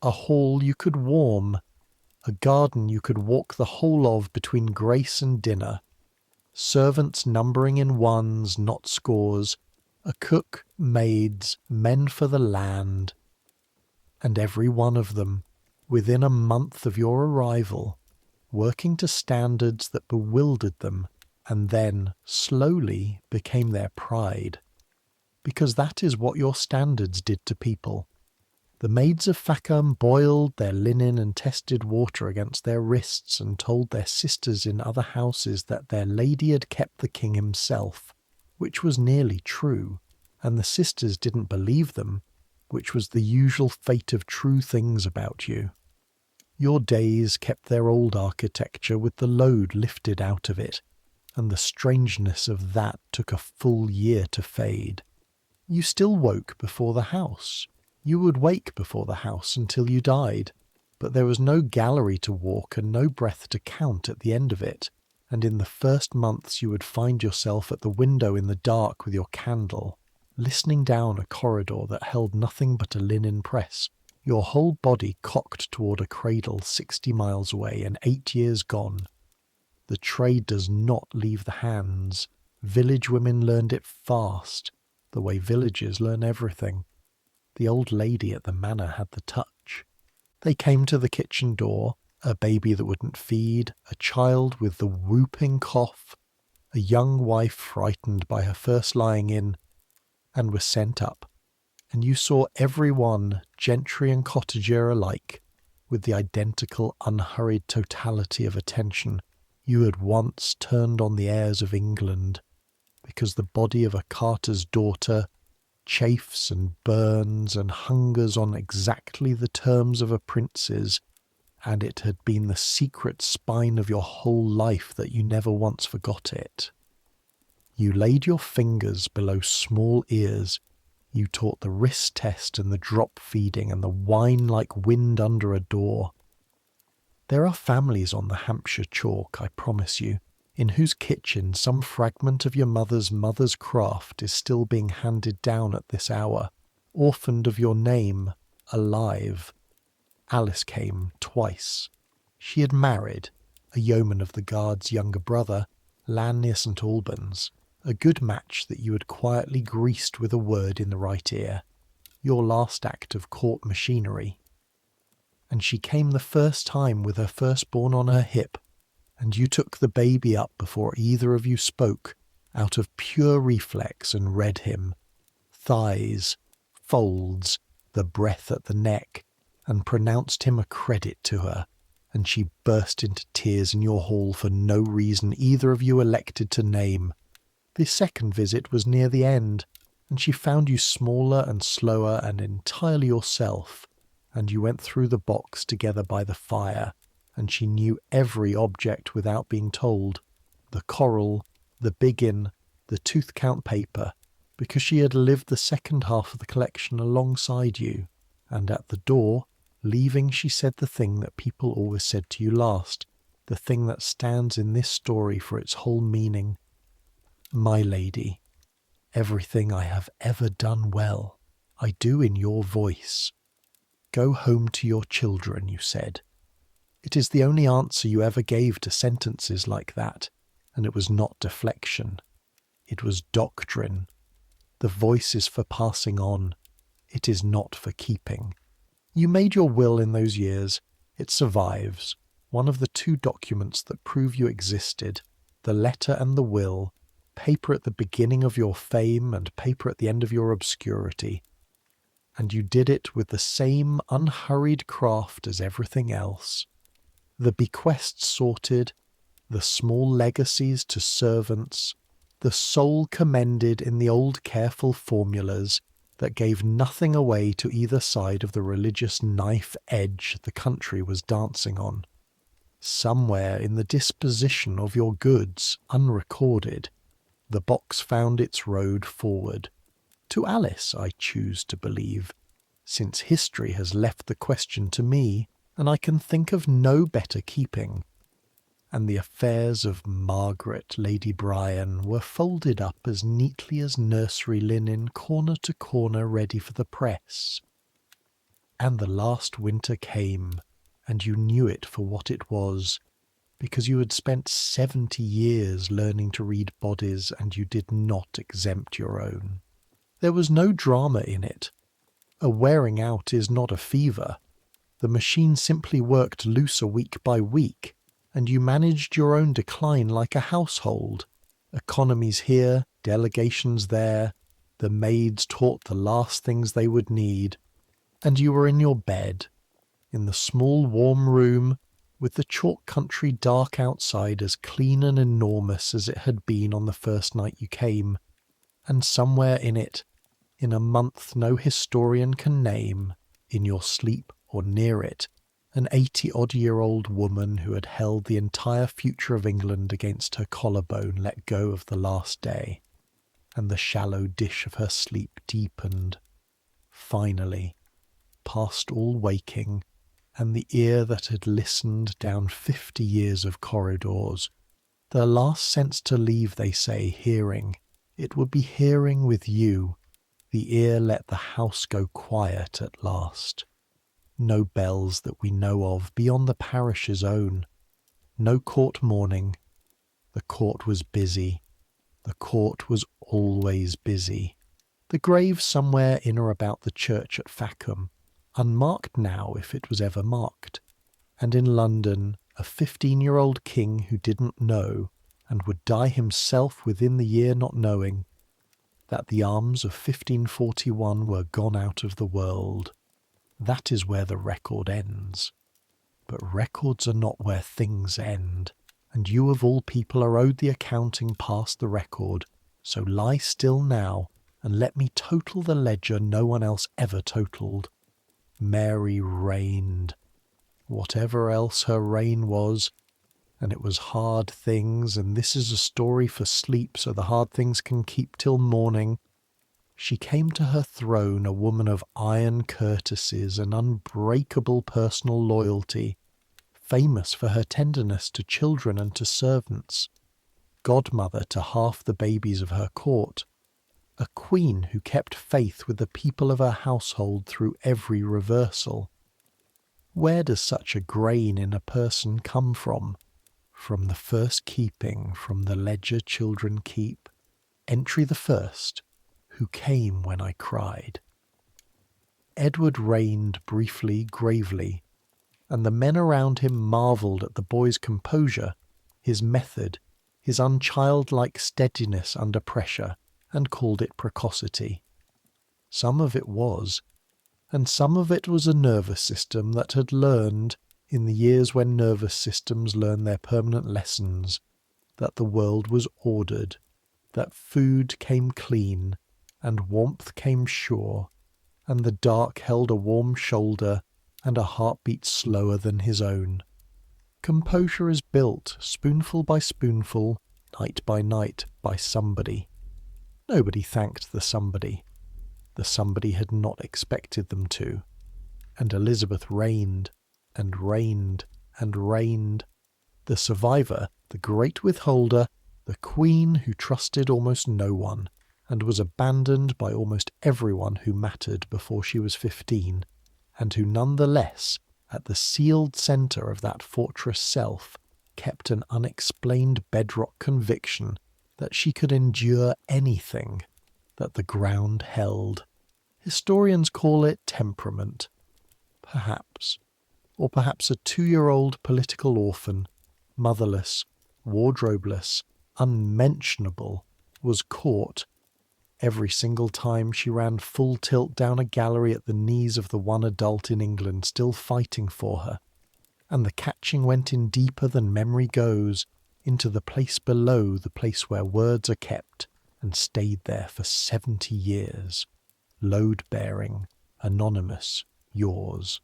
A: A hall you could warm, a garden you could walk the whole of between grace and dinner, servants numbering in ones, not scores, a cook, maids, men for the land, and every one of them, within a month of your arrival, working to standards that bewildered them and then, slowly, became their pride. Because that is what your standards did to people. The maids of Fackham boiled their linen and tested water against their wrists and told their sisters in other houses that their lady had kept the king himself, which was nearly true, and the sisters didn't believe them, which was the usual fate of true things about you. Your days kept their old architecture with the load lifted out of it, and the strangeness of that took a full year to fade. You still woke before the house. You would wake before the house until you died, but there was no gallery to walk and no breath to count at the end of it, and in the first months you would find yourself at the window in the dark with your candle, listening down a corridor that held nothing but a linen press, your whole body cocked toward a cradle 60 miles away and 8 years gone. The trade does not leave the hands. Village women learned it fast, the way villagers learn everything. The old lady at the manor had the touch. They came to the kitchen door, a baby that wouldn't feed, a child with the whooping cough, a young wife frightened by her first lying in, and were sent up. And you saw every one, gentry and cottager alike, with the identical unhurried totality of attention you had once turned on the heirs of England, because the body of a carter's daughter chafes and burns and hungers on exactly the terms of a prince's, and it had been the secret spine of your whole life that you never once forgot it. You laid your fingers below small ears. You taught the wrist test and the drop feeding and the whine like wind under a door. There are families on the Hampshire chalk, I promise you, in whose kitchen some fragment of your mother's craft is still being handed down at this hour, orphaned of your name, alive. Alice came twice. She had married, a yeoman of the Guard's younger brother, land near St. Albans, a good match that you had quietly greased with a word in the right ear, your last act of court machinery. And she came the first time with her firstborn on her hip, and you took the baby up before either of you spoke, out of pure reflex, and read him. Thighs, folds, the breath at the neck, and pronounced him a credit to her, and she burst into tears in your hall for no reason either of you elected to name. The second visit was near the end, and she found you smaller and slower and entirely yourself, and you went through the box together by the fire, and she knew every object without being told, the coral, the biggin, the tooth-count paper, because she had lived the second half of the collection alongside you, and at the door, leaving, she said the thing that people always said to you last, the thing that stands in this story for its whole meaning. My lady, everything I have ever done well, I do in your voice. Go home to your children, you said. It is the only answer you ever gave to sentences like that, and it was not deflection. It was doctrine. The voice is for passing on. It is not for keeping. You made your will in those years. It survives. One of the 2 documents that prove you existed, the letter and the will, paper at the beginning of your fame and paper at the end of your obscurity. And you did it with the same unhurried craft as everything else. The bequests sorted, the small legacies to servants, the soul commended in the old careful formulas that gave nothing away to either side of the religious knife edge the country was dancing on. Somewhere in the disposition of your goods, unrecorded, the box found its road forward. To Alice, I choose to believe, since history has left the question to me, and I can think of no better keeping. And the affairs of Margaret, Lady Bryan, were folded up as neatly as nursery linen, corner to corner, ready for the press. And the last winter came, and you knew it for what it was, because you had spent 70 years learning to read bodies, and you did not exempt your own. There was no drama in it. A wearing out is not a fever. The machine simply worked looser week by week, and you managed your own decline like a household. Economies here, delegations there, the maids taught the last things they would need, and you were in your bed, in the small warm room, with the chalk country dark outside as clean and enormous as it had been on the first night you came, and somewhere in it, in a month no historian can name, in your sleep or near it, an 80-odd-year-old woman who had held the entire future of England against her collarbone let go of the last day, and the shallow dish of her sleep deepened, finally, past all waking, and the ear that had listened down 50 years of corridors, the last sense to leave, they say, hearing. It would be hearing with you. The ear let the house go quiet at last. No bells that we know of beyond the parish's own. No court mourning. The court was busy. The court was always busy. The grave somewhere in or about the church at Fackham, unmarked now if it was ever marked. And in London, a 15-year-old king who didn't know, and would die himself within the year not knowing, that the arms of 1541 were gone out of the world. That is where the record ends. But records are not where things end, and you of all people are owed the accounting past the record, so lie still now, and let me total the ledger no one else ever totalled. Mary reigned, whatever else her reign was, and it was hard things, and this is a story for sleep, so the hard things can keep till morning. She came to her throne a woman of iron courtesies and unbreakable personal loyalty, famous for her tenderness to children and to servants, godmother to half the babies of her court, a queen who kept faith with the people of her household through every reversal. Where does such a grain in a person come from? From the first keeping, from the ledger children keep. Entry the first, who came when I cried. Edward reigned briefly, gravely, and the men around him marvelled at the boy's composure, his method, his unchildlike steadiness under pressure, and called it precocity. Some of it was, and some of it was a nervous system that had learned, in the years when nervous systems learn their permanent lessons, that the world was ordered, that food came clean, and warmth came sure, and the dark held a warm shoulder and a heartbeat slower than his own. Composure is built, spoonful by spoonful, night by night, by somebody. Nobody thanked the somebody. The somebody had not expected them to. And Elizabeth reigned, and reigned, and reigned. The survivor, the great withholder, the queen who trusted almost no one, and was abandoned by almost everyone who mattered before she was 15, and who none the less, at the sealed centre of that fortress self, kept an unexplained bedrock conviction that she could endure anything, that the ground held. Historians call it temperament. Perhaps. Or perhaps a 2-year-old political orphan, motherless, wardrobeless, unmentionable, was caught every single time she ran full tilt down a gallery at the knees of the one adult in England still fighting for her, and the catching went in deeper than memory goes, into the place below, the place where words are kept, and stayed there for 70 years, load-bearing, anonymous, yours.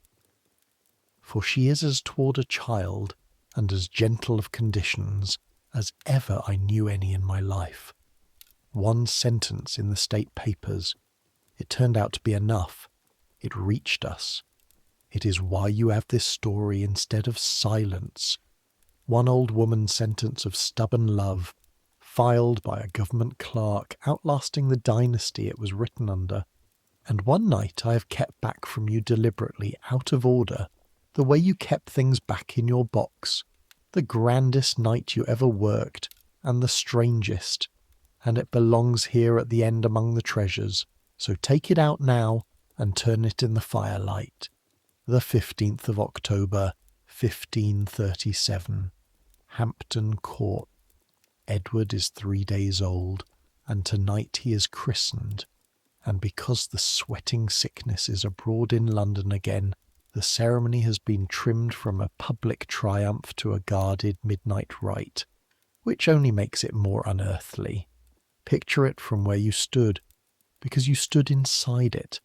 A: For she is as toward a child, and as gentle of conditions, as ever I knew any in my life. One sentence in the state papers. It turned out to be enough. It reached us. It is why you have this story instead of silence. One old woman's sentence of stubborn love, filed by a government clerk, outlasting the dynasty it was written under. And one night I have kept back from you deliberately, out of order, the way you kept things back in your box, the grandest night you ever worked, and the strangest, and it belongs here at the end among the treasures, so take it out now and turn it in the firelight. The 15th of October, 1537. Hampton Court. Edward is 3 days old, and tonight he is christened, and because the sweating sickness is abroad in London again, the ceremony has been trimmed from a public triumph to a guarded midnight rite, which only makes it more unearthly. Picture it from where you stood, because you stood inside it,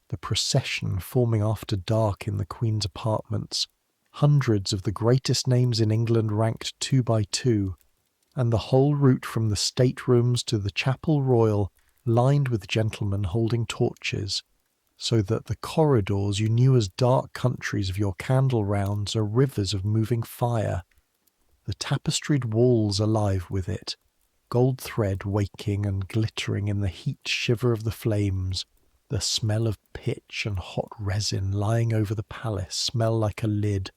A: the procession forming after dark in the Queen's apartments, hundreds of the greatest names in England ranked 2 by 2, and the whole route from the staterooms to the Chapel Royal lined with gentlemen holding torches, so that the corridors you knew as dark countries of your candle rounds are rivers of moving fire, the tapestried walls alive with it, gold thread waking and glittering in the heat shiver of the flames, the smell of pitch and hot resin lying over the palace smell like a lid,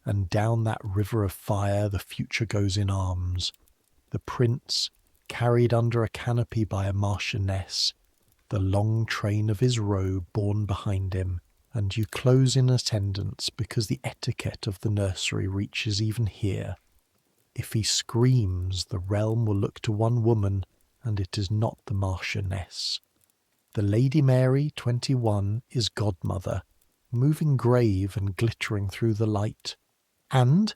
A: and down that river of fire the future goes in arms, the prince carried under a canopy by a marchioness, the long train of his robe borne behind him, and you close in attendance because the etiquette of the nursery reaches even here. If he screams, the realm will look to one woman, and it is not the marchioness. The Lady Mary, 21, is godmother, moving grave and glittering through the light. And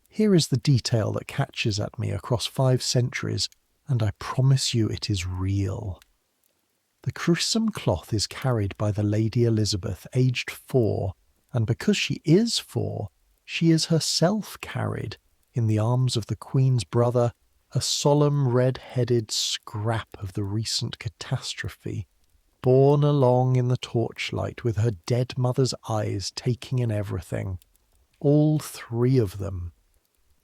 A: here is the detail that catches at me across 5 centuries, and I promise you it is real. The chrism cloth is carried by the Lady Elizabeth, aged 4, and because she is 4, she is herself carried, in the arms of the Queen's brother, a solemn red-headed scrap of the recent catastrophe, borne along in the torchlight with her dead mother's eyes taking in everything. All 3 of them.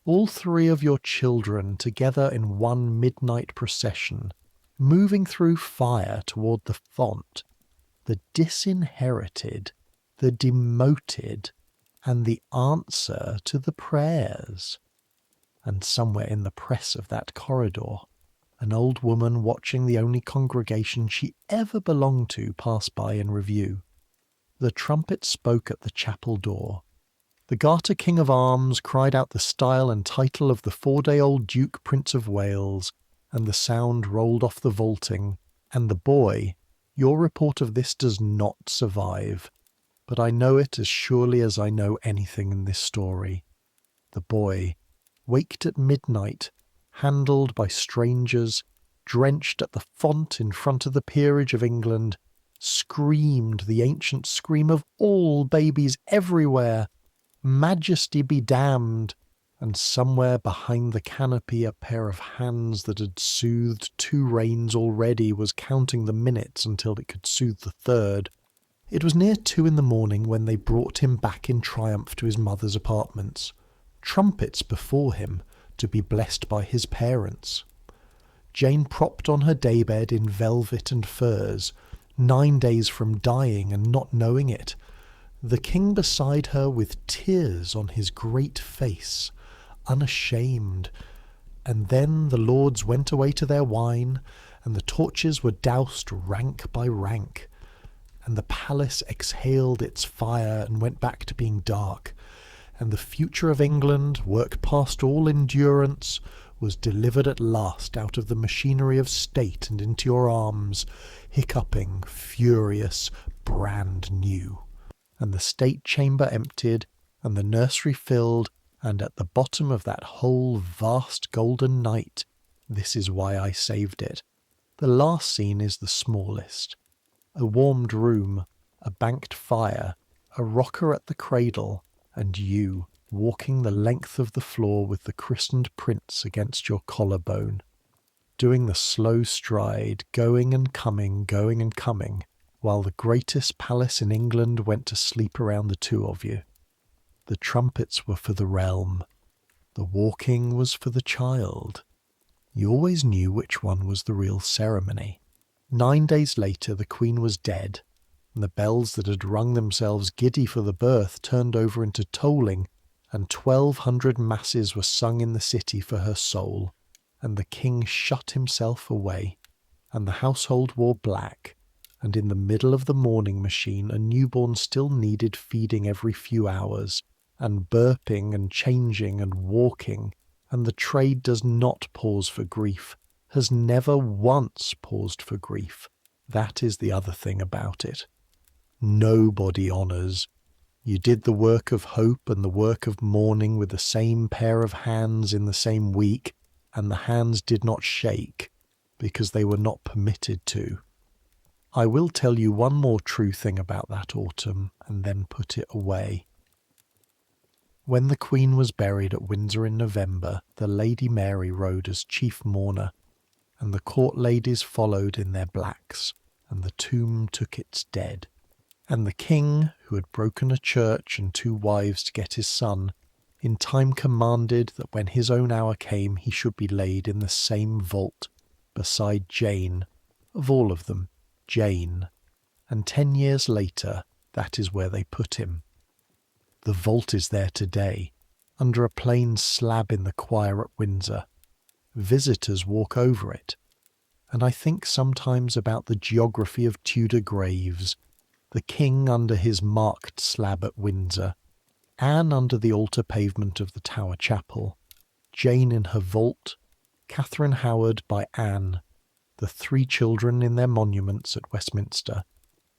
A: All 3 of your children together in one midnight procession, moving through fire toward the font, the disinherited, the demoted, and the answer to the prayers. And somewhere in the press of that corridor, an old woman watching the only congregation she ever belonged to pass by in review. The trumpet spoke at the chapel door. The Garter King of Arms cried out the style and title of the 4-day-old Duke Prince of Wales, and the sound rolled off the vaulting, and the boy, your report of this does not survive, but I know it as surely as I know anything in this story. The boy, waked at midnight, handled by strangers, drenched at the font in front of the peerage of England, screamed the ancient scream of all babies everywhere, "Majesty be damned," and somewhere behind the canopy a pair of hands that had soothed 2 reigns already was counting the minutes until it could soothe the 3rd. It was near 2 in the morning when they brought him back in triumph to his mother's apartments. Trumpets before him, to be blessed by his parents. Jane propped on her daybed in velvet and furs, 9 days from dying and not knowing it. The king beside her with tears on his great face, unashamed. And then the lords went away to their wine, and the torches were doused rank by rank, and the palace exhaled its fire and went back to being dark, and the future of England, work past all endurance, was delivered at last out of the machinery of state and into your arms, hiccuping, furious, brand new. And the state chamber emptied, and the nursery filled, and at the bottom of that whole vast golden night, this is why I saved it, the last scene is the smallest. A warmed room, a banked fire, a rocker at the cradle, and you walking the length of the floor with the christened prince against your collarbone, doing the slow stride, going and coming, while the greatest palace in England went to sleep around the two of you. The trumpets were for the realm. The walking was for the child. You always knew which one was the real ceremony. 9 days later the Queen was dead, and the bells that had rung themselves giddy for the birth turned over into tolling, and 1,200 masses were sung in the city for her soul, and the king shut himself away, and the household wore black, and in the middle of the mourning machine a newborn still needed feeding every few hours, and burping and changing and walking, and the trade does not pause for grief, has never once paused for grief. That is the other thing about it. Nobody honours. You did the work of hope and the work of mourning with the same pair of hands in the same week, and the hands did not shake, because they were not permitted to. I will tell you one more true thing about that autumn, and then put it away. When the Queen was buried at Windsor in November, the Lady Mary rode as chief mourner, and the court ladies followed in their blacks, and the tomb took its dead. And the king, who had broken a church and 2 wives to get his son, in time commanded that when his own hour came he should be laid in the same vault, beside Jane, of all of them, Jane, and 10 years later that is where they put him. The vault is there today, under a plain slab in the choir at Windsor. Visitors walk over it, and I think sometimes about the geography of Tudor graves, the king under his marked slab at Windsor, Anne under the altar pavement of the Tower Chapel, Jane in her vault, Catherine Howard by Anne, the 3 children in their monuments at Westminster,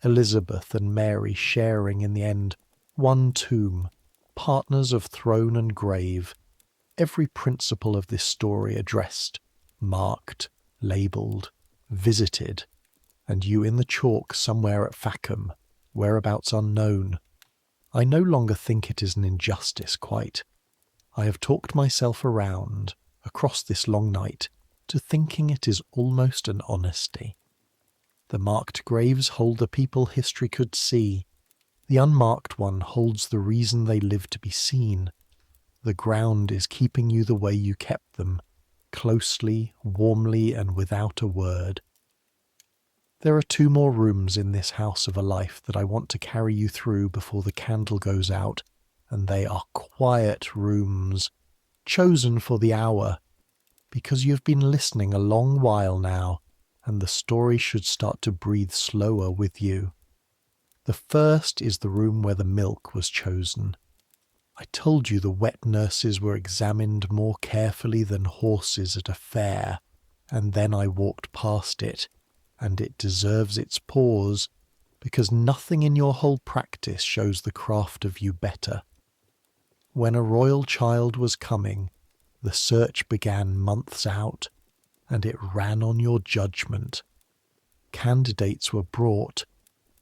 A: Elizabeth and Mary sharing in the end one tomb, partners of throne and grave, every principle of this story addressed, marked, labelled, visited, and you in the chalk somewhere at Fackham, whereabouts unknown. I no longer think it is an injustice quite. I have talked myself around, across this long night, to thinking it is almost an honesty. The marked graves hold the people history could see. The unmarked one holds the reason they live to be seen. The ground is keeping you the way you kept them, closely, warmly, and without a word. There are 2 more rooms in this house of a life that I want to carry you through before the candle goes out, and they are quiet rooms, chosen for the hour, because you have been listening a long while now, and the story should start to breathe slower with you. The first is the room where the milk was chosen. I told you the wet nurses were examined more carefully than horses at a fair, and then I walked past it, and it deserves its pause, because nothing in your whole practice shows the craft of you better. When a royal child was coming, the search began months out, and it ran on your judgment. Candidates were brought,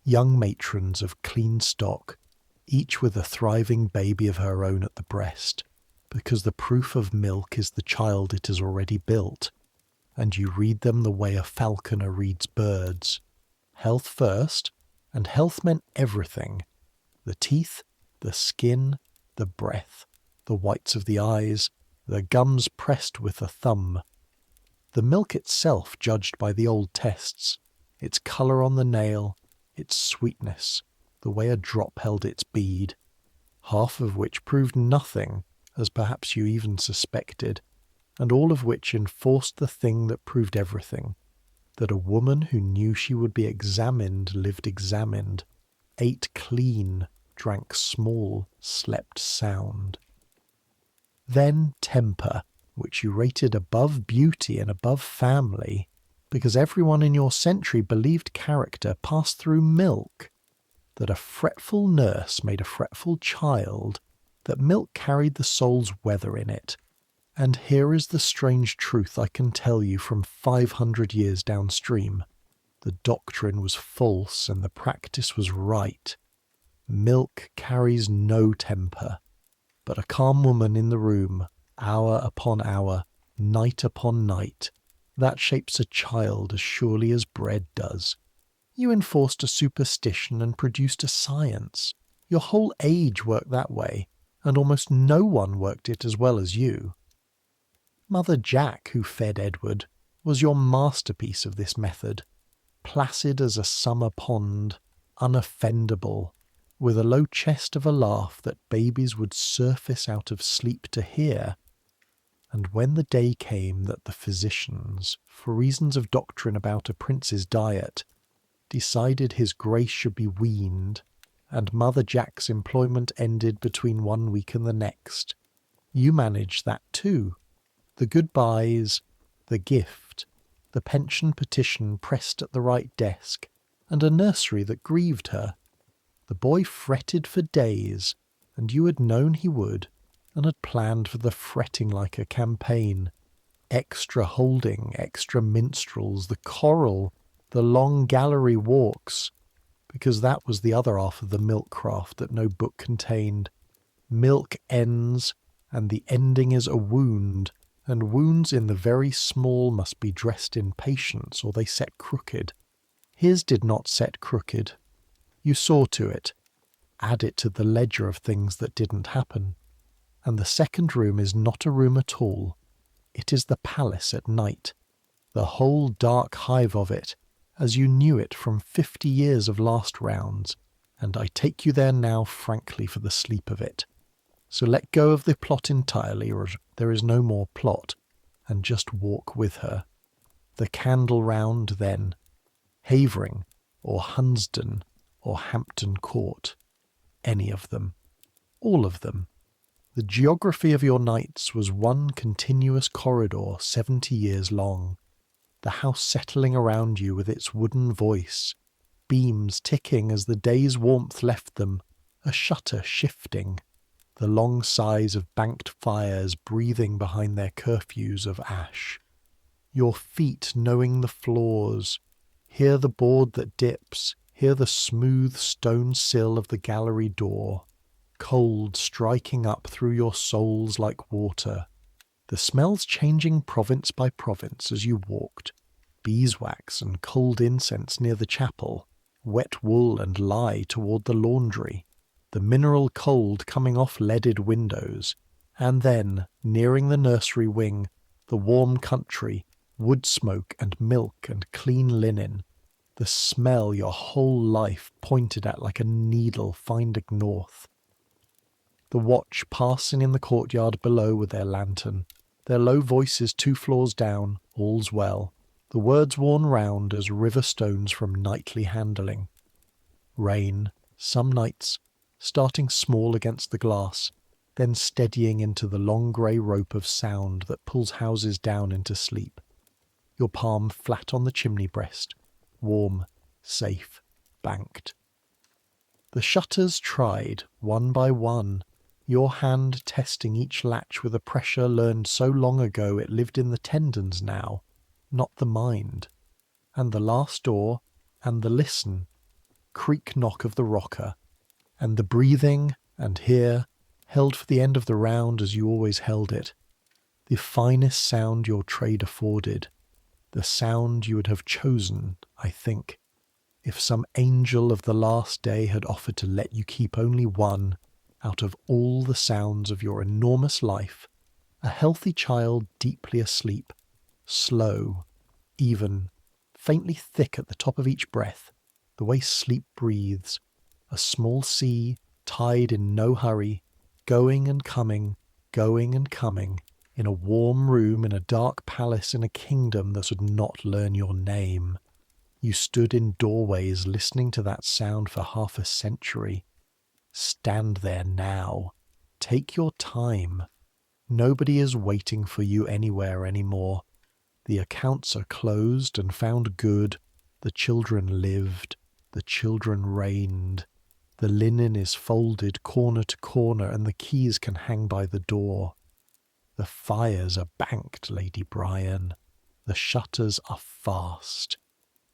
A: young matrons of clean stock, each with a thriving baby of her own at the breast, because the proof of milk is the child it has already built, and you read them the way a falconer reads birds. Health first, and health meant everything. The teeth, the skin, the breath, the whites of the eyes, the gums pressed with a thumb. The milk itself judged by the old tests, its colour on the nail, its sweetness, the way a drop held its bead, half of which proved nothing, as perhaps you even suspected, and all of which enforced the thing that proved everything, that a woman who knew she would be examined lived examined, ate clean, drank small, slept sound. Then temper, which you rated above beauty and above family, because everyone in your century believed character passed through milk, that a fretful nurse made a fretful child, that milk carried the soul's weather in it. And here is the strange truth I can tell you from 500 years downstream. The doctrine was false and the practice was right. Milk carries no temper, but a calm woman in the room, hour upon hour, night upon night, that shapes a child as surely as bread does. You enforced a superstition and produced a science. Your whole age worked that way, and almost no one worked it as well as you. Mother Jack, who fed Edward, was your masterpiece of this method, placid as a summer pond, unoffendable, with a low chest of a laugh that babies would surface out of sleep to hear. And when the day came that the physicians, for reasons of doctrine about a prince's diet, decided his grace should be weaned, and Mother Jack's employment ended between 1 week and the next, you managed that too. The goodbyes, the gift, the pension petition pressed at the right desk, and a nursery that grieved her. The boy fretted for days, and you had known he would, and had planned for the fretting like a campaign. Extra holding, extra minstrels, the choral, the long gallery walks, because that was the other half of the milk craft that no book contained. Milk ends, and the ending is a wound, and wounds in the very small must be dressed in patience, or they set crooked. His did not set crooked. You saw to it. Add it to the ledger of things that didn't happen. And the second room is not a room at all. It is the palace at night, the whole dark hive of it, as you knew it from 50 years of last rounds, and I take you there now frankly for the sleep of it. So let go of the plot entirely, or there is no more plot, and just walk with her. The candle round, then. Havering, or Hunsdon, or Hampton Court. Any of them. All of them. The geography of your nights was one continuous corridor 70 years long. The house settling around you with its wooden voice, beams ticking as the day's warmth left them, a shutter shifting, the long sighs of banked fires breathing behind their curfews of ash. Your feet knowing the floors, hear the board that dips, hear the smooth stone sill of the gallery door, cold striking up through your souls like water, the smells changing province by province as you walked, beeswax and cold incense near the chapel, wet wool and lye toward the laundry, the mineral cold coming off leaded windows, and then, nearing the nursery wing, the warm country, wood smoke and milk and clean linen, the smell your whole life pointed at like a needle finding north. The watch passing in the courtyard below with their lantern, their low voices 2 floors down, all's well, the words worn round as river stones from nightly handling. Rain, some nights, starting small against the glass, then steadying into the long grey rope of sound that pulls houses down into sleep. Your palm flat on the chimney breast, warm, safe, banked. The shutters tried, one by one, your hand testing each latch with a pressure learned so long ago it lived in the tendons now, not the mind. And the last door, and the listen, creak knock of the rocker, and the breathing, and here, held for the end of the round as you always held it, the finest sound your trade afforded, the sound you would have chosen, I think, if some angel of the last day had offered to let you keep only one out of all the sounds of your enormous life, a healthy child deeply asleep, slow, even, faintly thick at the top of each breath, the way sleep breathes, a small sea, tide in no hurry, going and coming, in a warm room in a dark palace in a kingdom that would not learn your name. You stood in doorways listening to that sound for half a century. Stand there now. Take your time. Nobody is waiting for you anywhere anymore. The accounts are closed and found good. The children lived. The children reigned. The linen is folded corner to corner, and the keys can hang by the door. The fires are banked, Lady Bryan. The shutters are fast.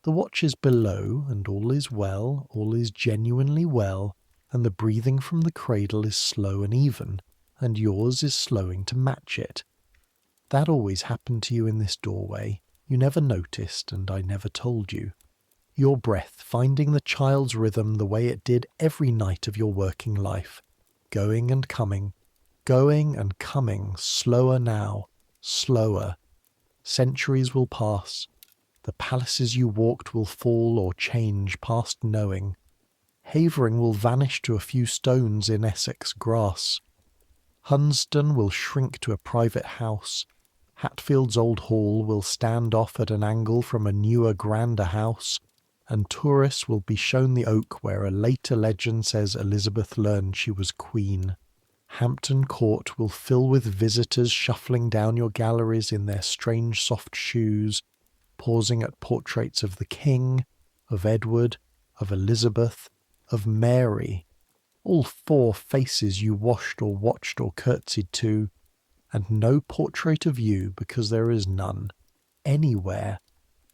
A: The watch is below, and all is well, all is genuinely well, and the breathing from the cradle is slow and even, and yours is slowing to match it. That always happened to you in this doorway. You never noticed, and I never told you. Your breath finding the child's rhythm the way it did every night of your working life, going and coming, slower now, slower. Centuries will pass. The palaces you walked will fall or change past knowing. Havering will vanish to a few stones in Essex grass. Hunsdon will shrink to a private house. Hatfield's old hall will stand off at an angle from a newer, grander house, and tourists will be shown the oak where a later legend says Elizabeth learned she was queen. Hampton Court will fill with visitors shuffling down your galleries in their strange soft shoes, pausing at portraits of the King, of Edward, of Elizabeth, of Mary, all four faces you washed or watched or curtsied to, and no portrait of you because there is none, anywhere,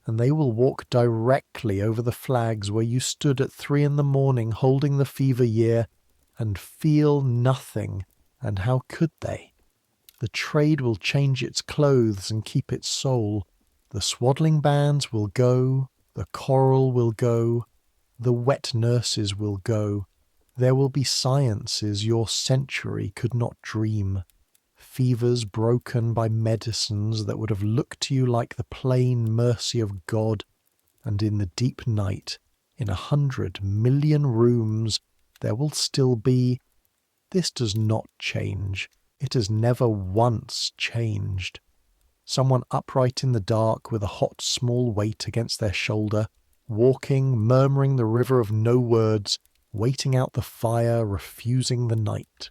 A: and they will walk directly over the flags where you stood at 3 a.m. holding the fever year, and feel nothing, and how could they? The trade will change its clothes and keep its soul. The swaddling bands will go, the coral will go, the wet nurses will go. There will be sciences your century could not dream. Fevers broken by medicines that would have looked to you like the plain mercy of God, and in the deep night, in 100 million rooms, there will still be. This does not change. It has never once changed. Someone upright in the dark with a hot small weight against their shoulder, walking, murmuring the river of no words, waiting out the fire, refusing the night.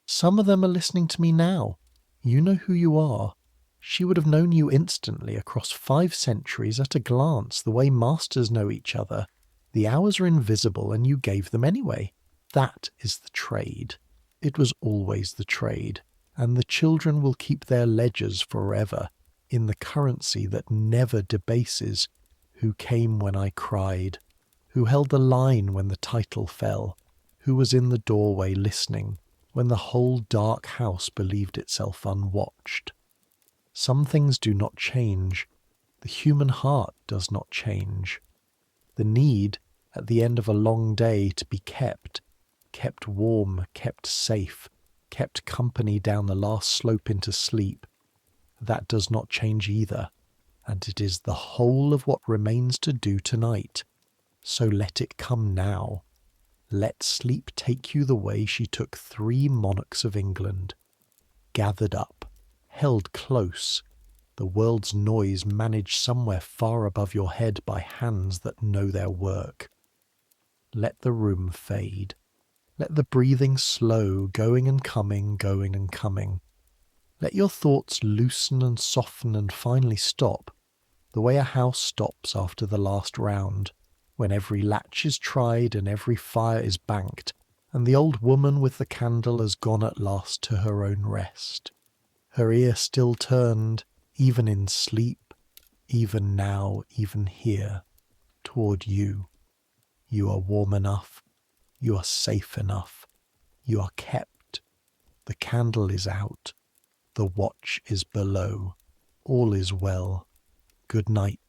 A: Some of them are listening to me now. You know who you are. She would have known you instantly across 5 centuries at a glance, the way masters know each other. The hours are invisible, and you gave them anyway. That is the trade. It was always the trade, and the children will keep their ledgers forever, in the currency that never debases. Who came when I cried? Who held the line when the title fell? Who was in the doorway listening when the whole dark house believed itself unwatched? Some things do not change. The human heart does not change. The need, at the end of a long day, to be kept warm, kept safe, kept company down the last slope into sleep, that does not change either, and it is the whole of what remains to do tonight. So let it come now. Let sleep take you the way she took 3 monarchs of England, gathered up, held close, the world's noise managed somewhere far above your head by hands that know their work. Let the room fade. Let the breathing slow, going and coming, going and coming. Let your thoughts loosen and soften and finally stop, the way a house stops after the last round, when every latch is tried and every fire is banked, and the old woman with the candle has gone at last to her own rest. Her ear still turned, even in sleep, even now, even here, toward you. You are warm enough. You are safe enough. You are kept. The candle is out. The watch is below. All is well. Good night.